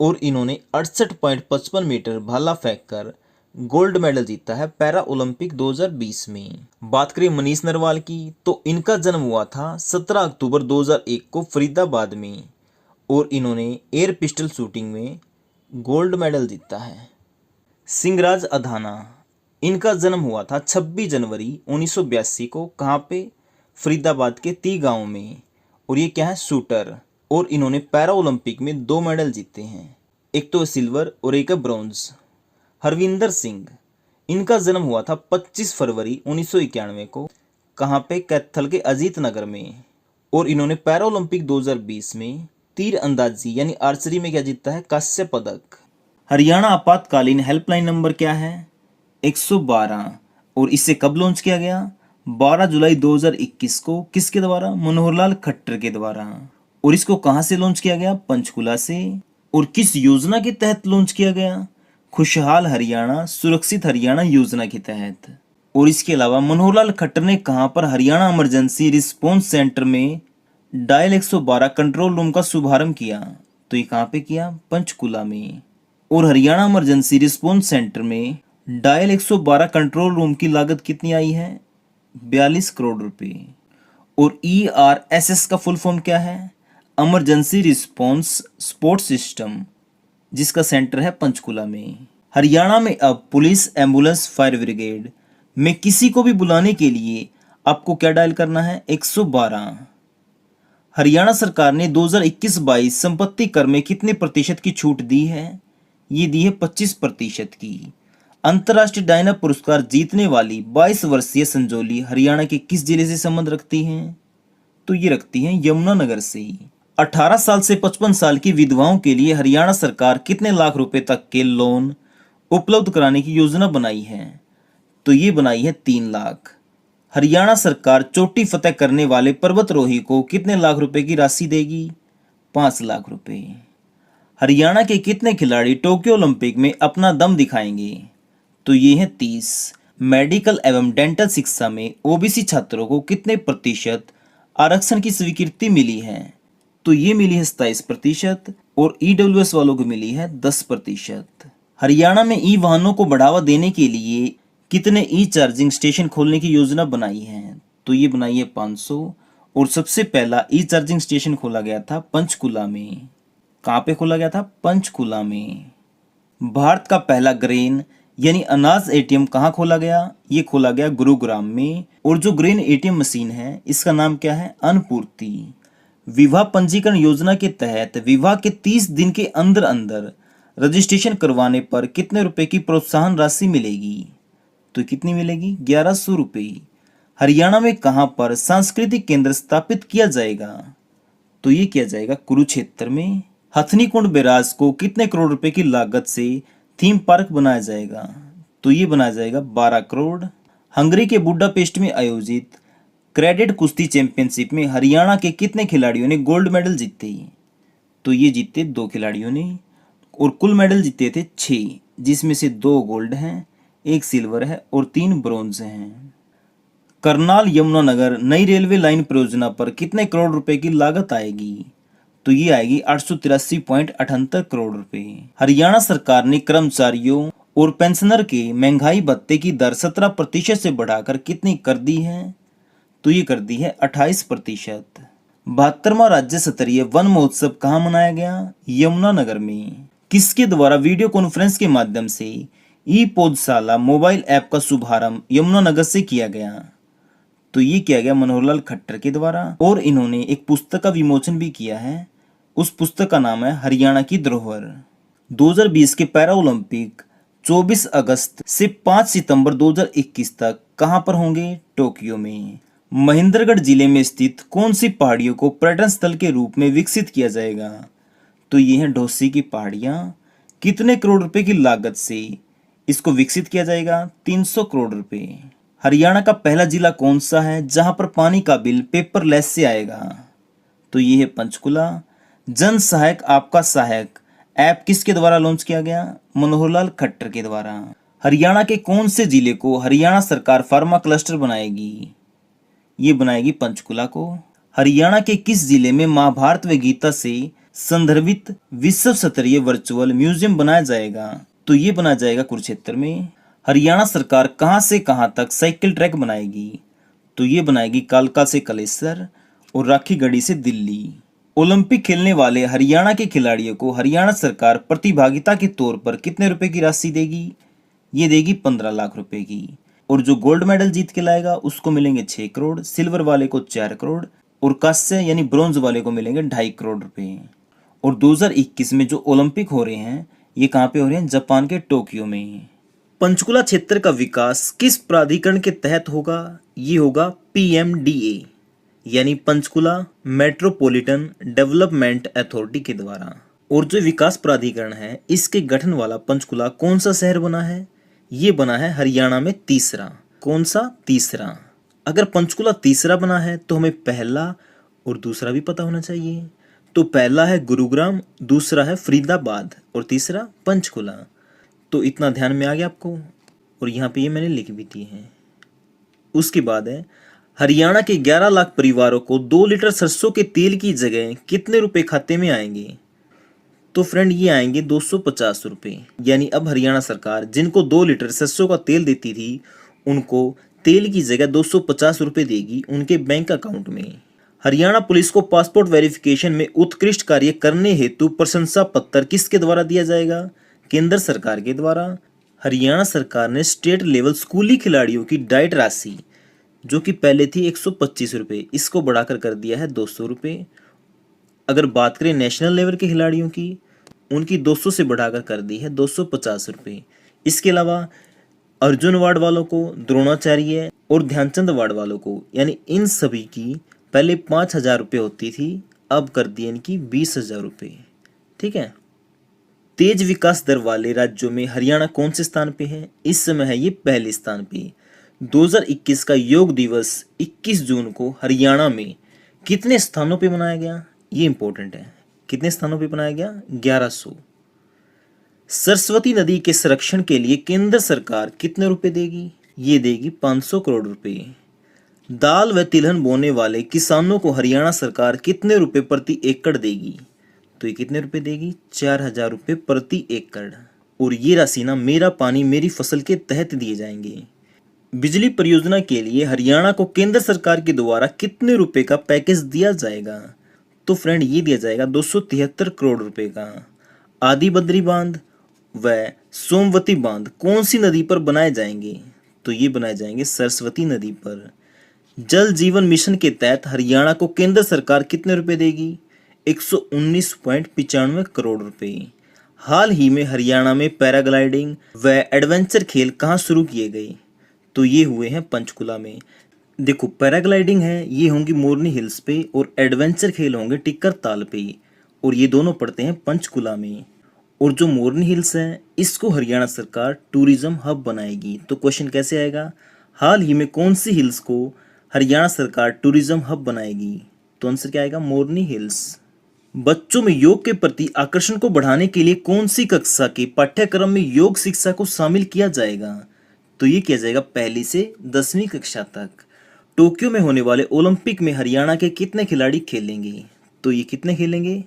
और इन्होंने 68.55 मीटर भाला फेंक कर गोल्ड मेडल जीता है पैरा ओलंपिक 2020 में। बात करें मनीष नरवाल की, तो इनका जन्म हुआ था 17 अक्टूबर 2001 को फरीदाबाद में। और इन्होंने एयर पिस्टल शूटिंग में गोल्ड मेडल जीता है। सिंहराज अधाना, इनका जन्म हुआ था 26 जनवरी 1982 को। कहाँ पे? फरीदाबाद के ती गांव में। और ये क्या है? शूटर। और इन्होंने पैरा ओलंपिक में 2 मेडल जीते हैं, एक तो सिल्वर और एक ब्रॉन्ज। हरविंदर सिंह, इनका जन्म हुआ था 25 फरवरी 1991 को। कहाँ पे? कैथल के अजीत नगर में। और इन्होंने पैरा ओलंपिक 2020 में तीर अंदाजी यानी आर्चरी में क्या जीता है? कांस्य पदक। हरियाणा आपातकालीन हेल्पलाइन नंबर क्या है? 112। और इसे कब लॉन्च किया गया? 12 जुलाई 2021 को। किसके द्वारा? मनोहरलाल खट्टर के द्वारा। और इसको कहां से लॉन्च किया गया? पंचकुला से। और किस योजना के तहत लॉन्च किया गया? खुशहाल हरियाणा सुरक्षित हरियाणा योजना के तहत। और इसके अलावा मनोहरलाल खट्टर ने कहां पर हरियाणा इमरजेंसी रिस्पॉन्स सेंटर में डायल 112 कंट्रोल रूम का शुभारंभ किया? तो ये कहां पे किया? पंचकुला में। और हरियाणा इमरजेंसी रिस्पॉन्स सेंटर में डायल 112 कंट्रोल रूम की लागत कितनी आई है? 42 करोड़ रुपए। और ERSS का फुल फॉर्म क्या है? इमरजेंसी रिस्पॉन्स सपोर्ट सिस्टम, जिसका सेंटर है पंचकुला में। हरियाणा में अब पुलिस, एम्बुलेंस, फायर ब्रिगेड में किसी को भी बुलाने के लिए आपको क्या डायल करना है? 112। हरियाणा सरकार ने 2021-22 संपत्ति कर में कितने प्रतिशत की छूट दी है? ये दी है 25% की। अंतर्राष्ट्रीय डायना पुरस्कार जीतने वाली 22 वर्षीय संजोली हरियाणा के किस जिले से संबंध रखती हैं? तो ये रखती हैं यमुनानगर से। 18 साल से 55 साल की विधवाओं के लिए हरियाणा सरकार कितने लाख रुपए तक के लोन उपलब्ध कराने की योजना बनाई है? तो ये बनाई है 3 लाख। हरियाणा सरकार चोटी फतेह करने वाले पर्वतारोही को कितने लाख रुपए की राशि देगी? 5 लाख रुपए। हरियाणा के कितने खिलाड़ी टोक्यो ओलंपिक में अपना दम दिखाएंगे? तो ये है 30। मेडिकल एवं डेंटल शिक्षा में ओबीसी छात्रों को कितने प्रतिशत आरक्षण की स्वीकृति मिली है? तो ये मिली है 27% और ईडब्ल्यूएस वालों को मिली है 10%। हरियाणा में ई वाहनों को बढ़ावा देने के लिए कितने ई चार्जिंग स्टेशन खोलने की योजना बनाई है? तो ये बनाई है 500 और सबसे पहला ई चार्जिंग स्टेशन खोला गया था पंचकुला में। कहाँ पे खोला गया था? पंचकुला में। भारत का पहला ग्रेन यानी अनाज एटीएम कहाँ खोला गया? ये खोला गया गुरुग्राम में। और जो ग्रेन एटीएम मशीन है इसका नाम क्या है? अन्नपूर्ति। विवाह पंजीकरण योजना के तहत विवाह के 30 दिन के अंदर अंदर रजिस्ट्रेशन करवाने पर कितने रुपए की प्रोत्साहन राशि मिलेगी? तो कितनी मिलेगी? 1100 रुपये। हरियाणा में कहां पर सांस्कृतिक केंद्र स्थापित किया जाएगा? तो ये किया जाएगा कुरुक्षेत्र में। हथनीकुंड बैराज को कितने करोड़ रुपए की लागत से थीम पार्क बनाया जाएगा? तो ये बनाया जाएगा 12 करोड़। हंगरी के बुडापेस्ट में आयोजित क्रेडिट कुश्ती चैंपियनशिप में हरियाणा के कितने खिलाड़ियों ने गोल्ड मेडल जीते? तो ये जीते 2 खिलाड़ियों ने और कुल मेडल जीते थे 6, जिसमें से 2 गोल्ड हैं, 1 सिल्वर है और 3 ब्रोंज हैं। करनाल यमुनानगर नई रेलवे लाइन परियोजना पर कितने करोड़ रुपए की लागत आएगी? तो ये आएगी 883.78 करोड़ रुपए। हरियाणा सरकार ने कर्मचारियों और पेंशनर के महंगाई भत्ते की दर 17% से बढ़ाकर कितनी कर दी है? तो ये कर दी है 28%। 72वां राज्य स्तरीय वन महोत्सव कहाँ मनाया गया? यमुनानगर में। किसके द्वारा वीडियो कॉन्फ्रेंस के माध्यम से ई पौधशाला मोबाइल ऐप का शुभारंभ यमुनानगर से किया गया? तो ये किया गया मनोहरलाल खट्टर के द्वारा। और इन्होंने एक पुस्तक का विमोचन भी किया है, उस पुस्तक का नाम है हरियाणा की धरोहर। 2020 के पैरा ओलंपिक 24 अगस्त से 5 सितंबर 2021 तक कहां पर होंगे? टोक्यो में। महेंद्रगढ़ जिले में स्थित कौन सी पहाड़ियों को पर्यटन स्थल के रूप में विकसित किया जाएगा? तो ये है ढोसी की पहाड़ियां। कितने करोड़ रुपए की लागत से इसको विकसित किया जाएगा? 300 करोड़ रुपए। हरियाणा का पहला जिला कौन सा है जहां पर पानी का बिल पेपरलेस से आएगा? तो ये है पंचकुला। जन सहायक आपका सहायक ऐप किसके द्वारा लॉन्च किया गया? मनोहरलाल खट्टर के द्वारा। हरियाणा के कौन से जिले को हरियाणा सरकार फार्मा क्लस्टर बनाएगी? ये बनाएगी पंचकुला को। हरियाणा के किस जिले में महाभारत व गीता से संदर्भित विश्व स्तरीय वर्चुअल म्यूजियम बनाया जाएगा? तो ये बनाया जाएगा कुरुक्षेत्र में। हरियाणा सरकार कहां से कहां तक साइकिल ट्रैक बनाएगी? तो ये बनाएगी कालका से कलेसर और राखीगढ़ी से दिल्ली। ओलंपिक खेलने वाले हरियाणा के खिलाड़ियों को हरियाणा सरकार प्रतिभागिता के तौर पर कितने रुपए की राशि देगी? ये देगी 15 लाख रुपए की। और जो गोल्ड मेडल जीत के लाएगा उसको मिलेंगे 6 करोड़, सिल्वर वाले को 4 करोड़ और कांस्य यानी ब्रोंज वाले को मिलेंगे 2.5 करोड़ रुपए। और 2021 में जो ओलंपिक हो रहे हैं ये कहाँ पे हो रहे हैं? जापान के टोक्यो में। पंचकुला क्षेत्र का विकास किस प्राधिकरण के तहत होगा? ये होगा PMDA यानी पंचकुला मेट्रोपॉलिटन डेवलपमेंट अथॉरिटी के द्वारा। और जो विकास प्राधिकरण है इसके गठन वाला पंचकुला कौन सा शहर बना है? ये बना है हरियाणा में तीसरा। कौन सा? तीसरा। अगर पंचकुला तीसरा बना है तो हमें पहला और दूसरा भी पता होना चाहिए। तो पहला है गुरुग्राम, दूसरा है फरीदाबाद और तीसरा पंचकुला। तो इतना ध्यान में आ गया आपको। और यहाँ पे ये मैंने लिख भी दी है। उसके बाद है हरियाणा के 11 लाख परिवारों को 2 लीटर सरसों के तेल की जगह कितने रुपए खाते में आएंगे? तो फ्रेंड ये आएंगे 250 रुपये। यानी अब हरियाणा सरकार जिनको 2 लीटर सरसों का तेल देती थी उनको तेल की जगह 250 रुपये देगी उनके बैंक अकाउंट में। हरियाणा पुलिस को पासपोर्ट वेरिफिकेशन में उत्कृष्ट कार्य करने हेतु प्रशंसा पत्र किसके द्वारा दिया जाएगा? केंद्र सरकार के द्वारा। हरियाणा सरकार ने स्टेट लेवल स्कूली खिलाड़ियों की डाइट राशि जो कि पहले थी 125 रुपये इसको बढ़ाकर कर दिया है 200 रुपये। अगर बात करें नेशनल लेवल के खिलाड़ियों की उनकी 200 से बढ़ाकर कर दी है 250 रुपये। इसके अलावा अर्जुन अवार्ड वालों को, द्रोणाचार्य और ध्यानचंद अवार्ड वालों को यानी इन सभी की पहले 5,000 रुपये होती थी, अब कर दी इनकी 20,000 रुपये। ठीक है। तेज विकास दर वाले राज्यों में हरियाणा कौन से स्थान पे है? इस समय है ये पहले स्थान पे। 2021 का योग दिवस 21 जून को हरियाणा में कितने स्थानों पे मनाया गया? ये इंपॉर्टेंट है। कितने स्थानों पे मनाया गया? 1100। सरस्वती नदी के संरक्षण के लिए केंद्र सरकार कितने रुपए देगी? ये देगी 500 करोड़ रुपए। दाल व तिलहन बोने वाले किसानों को हरियाणा सरकार कितने रुपए प्रति एकड़ देगी? तो ये कितने रुपए देगी? 4000 रुपये प्रति एकड़। और ये राशि ना मेरा पानी मेरी फसल के तहत दिए जाएंगे। बिजली परियोजना के लिए हरियाणा को केंद्र सरकार के द्वारा कितने रुपए का पैकेज दिया जाएगा? तो फ्रेंड ये दिया जाएगा 273 करोड़ रुपए का। आदि बद्री बांध व सोमवती बांध कौन सी नदी पर बनाए जाएंगे? तो ये बनाए जाएंगे सरस्वती नदी पर। जल जीवन मिशन के तहत हरियाणा को केंद्र सरकार कितने रुपए देगी? 119.95 करोड़ रुपए। हाल ही में हरियाणा में पैराग्लाइडिंग व एडवेंचर खेल कहाँ शुरू किए गए? तो ये हुए हैं पंचकुला में। देखो पैराग्लाइडिंग है ये होंगी मोरनी हिल्स पे और एडवेंचर खेल होंगे टिक्कर ताल पे, और ये दोनों पड़ते हैं पंचकुला में। और जो मोरनी हिल्स है इसको हरियाणा सरकार टूरिज्म हब बनाएगी। तो क्वेश्चन कैसे आएगा? हाल ही में कौन सी हिल्स को हरियाणा सरकार टूरिज्म हब बनाएगी? तो आंसर क्या आएगा? मोरनी हिल्स। बच्चों में योग के प्रति आकर्षण को बढ़ाने के लिए कौन सी कक्षा के पाठ्यक्रम में योग शिक्षा को शामिल किया जाएगा? तो ये किया जाएगा 1 से 10वीं कक्षा तक। टोक्यो में होने वाले ओलंपिक में हरियाणा के कितने खिलाड़ी खेलेंगे? तो ये कितने खेलेंगे?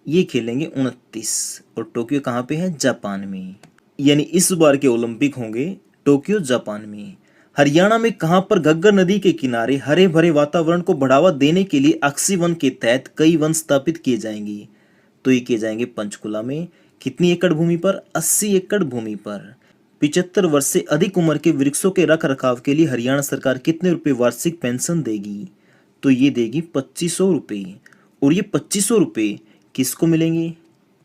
ये खेलेंगे 29। और टोक्यो कहाँ पे है? जापान में। यानी इस बार के ओलंपिक होंगे टोक्यो जापान में। हरियाणा में कहाँ पर घग्गर नदी के किनारे हरे भरे वातावरण को बढ़ावा देने के लिए ऑक्सीवन के तहत कई वन स्थापित किए जाएंगे? तो ये किए जाएंगे पंचकुला में। कितनी एकड़ भूमि पर? 80 एकड़ भूमि पर। 75 वर्ष से अधिक उम्र के वृक्षों के रख रखाव के लिए हरियाणा सरकार कितने रुपए वार्षिक पेंशन देगी? तो ये देगी 2500 रुपये। और ये 2500 रुपये किसको मिलेंगे?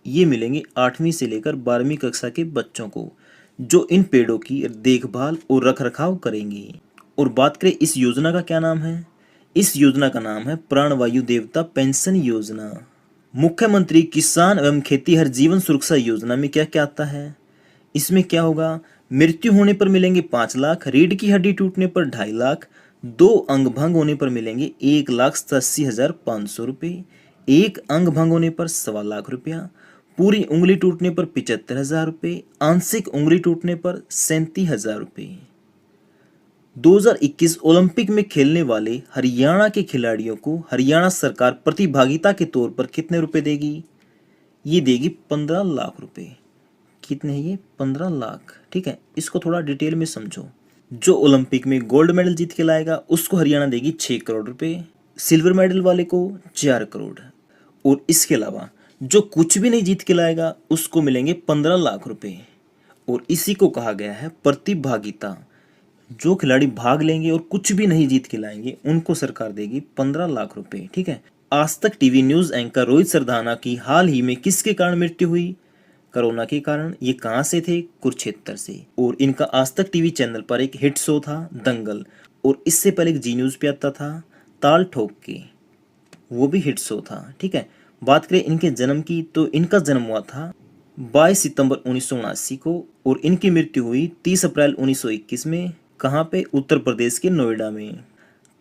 ये मिलेंगे 8वीं से लेकर 12वीं कक्षा के बच्चों को, जो इन पेड़ों की देखभाल और रखरखाव करेंगे। और बात करें इस योजना का क्या नाम है? इस योजना का नाम है प्राणवायु देवता पेंशन योजना। मुख्यमंत्री किसान एवं खेतीहर जीवन सुरक्षा योजना में क्या क्या आता है? इसमें क्या होगा? मृत्यु होने पर मिलेंगे 5 लाख, रीढ़ की हड्डी टूटने पर 2.5 लाख, 2 अंग भंग होने पर मिलेंगे 1,87,500 रुपये, 1 अंग भंग होने पर 1.25 लाख रुपया, पूरी उंगली टूटने पर 75,000 रुपये, आंशिक उंगली टूटने पर 37,000 रुपये। 2021 ओलंपिक में खेलने वाले हरियाणा के खिलाड़ियों को हरियाणा सरकार प्रतिभागिता के तौर पर कितने रुपए देगी? ये देगी 15 लाख रुपए। कितने हैं ये? 15 लाख। ठीक है, इसको थोड़ा डिटेल में समझो। जो ओलंपिक में गोल्ड मेडल जीत के लाएगा उसको हरियाणा देगी 6 करोड़ रुपए, सिल्वर मेडल वाले को 4 करोड़, और इसके अलावा जो कुछ भी नहीं जीत के लाएगा उसको मिलेंगे 15 लाख रुपए। और इसी को कहा गया है प्रतिभागिता। जो खिलाड़ी भाग लेंगे और कुछ भी नहीं जीत के लाएंगे उनको सरकार देगी 15 लाख रुपए। ठीक है। आज तक TV news anchor Rohit Sardana की हाल ही में किसके कारण मृत्यु हुई? कोरोना के कारण। ये कहाँ से थे? कुरुक्षेत्र से। और इनका आज तक टीवी चैनल पर एक हिट शो था दंगल, और इससे पहले एक जी न्यूज पे आता था ताल ठोक के, वो भी हिट शो था। ठीक है। बात करें इनके जन्म की तो इनका जन्म हुआ था 22 सितंबर 1979 को, और इनकी मृत्यु हुई 30 अप्रैल 1921 में। कहाँ पे? उत्तर प्रदेश के नोएडा में।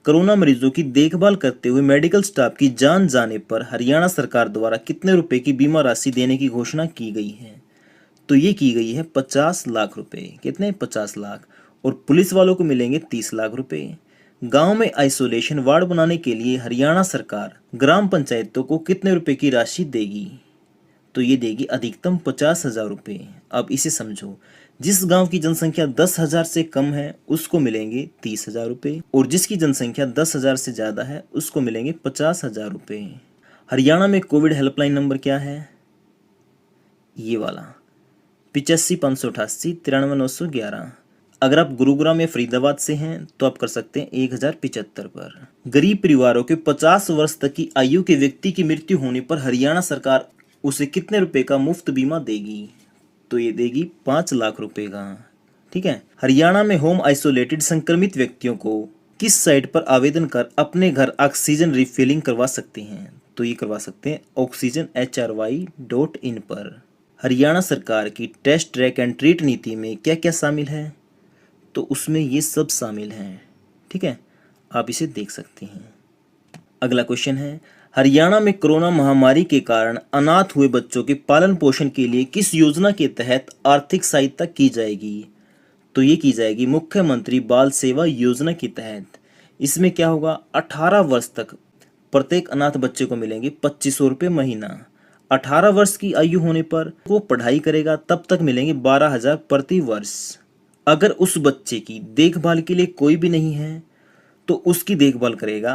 कोरोना मरीजों की देखभाल करते हुए मेडिकल स्टाफ की जान जाने पर हरियाणा सरकार द्वारा कितने रुपए की बीमा राशि देने की घोषणा की गई है? तो ये की गई है 50 लाख रुपए। कितने? 50 लाख। और पुलिस वालों को मिलेंगे 30 लाख रुपए। गांव में आइसोलेशन वार्ड बनाने के लिए हरियाणा सरकार ग्राम पंचायतों को कितने रुपए की राशि देगी? तो ये देगी अधिकतम 50,000 रुपये। अब इसे समझो, जिस गांव की जनसंख्या 10,000 से कम है उसको मिलेंगे 30,000 रुपये, और जिसकी जनसंख्या 10,000 से ज़्यादा है उसको मिलेंगे 50,000 रुपये। हरियाणा में कोविड हेल्पलाइन नंबर क्या है? ये वाला 85,588 93,911। अगर आप गुरुग्राम या फरीदाबाद से हैं तो आप कर सकते हैं 1075 पर। गरीब परिवारों के 50 वर्ष तक की आयु के व्यक्ति की मृत्यु होने पर हरियाणा सरकार उसे कितने रुपए का मुफ्त बीमा देगी? तो ये देगी 5 लाख रुपए का। ठीक है। हरियाणा में होम आइसोलेटेड संक्रमित व्यक्तियों को किस साइट पर आवेदन कर अपने घर ऑक्सीजन रिफिलिंग करवा सकते हैं? तो ये करवा सकते हैं oxygenhry.in पर। हरियाणा सरकार की टेस्ट ट्रैक एंड ट्रीट नीति में क्या क्या शामिल है? तो उसमें ये सब शामिल हैं। ठीक है, आप इसे देख सकते हैं। अगला क्वेश्चन है, हरियाणा में कोरोना महामारी के कारण अनाथ हुए बच्चों के पालन पोषण के लिए किस योजना के तहत आर्थिक सहायता की जाएगी? तो ये की जाएगी मुख्यमंत्री बाल सेवा योजना के तहत। इसमें क्या होगा, 18 वर्ष तक प्रत्येक अनाथ बच्चे को मिलेंगे 2500 रुपये महीना। 18 वर्ष की आयु होने पर वो पढ़ाई करेगा तब तक मिलेंगे 12,000 प्रति वर्ष। अगर उस बच्चे की देखभाल के लिए कोई भी नहीं है तो उसकी देखभाल करेगा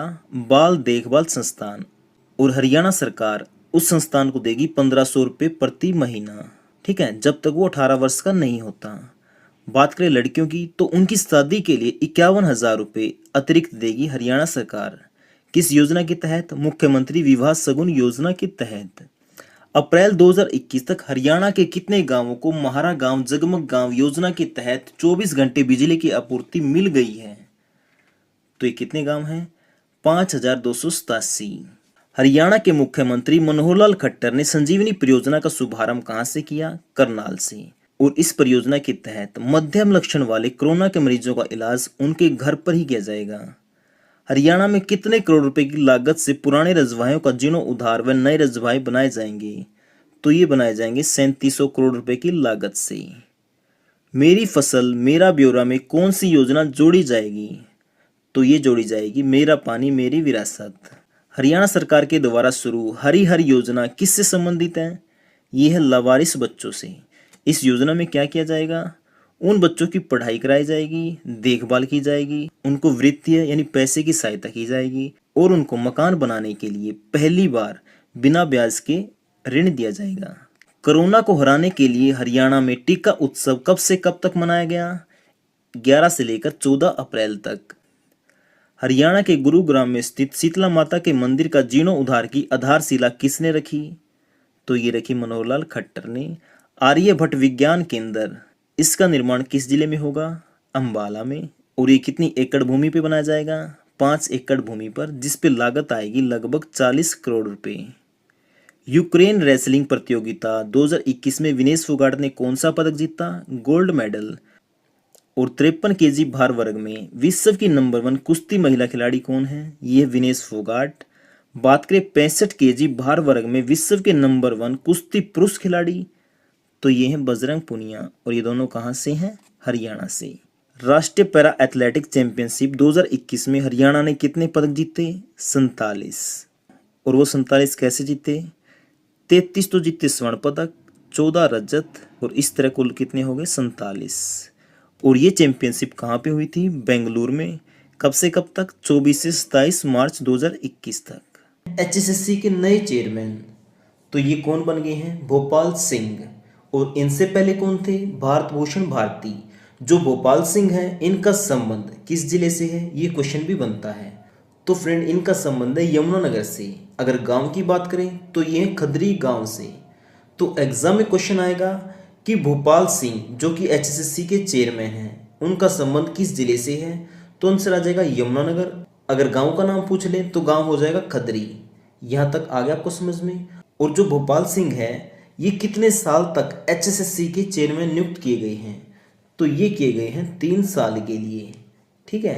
बाल देखभाल संस्थान, और हरियाणा सरकार उस संस्थान को देगी 1500 रुपये प्रति महीना। ठीक है, जब तक वो 18 वर्ष का नहीं होता। बात करें लड़कियों की, तो उनकी शादी के लिए 51,000 रुपये अतिरिक्त देगी हरियाणा सरकार। किस योजना के तहत? मुख्यमंत्री विवाह शगुन योजना के तहत। अप्रैल 2021 तक हरियाणा के कितने गांवों को महारा गांव जगमग गांव योजना के तहत 24 घंटे बिजली की आपूर्ति मिल गई है? तो ये कितने गांव हैं? 5,287। हरियाणा के मुख्यमंत्री मनोहर लाल खट्टर ने संजीवनी परियोजना का शुभारंभ कहां से किया? करनाल से। और इस परियोजना के तहत मध्यम लक्षण वाले कोरोना के मरीजों का इलाज उनके घर पर ही किया जाएगा। हरियाणा में कितने करोड़ रुपए की लागत से पुराने रजवाहों का जीर्णोद्धार व नए रजवाहे बनाए जाएंगे? तो ये बनाए जाएंगे 3700 करोड़ रुपए की लागत से। मेरी फसल मेरा ब्यौरा में कौन सी योजना जोड़ी जाएगी? तो ये जोड़ी जाएगी मेरा पानी मेरी विरासत। हरियाणा सरकार के द्वारा शुरू हरी हर योजना किससे संबंधित है? ये है लावारिस बच्चों से। इस योजना में क्या किया जाएगा? उन बच्चों की पढ़ाई कराई जाएगी, देखभाल की जाएगी, उनको वित्तीय यानी पैसे की सहायता की जाएगी और उनको मकान बनाने के लिए पहली बार बिना ब्याज के ऋण दिया जाएगा। कोरोना को हराने के लिए हरियाणा में टीका उत्सव कब से कब तक मनाया गया? 11 से लेकर 14 अप्रैल तक। हरियाणा के गुरुग्राम में स्थित शीतला माता के मंदिर का जीर्णोद्धार की आधारशिला किसने रखी? तो ये रखी मनोहर लाल खट्टर ने। आर्यभट्ट विज्ञान केंद्र, इसका निर्माण किस जिले में होगा? अंबाला में। और ये कितनी एकड़ भूमि पे बनाया जाएगा? 5 एकड़ भूमि पर, जिस पे लागत आएगी लगभग 40 करोड़ रुपए। यूक्रेन रेसलिंग प्रतियोगिता 2021 में विनेश फोगाट ने कौन सा पदक जीता? Gold medal. और 53 केजी भार वर्ग में विश्व की नंबर 1 कुश्ती महिला खिलाड़ी कौन है? ये विनेश फोगाट। बात करें 65 केजी भार वर्ग में विश्व के नंबर 1 कुश्ती पुरुष खिलाड़ी, तो ये हैं बजरंग पुनिया, और ये दोनों कहाँ से हैं? हरियाणा से। राष्ट्रीय पैरा एथलेटिक चैंपियनशिप 2021 में हरियाणा ने कितने पदक जीते? 47। और वो 47 कैसे जीते? 33 तो जीते स्वर्ण पदक, 14 रजत, और इस तरह कुल कितने हो गए? 47। और ये चैंपियनशिप कहाँ पे हुई थी? बेंगलुरु में। कब से कब तक? 24 से 27 मार्च 2021 तक। HSSC के नए चेयरमैन, तो ये कौन बन गए हैं? भोपाल सिंह। और इनसे पहले कौन थे? भारत भूषण भारती। जो भोपाल सिंह हैं, इनका संबंध किस जिले से है? ये क्वेश्चन भी बनता है। तो फ्रेंड, इनका संबंध है यमुनानगर से। अगर गांव की बात करें तो ये है खदरी गांव से। तो एग्जाम में क्वेश्चन आएगा कि भोपाल सिंह जो कि HSSC के चेयरमैन हैं, उनका संबंध किस जिले से है? तो आंसर आ जाएगा यमुनानगर। अगर गांव का नाम पूछ लें तो गांव हो जाएगा खदरी। यहाँ तक आ गया आपको समझ में? और जो भोपाल सिंह है, ये कितने साल तक HSSC के चेयरमैन नियुक्त किए गए हैं? तो ये किए गए हैं 3 साल के लिए। ठीक है,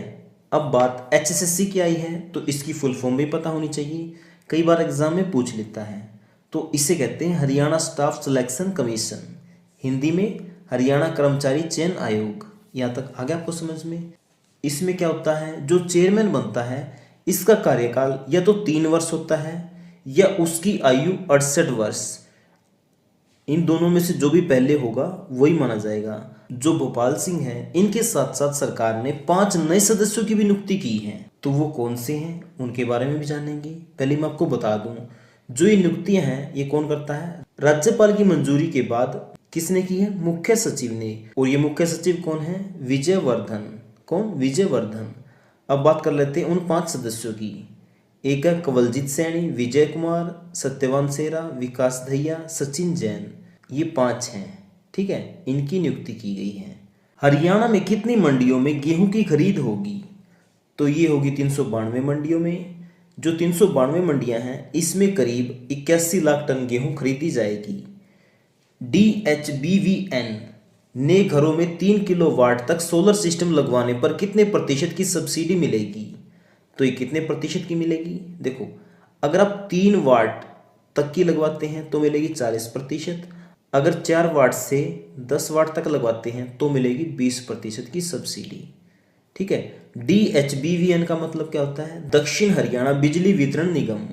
अब बात HSSC की आई है तो इसकी फुल फॉर्म भी पता होनी चाहिए, कई बार एग्जाम में पूछ लेता है। तो इसे कहते हैं Haryana staff selection commission, Hindi में हरियाणा कर्मचारी चयन आयोग। यहाँ तक आ गया आपको समझ में? इसमें क्या होता है, जो चेयरमैन बनता है इसका कार्यकाल या तो 3 वर्ष होता है या उसकी आयु 68 वर्ष। इन दोनों में से जो भी पहले होगा वही माना जाएगा। जो भोपाल सिंह हैं, इनके साथ साथ सरकार ने 5 नए सदस्यों की भी नियुक्ति की है। तो वो कौन से हैं उनके बारे में भी जानेंगे। पहले मैं आपको बता दूं, जो ये नियुक्तियां हैं ये कौन करता है? राज्यपाल की मंजूरी के बाद किसने की है? मुख्य सचिव ने। और ये मुख्य सचिव कौन है? विजयवर्धन। कौन? विजयवर्धन। अब बात कर लेते हैं उन 5 सदस्यों की। एक है कवलजीत सैनी, विजय कुमार, सत्यवान सेरा, विकास दहिया, सचिन जैन। ये 5 हैं। ठीक है, इनकी नियुक्ति की गई है। हरियाणा में कितनी मंडियों में गेहूं की खरीद होगी? तो ये होगी 392 मंडियों में। जो 392 मंडियां हैं, इसमें करीब 81 लाख टन गेहूं खरीदी जाएगी। DHBVN ने घरों में 3 किलोवाट तक सोलर सिस्टम लगवाने पर कितने प्रतिशत की सब्सिडी मिलेगी? तो ये कितने प्रतिशत की मिलेगी? देखो, अगर आप 3 वाट तक की लगवाते हैं तो मिलेगी 40%, अगर 4 वाट से 10 वाट तक लगवाते हैं तो मिलेगी 20% की सब्सिडी। ठीक है। DHBVN का मतलब क्या होता है? दक्षिण हरियाणा बिजली वितरण निगम।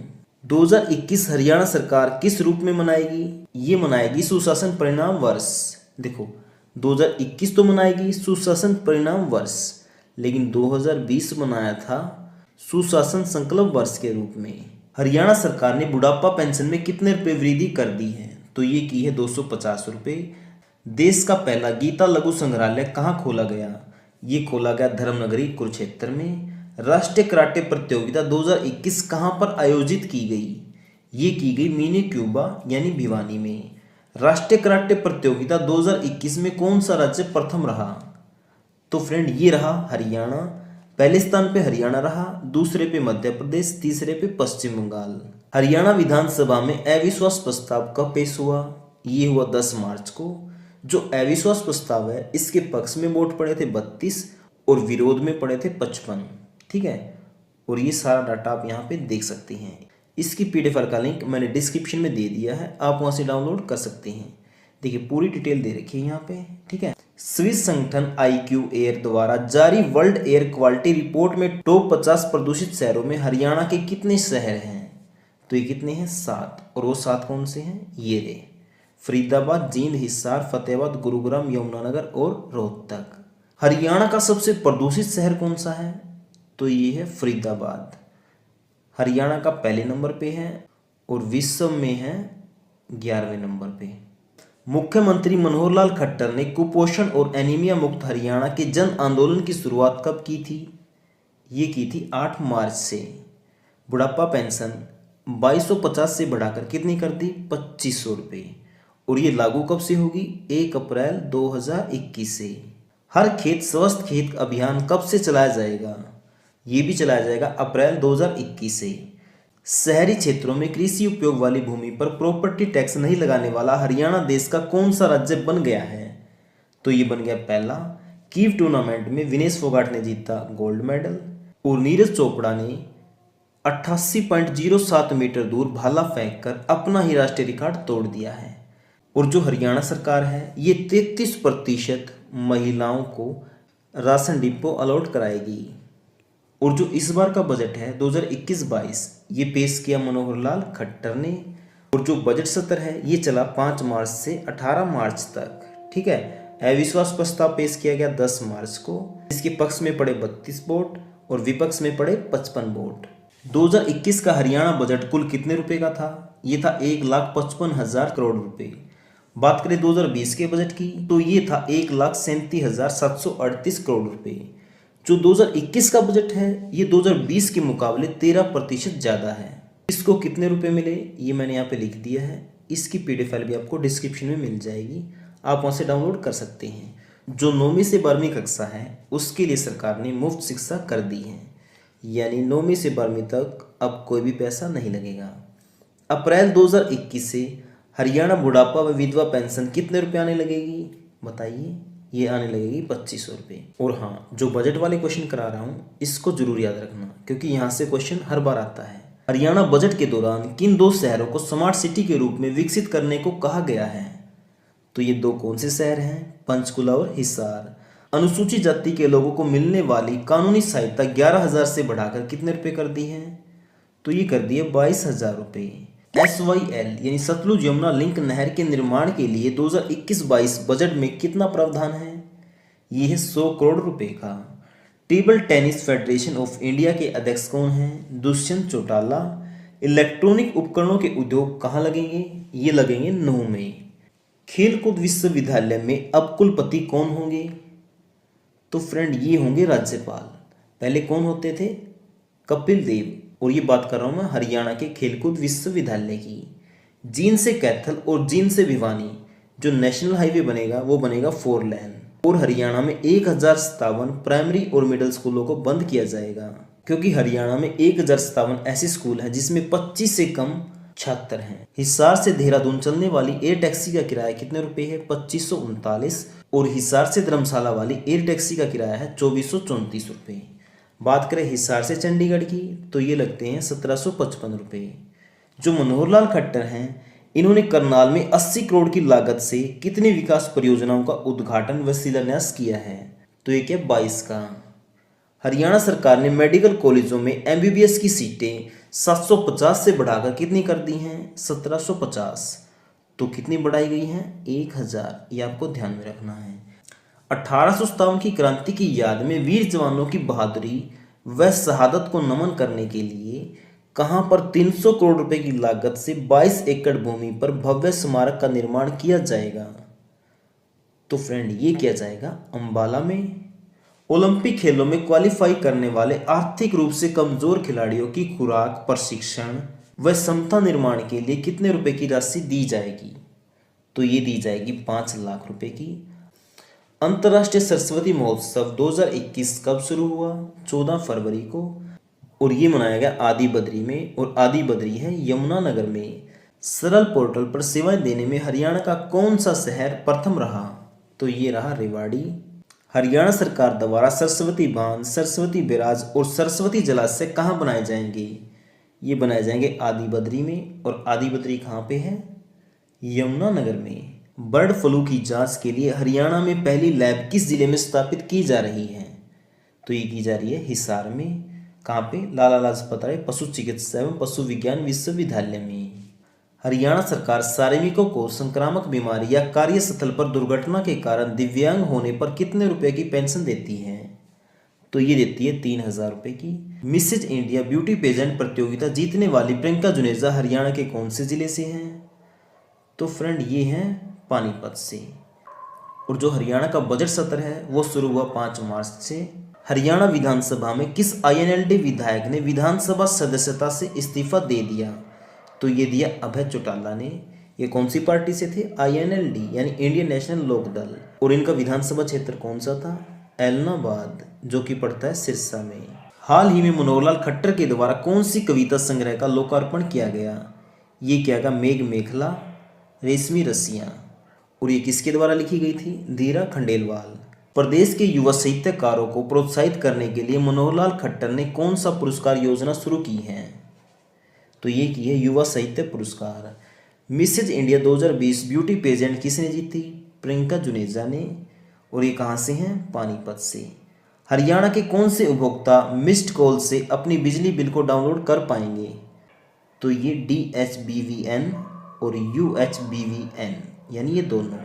2021 हरियाणा सरकार किस रूप में मनाएगी? ये मनाएगी सुशासन परिणाम वर्ष। देखो, 2021 तो मनाएगी सुशासन परिणाम वर्ष, लेकिन 2020 मनाया था सुशासन संकल्प वर्ष के रूप में। हरियाणा सरकार ने बुढ़ापा पेंशन में कितने रुपए वृद्धि कर दी है? तो ये की है 250 रुपये। देश का पहला गीता लघु संग्रहालय कहाँ खोला गया? ये खोला गया धर्मनगरी कुरुक्षेत्र में। राष्ट्रीय कराटे प्रतियोगिता 2021 कहाँ पर आयोजित की गई? ये की गई मिनी क्यूबा यानी भिवानी में। राष्ट्रीय कराटे प्रतियोगिता 2021 में कौन सा राज्य प्रथम रहा? तो फ्रेंड ये रहा हरियाणा। पहले स्थान पे हरियाणा रहा, दूसरे पे मध्य प्रदेश, तीसरे पे पश्चिम बंगाल। हरियाणा विधानसभा में अविश्वास प्रस्ताव कब पेश हुआ? ये हुआ 10 मार्च को। जो अविश्वास प्रस्ताव है इसके पक्ष में वोट पड़े थे 32 और विरोध में पड़े थे 55। ठीक है, और ये सारा डाटा आप यहाँ पे देख सकते हैं। इसकी PDF फाइल का लिंक मैंने डिस्क्रिप्शन में दे दिया है, आप वहाँ से डाउनलोड कर सकते हैं। देखिए, पूरी डिटेल दे रखी है यहाँ पे। ठीक है। स्विस संगठन IQ एयर द्वारा जारी वर्ल्ड एयर क्वालिटी रिपोर्ट में टॉप 50 प्रदूषित शहरों में हरियाणा के कितने शहर हैं? तो ये कितने हैं? 7। और वो 7 कौन से हैं? ये रहे, फरीदाबाद, जींद, हिसार, फतेहाबाद, गुरुग्राम, यमुनानगर और रोहतक। हरियाणा का सबसे प्रदूषित शहर कौन सा है? तो ये है फरीदाबाद। हरियाणा का पहले नंबर पे है और विश्व में है 11वें नंबर पे। मुख्यमंत्री मनोहर लाल खट्टर ने कुपोषण और एनीमिया मुक्त हरियाणा के जन आंदोलन की शुरुआत कब की थी? ये की थी 8 मार्च से। बुढ़ापा पेंशन 2250 से बढ़ाकर कितनी कर दी? 2500 रुपये। और ये लागू कब से होगी? 1 अप्रैल 2021 से। हर खेत स्वस्थ खेत अभियान कब से चलाया जाएगा? ये भी चलाया जाएगा अप्रैल 2021 से। शहरी क्षेत्रों में कृषि उपयोग वाली भूमि पर प्रॉपर्टी टैक्स नहीं लगाने वाला हरियाणा देश का कौन सा राज्य बन गया है? तो ये बन गया पहला। कीव टूर्नामेंट में विनेश फोगाट ने जीता गोल्ड मेडल और नीरज चोपड़ा ने 88.07 मीटर दूर भाला फेंककर अपना ही राष्ट्रीय रिकॉर्ड तोड़ दिया है। और जो हरियाणा सरकार है ये 33% महिलाओं को राशन डिपो अलॉट कराएगी। और जो इस बार का बजट है 2021-22 ये पेश किया मनोहर लाल खट्टर ने। और जो बजट सत्र है ये चला 5 मार्च से 18 मार्च तक। ठीक है। अविश्वास प्रस्ताव पेश किया गया 10 मार्च को। इसके पक्ष में पड़े 32 वोट और विपक्ष में पड़े 55 वोट। 2021 का हरियाणा बजट कुल कितने रुपए का था? ये था 1,55,000 करोड़ रुपए। बात करें 2020 के बजट की तो ये था 1,37,738 करोड़ रुपए। जो 2021 का बजट है ये 2020 के मुकाबले 13% ज़्यादा है। इसको कितने रुपए मिले ये मैंने यहाँ पे लिख दिया है। इसकी PDF फाइल भी आपको डिस्क्रिप्शन में मिल जाएगी, आप वहाँ से डाउनलोड कर सकते हैं। जो 9वीं से 12वीं कक्षा है उसके लिए सरकार ने मुफ्त शिक्षा कर दी है, यानी 9वीं से 12वीं तक अब कोई भी पैसा नहीं लगेगा। अप्रैल 2021 से हरियाणा बुढ़ापा व विधवा पेंशन कितने रुपये आने लगेगी? बताइए। ये आने लगेगी 2500 रुपये। और हाँ, जो बजट वाले क्वेश्चन करा रहा हूँ इसको जरूर याद रखना, क्योंकि यहाँ से क्वेश्चन हर बार आता है। हरियाणा बजट के दौरान किन 2 शहरों को स्मार्ट सिटी के रूप में विकसित करने को कहा गया है? तो ये 2 कौन से शहर हैं? पंचकुला और हिसार। अनुसूचित जाति के लोगों को मिलने वाली कानूनी सहायता 11,000 से बढ़ाकर कितने रुपये कर दी है? तो ये कर दिए 22,000 रुपये। SYL यानी सतलुज यमुना लिंक नहर के निर्माण के लिए 2021-22 बजट में कितना प्रावधान है? ये है 100 करोड़ रुपए का। Table tennis federation of India के अध्यक्ष कौन हैं? दुष्यंत चौटाला। इलेक्ट्रॉनिक उपकरणों के उद्योग कहाँ लगेंगे? ये लगेंगे नूह में। खेलकूद विश्वविद्यालय में अब कुलपति कौन होंगे? तो फ्रेंड ये होंगे राज्यपाल। पहले कौन होते थे? कपिल देव। और ये बात कर रहा हूँ मैं हरियाणा के खेलकूद विश्वविद्यालय की। जींद से कैथल और जींद से भिवानी जो नेशनल हाईवे बनेगा वो बनेगा 4 लेन। और हरियाणा में 1057 प्राइमरी और मिडिल स्कूलों को बंद किया जाएगा, क्योंकि हरियाणा में 1057 ऐसे स्कूल हैं जिसमें 25 से कम 76 है। हिसार से देहरादून चलने वाली एयर टैक्सी का किराया कितने रुपए है? 2539। और हिसार से धर्मशाला वाली एयर टैक्सी का किराया है 2434 रुपये। बात करें हिसार से चंडीगढ़ की तो ये लगते हैं 1755 रुपये। जो मनोहर लाल खट्टर हैं इन्होंने करनाल में 80 करोड़ की लागत से कितनी विकास परियोजनाओं का उद्घाटन व शिलान्यास किया है? तो एक है 22 का। हरियाणा सरकार ने मेडिकल कॉलेजों में एमबीबीएस की सीटें 750 से बढ़ाकर कितनी कर दी हैं? 1750। तो कितनी बढ़ाई गई हैं? 1000। ये आपको ध्यान में रखना है। 1857 की क्रांति की याद में वीर जवानों की बहादुरी व शहादत को नमन करने के लिए कहां पर 300 करोड़ रुपए की लागत से 22 एकड़ भूमि पर भव्य स्मारक का निर्माण किया जाएगा? तो फ्रेंड ये किया जाएगा अंबाला में। ओलंपिक खेलों में क्वालिफाई करने वाले आर्थिक रूप से कमजोर खिलाड़ियों की खुराक, प्रशिक्षण व क्षमता निर्माण के लिए कितने रुपए की राशि दी जाएगी? तो ये दी जाएगी 5 लाख रुपए की। अंतर्राष्ट्रीय सरस्वती महोत्सव 2021 कब शुरू हुआ? 14 फरवरी को। और ये मनाया गया आदि बद्री में, और आदि बद्री है यमुनानगर में। सरल पोर्टल पर सेवाएं देने में हरियाणा का कौन सा शहर प्रथम रहा? तो ये रहा रेवाड़ी। हरियाणा सरकार द्वारा सरस्वती बांध, सरस्वती बैराज और सरस्वती जलाशय कहाँ बनाए जाएंगे? ये बनाए जाएंगे आदि बद्री में। और आदि बद्री कहाँ पे है? यमुनानगर में। बर्ड फ्लू की जांच के लिए हरियाणा में पहली लैब किस जिले में स्थापित की जा रही है? तो ये की जा रही है हिसार में। कहाँ पे? लाला लाजपत राय पशु चिकित्सा एवं पशु विज्ञान विश्वविद्यालय में। हरियाणा सरकार कार्मिकों को संक्रामक बीमारी या कार्यस्थल पर दुर्घटना के कारण दिव्यांग होने पर कितने रुपए की पेंशन देती है? तो ये देती है 3000 रुपये की। मिसेज इंडिया ब्यूटी पेजेंट प्रतियोगिता जीतने वाली प्रियंका जुनेजा हरियाणा के कौन से जिले से हैं? तो फ्रेंड ये हैं पानीपत से। और जो हरियाणा का बजट सत्र है वो शुरू हुआ 5 मार्च से। हरियाणा विधानसभा में किस आईएनएलडी विधायक ने विधानसभा सदस्यता से इस्तीफा दे दिया? तो ये दिया अभय चौटाला ने। ये कौन सी पार्टी से थे? आईएनएलडी यानी इंडियन नेशनल लोक दल। और इनका विधानसभा क्षेत्र कौन सा था? एलनाबाद, जो कि पड़ता है सिरसा में। हाल ही में मनोहर लाल खट्टर के द्वारा कौन सी कविता संग्रह का लोकार्पण किया गया? ये किया गया मेघ मेखला रेशमी रस्सियां। और ये किसके द्वारा लिखी गई थी? धीरा खंडेलवाल। प्रदेश के युवा साहित्यकारों को प्रोत्साहित करने के लिए मनोहर लाल खट्टर ने कौन सा पुरस्कार योजना शुरू की है? तो ये की है युवा साहित्य पुरस्कार। मिसेज इंडिया 2020 ब्यूटी पेजेंट किसने जीती? प्रियंका जुनेजा ने। और ये कहाँ से हैं? पानीपत से। हरियाणा के कौन से उपभोक्ता मिस्ड कॉल से अपनी बिजली बिल को डाउनलोड कर पाएंगे? तो ये DHBVN और UHBVN यानी ये दोनों।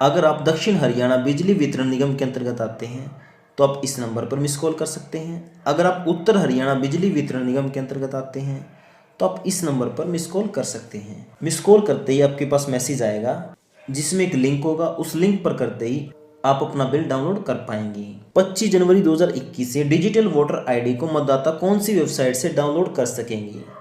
अगर आप दक्षिण हरियाणा बिजली वितरण निगम के अंतर्गत आते हैं तो आप इस नंबर पर मिस कॉल कर सकते हैं। अगर आप उत्तर हरियाणा बिजली वितरण निगम के अंतर्गत आते हैं तो आप इस नंबर पर मिस कॉल कर सकते हैं। मिस कॉल करते ही आपके पास मैसेज आएगा जिसमें एक लिंक होगा। उस लिंक पर करते ही आप अपना बिल डाउनलोड कर पाएंगे। 25 जनवरी 2021 से डिजिटल वोटर आईडी को मतदाता कौन सी वेबसाइट से डाउनलोड कर सकेंगे?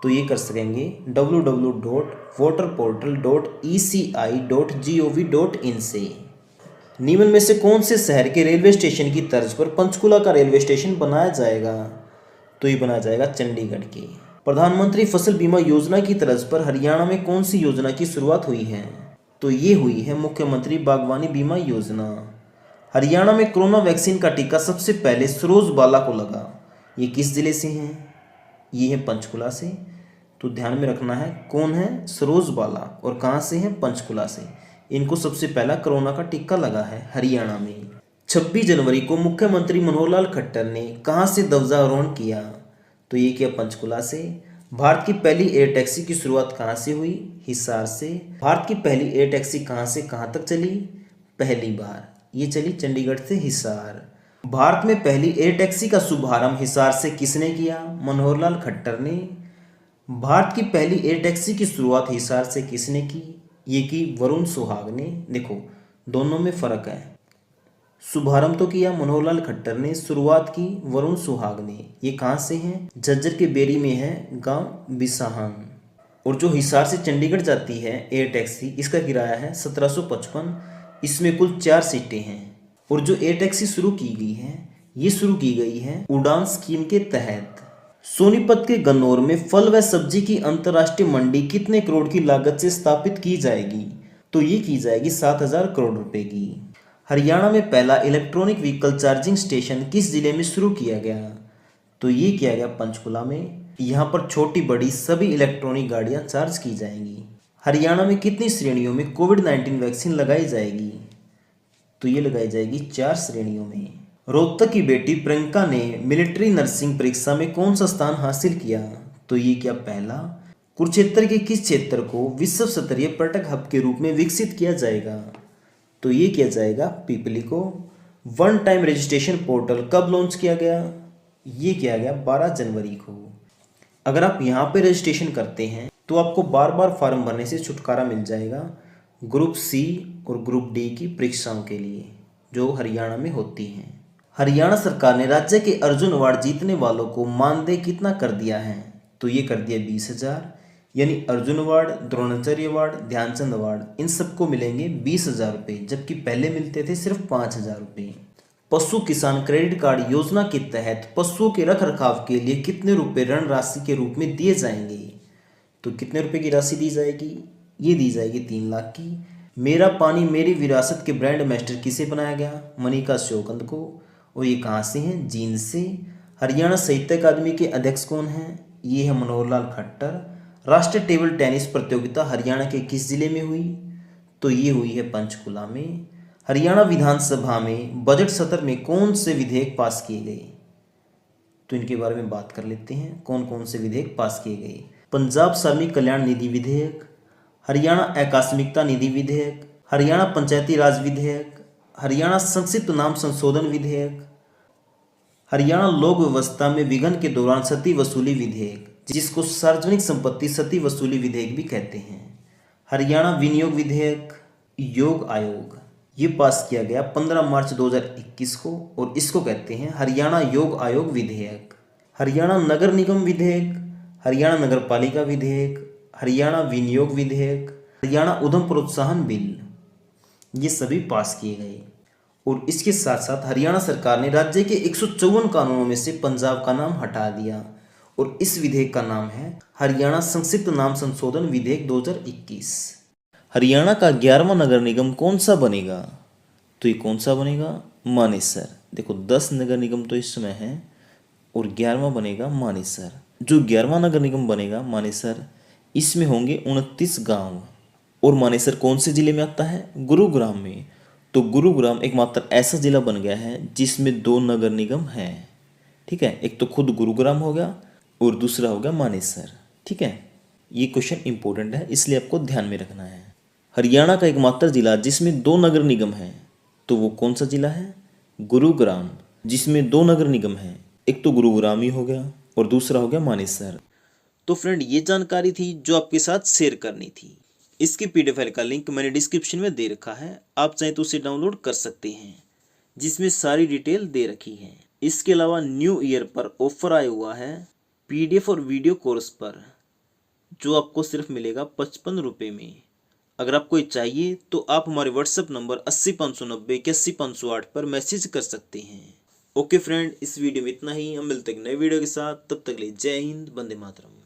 तो ये कर सकेंगे www.voterportal.eci.gov.in से। निम्न में से कौन से शहर के रेलवे स्टेशन की तर्ज पर पंचकुला का रेलवे स्टेशन बनाया जाएगा? तो ये बनाया जाएगा चंडीगढ़ के। प्रधानमंत्री फसल बीमा योजना की तर्ज पर हरियाणा में कौन सी योजना की शुरुआत हुई है? तो ये हुई है मुख्यमंत्री बागवानी बीमा योजना। हरियाणा में कोरोना वैक्सीन का टीका सबसे पहले सरोजबाला को लगा। ये किस जिले से हैं? ये है पंचकुला से। तो ध्यान में रखना है कौन है? सरोजबाला। और कहाँ से हैं? पंचकुला से। इनको सबसे पहला कोरोना का टीका लगा है हरियाणा में। 26 जनवरी को मुख्यमंत्री मनोहर लाल खट्टर ने कहाँ से ध्वजारोहण किया? तो ये किया पंचकुला से। भारत की पहली एयर टैक्सी की शुरुआत कहाँ से हुई? हिसार से। भारत की पहली एयर टैक्सी कहाँ से कहाँ तक चली? पहली बार ये चली चंडीगढ़ से हिसार। भारत में पहली एयर टैक्सी का शुभारंभ हिसार से किसने किया? मनोहर लाल खट्टर ने। भारत की पहली एयर टैक्सी की शुरुआत हिसार से किसने की? ये की वरुण सुहाग ने। देखो दोनों में फर्क है। शुभारंभ तो किया मनोहर लाल खट्टर ने, शुरुआत की वरुण सुहाग ने। ये कहाँ से हैं? झज्जर के बेरी में है गांव बिसाहन। और जो हिसार से चंडीगढ़ जाती है एयर टैक्सी, इसका किराया है 1755। इसमें कुल 4 सीटें हैं। और जो एयर टैक्सी शुरू की गई है ये शुरू की गई है उड़ान स्कीम के तहत। सोनीपत के गन्नौर में फल व सब्जी की अंतर्राष्ट्रीय मंडी कितने करोड़ की लागत से स्थापित की जाएगी? तो ये की जाएगी 7,000 करोड़ रुपए की। हरियाणा में पहला इलेक्ट्रॉनिक व्हीकल चार्जिंग स्टेशन किस जिले में शुरू किया गया? तो ये किया गया पंचकुला में। यहाँ पर छोटी बड़ी सभी इलेक्ट्रॉनिक गाड़ियाँ चार्ज की जाएंगी। हरियाणा में कितनी श्रेणियों में कोविड-19 वैक्सीन लगाई जाएगी? तो ये लगाई जाएगी 4 श्रेणियों में। रोहतक की बेटी प्रियंका ने मिलिट्री नर्सिंग परीक्षा में कौन सा स्थान हासिल किया? तो ये क्या पहला। कुरुक्षेत्र के किस क्षेत्र को विश्व स्तरीय पर्यटक हब के रूप में विकसित किया जाएगा? तो ये किया जाएगा पिपली को। वन टाइम रजिस्ट्रेशन पोर्टल कब लॉन्च किया गया? ये किया गया 12 जनवरी को। अगर आप यहाँ पे रजिस्ट्रेशन करते हैं तो आपको बार बार फॉर्म भरने से छुटकारा मिल जाएगा ग्रुप सी और ग्रुप डी की परीक्षाओं के लिए जो हरियाणा में होती हैं। हरियाणा सरकार ने राज्य के अर्जुन अवार्ड जीतने वालों को मानदेय कितना कर दिया है? तो ये कर दिया 20,000, यानी Arjuna award, Dronacharya award, Dhyan Chand award इन सबको मिलेंगे 20,000 रुपये, जबकि पहले मिलते थे सिर्फ 5,000 रुपये। पशु किसान क्रेडिट कार्ड योजना के तहत पशुओं के रख रखाव के लिए कितने रुपए ऋण राशि के रूप में दिए जाएंगे? तो कितने रुपए की राशि दी जाएगी? ये दी जाएगी 3 लाख की। मेरा पानी मेरी विरासत के ब्रांड एम्बेसडर किसे बनाया गया? मनिका श्योकंद को। और ये कहाँ से हैं? जींद से। हरियाणा साहित्य अकादमी के अध्यक्ष कौन हैं? ये है मनोहर लाल खट्टर। राष्ट्रीय टेबल टेनिस प्रतियोगिता हरियाणा के किस जिले में हुई? तो ये हुई है पंचकुला में। हरियाणा विधानसभा में बजट सत्र में कौन से विधेयक पास किए गए? तो इनके बारे में बात कर लेते हैं, कौन कौन से विधेयक पास किए गए। पंजाब श्रमिक कल्याण निधि विधेयक, हरियाणा आकस्मिकता निधि विधेयक, हरियाणा पंचायती राज विधेयक, हरियाणा संक्षिप्त नाम संशोधन विधेयक, हरियाणा लोक व्यवस्था में विघन के दौरान क्षति वसूली विधेयक, जिसको सार्वजनिक संपत्ति क्षति वसूली विधेयक भी कहते हैं, हरियाणा विनियोग विधेयक, योग आयोग। ये पास किया गया 15 मार्च 2021 को और इसको कहते हैं हरियाणा योग आयोग विधेयक। हरियाणा नगर निगम विधेयक, हरियाणा नगर पालिका विधेयक, हरियाणा विनियोग विधेयक, हरियाणा उद्यम प्रोत्साहन बिल, ये सभी पास किए गए। और इसके साथ साथ हरियाणा सरकार ने राज्य के 154 कानूनों में से पंजाब का नाम हटा दिया और इस विधेयक का नाम है हरियाणा संक्षिप्त नाम संशोधन विधेयक 2021। हरियाणा का 11वां नगर निगम कौन सा बनेगा? तो ये कौन सा बनेगा? मानेसर। देखो 10 नगर निगम तो इस समय है और 11वां बनेगा मानेसर। जो 11वां नगर निगम बनेगा मानेसर, इसमें होंगे 29 गांव। और मानेसर कौन से जिले में आता है? गुरुग्राम में। तो गुरुग्राम एकमात्र ऐसा जिला बन गया है जिसमें 2 नगर निगम हैं। ठीक है, एक तो खुद गुरुग्राम हो गया और दूसरा हो गया मानेसर। ठीक है, ये क्वेश्चन इंपॉर्टेंट है इसलिए आपको ध्यान में रखना है। हरियाणा का एकमात्र जिला जिसमें 2 नगर निगम हैं, तो वो कौन सा जिला है? गुरुग्राम, जिसमें 2 नगर निगम हैं। एक तो गुरुग्राम ही हो गया और दूसरा हो गया मानेसर। तो फ्रेंड, ये जानकारी थी जो आपके साथ शेयर करनी थी। इसकी पीडीएफ फाइल का लिंक मैंने डिस्क्रिप्शन में दे रखा है, आप चाहें तो उसे डाउनलोड कर सकते हैं, जिसमें सारी डिटेल दे रखी है। इसके अलावा न्यू ईयर पर ऑफर आया हुआ है पीडीएफ और वीडियो कोर्स पर, जो आपको सिर्फ मिलेगा 55 रुपये में। अगर आपको ये चाहिए तो आप हमारे व्हाट्सएप नंबर 80 590 81 508 पर मैसेज कर सकते हैं। ओके फ्रेंड, इस वीडियो में इतना ही। हम मिलते हैं नए वीडियो के साथ, तब तक के लिए जय हिंद, वंदे मातरम।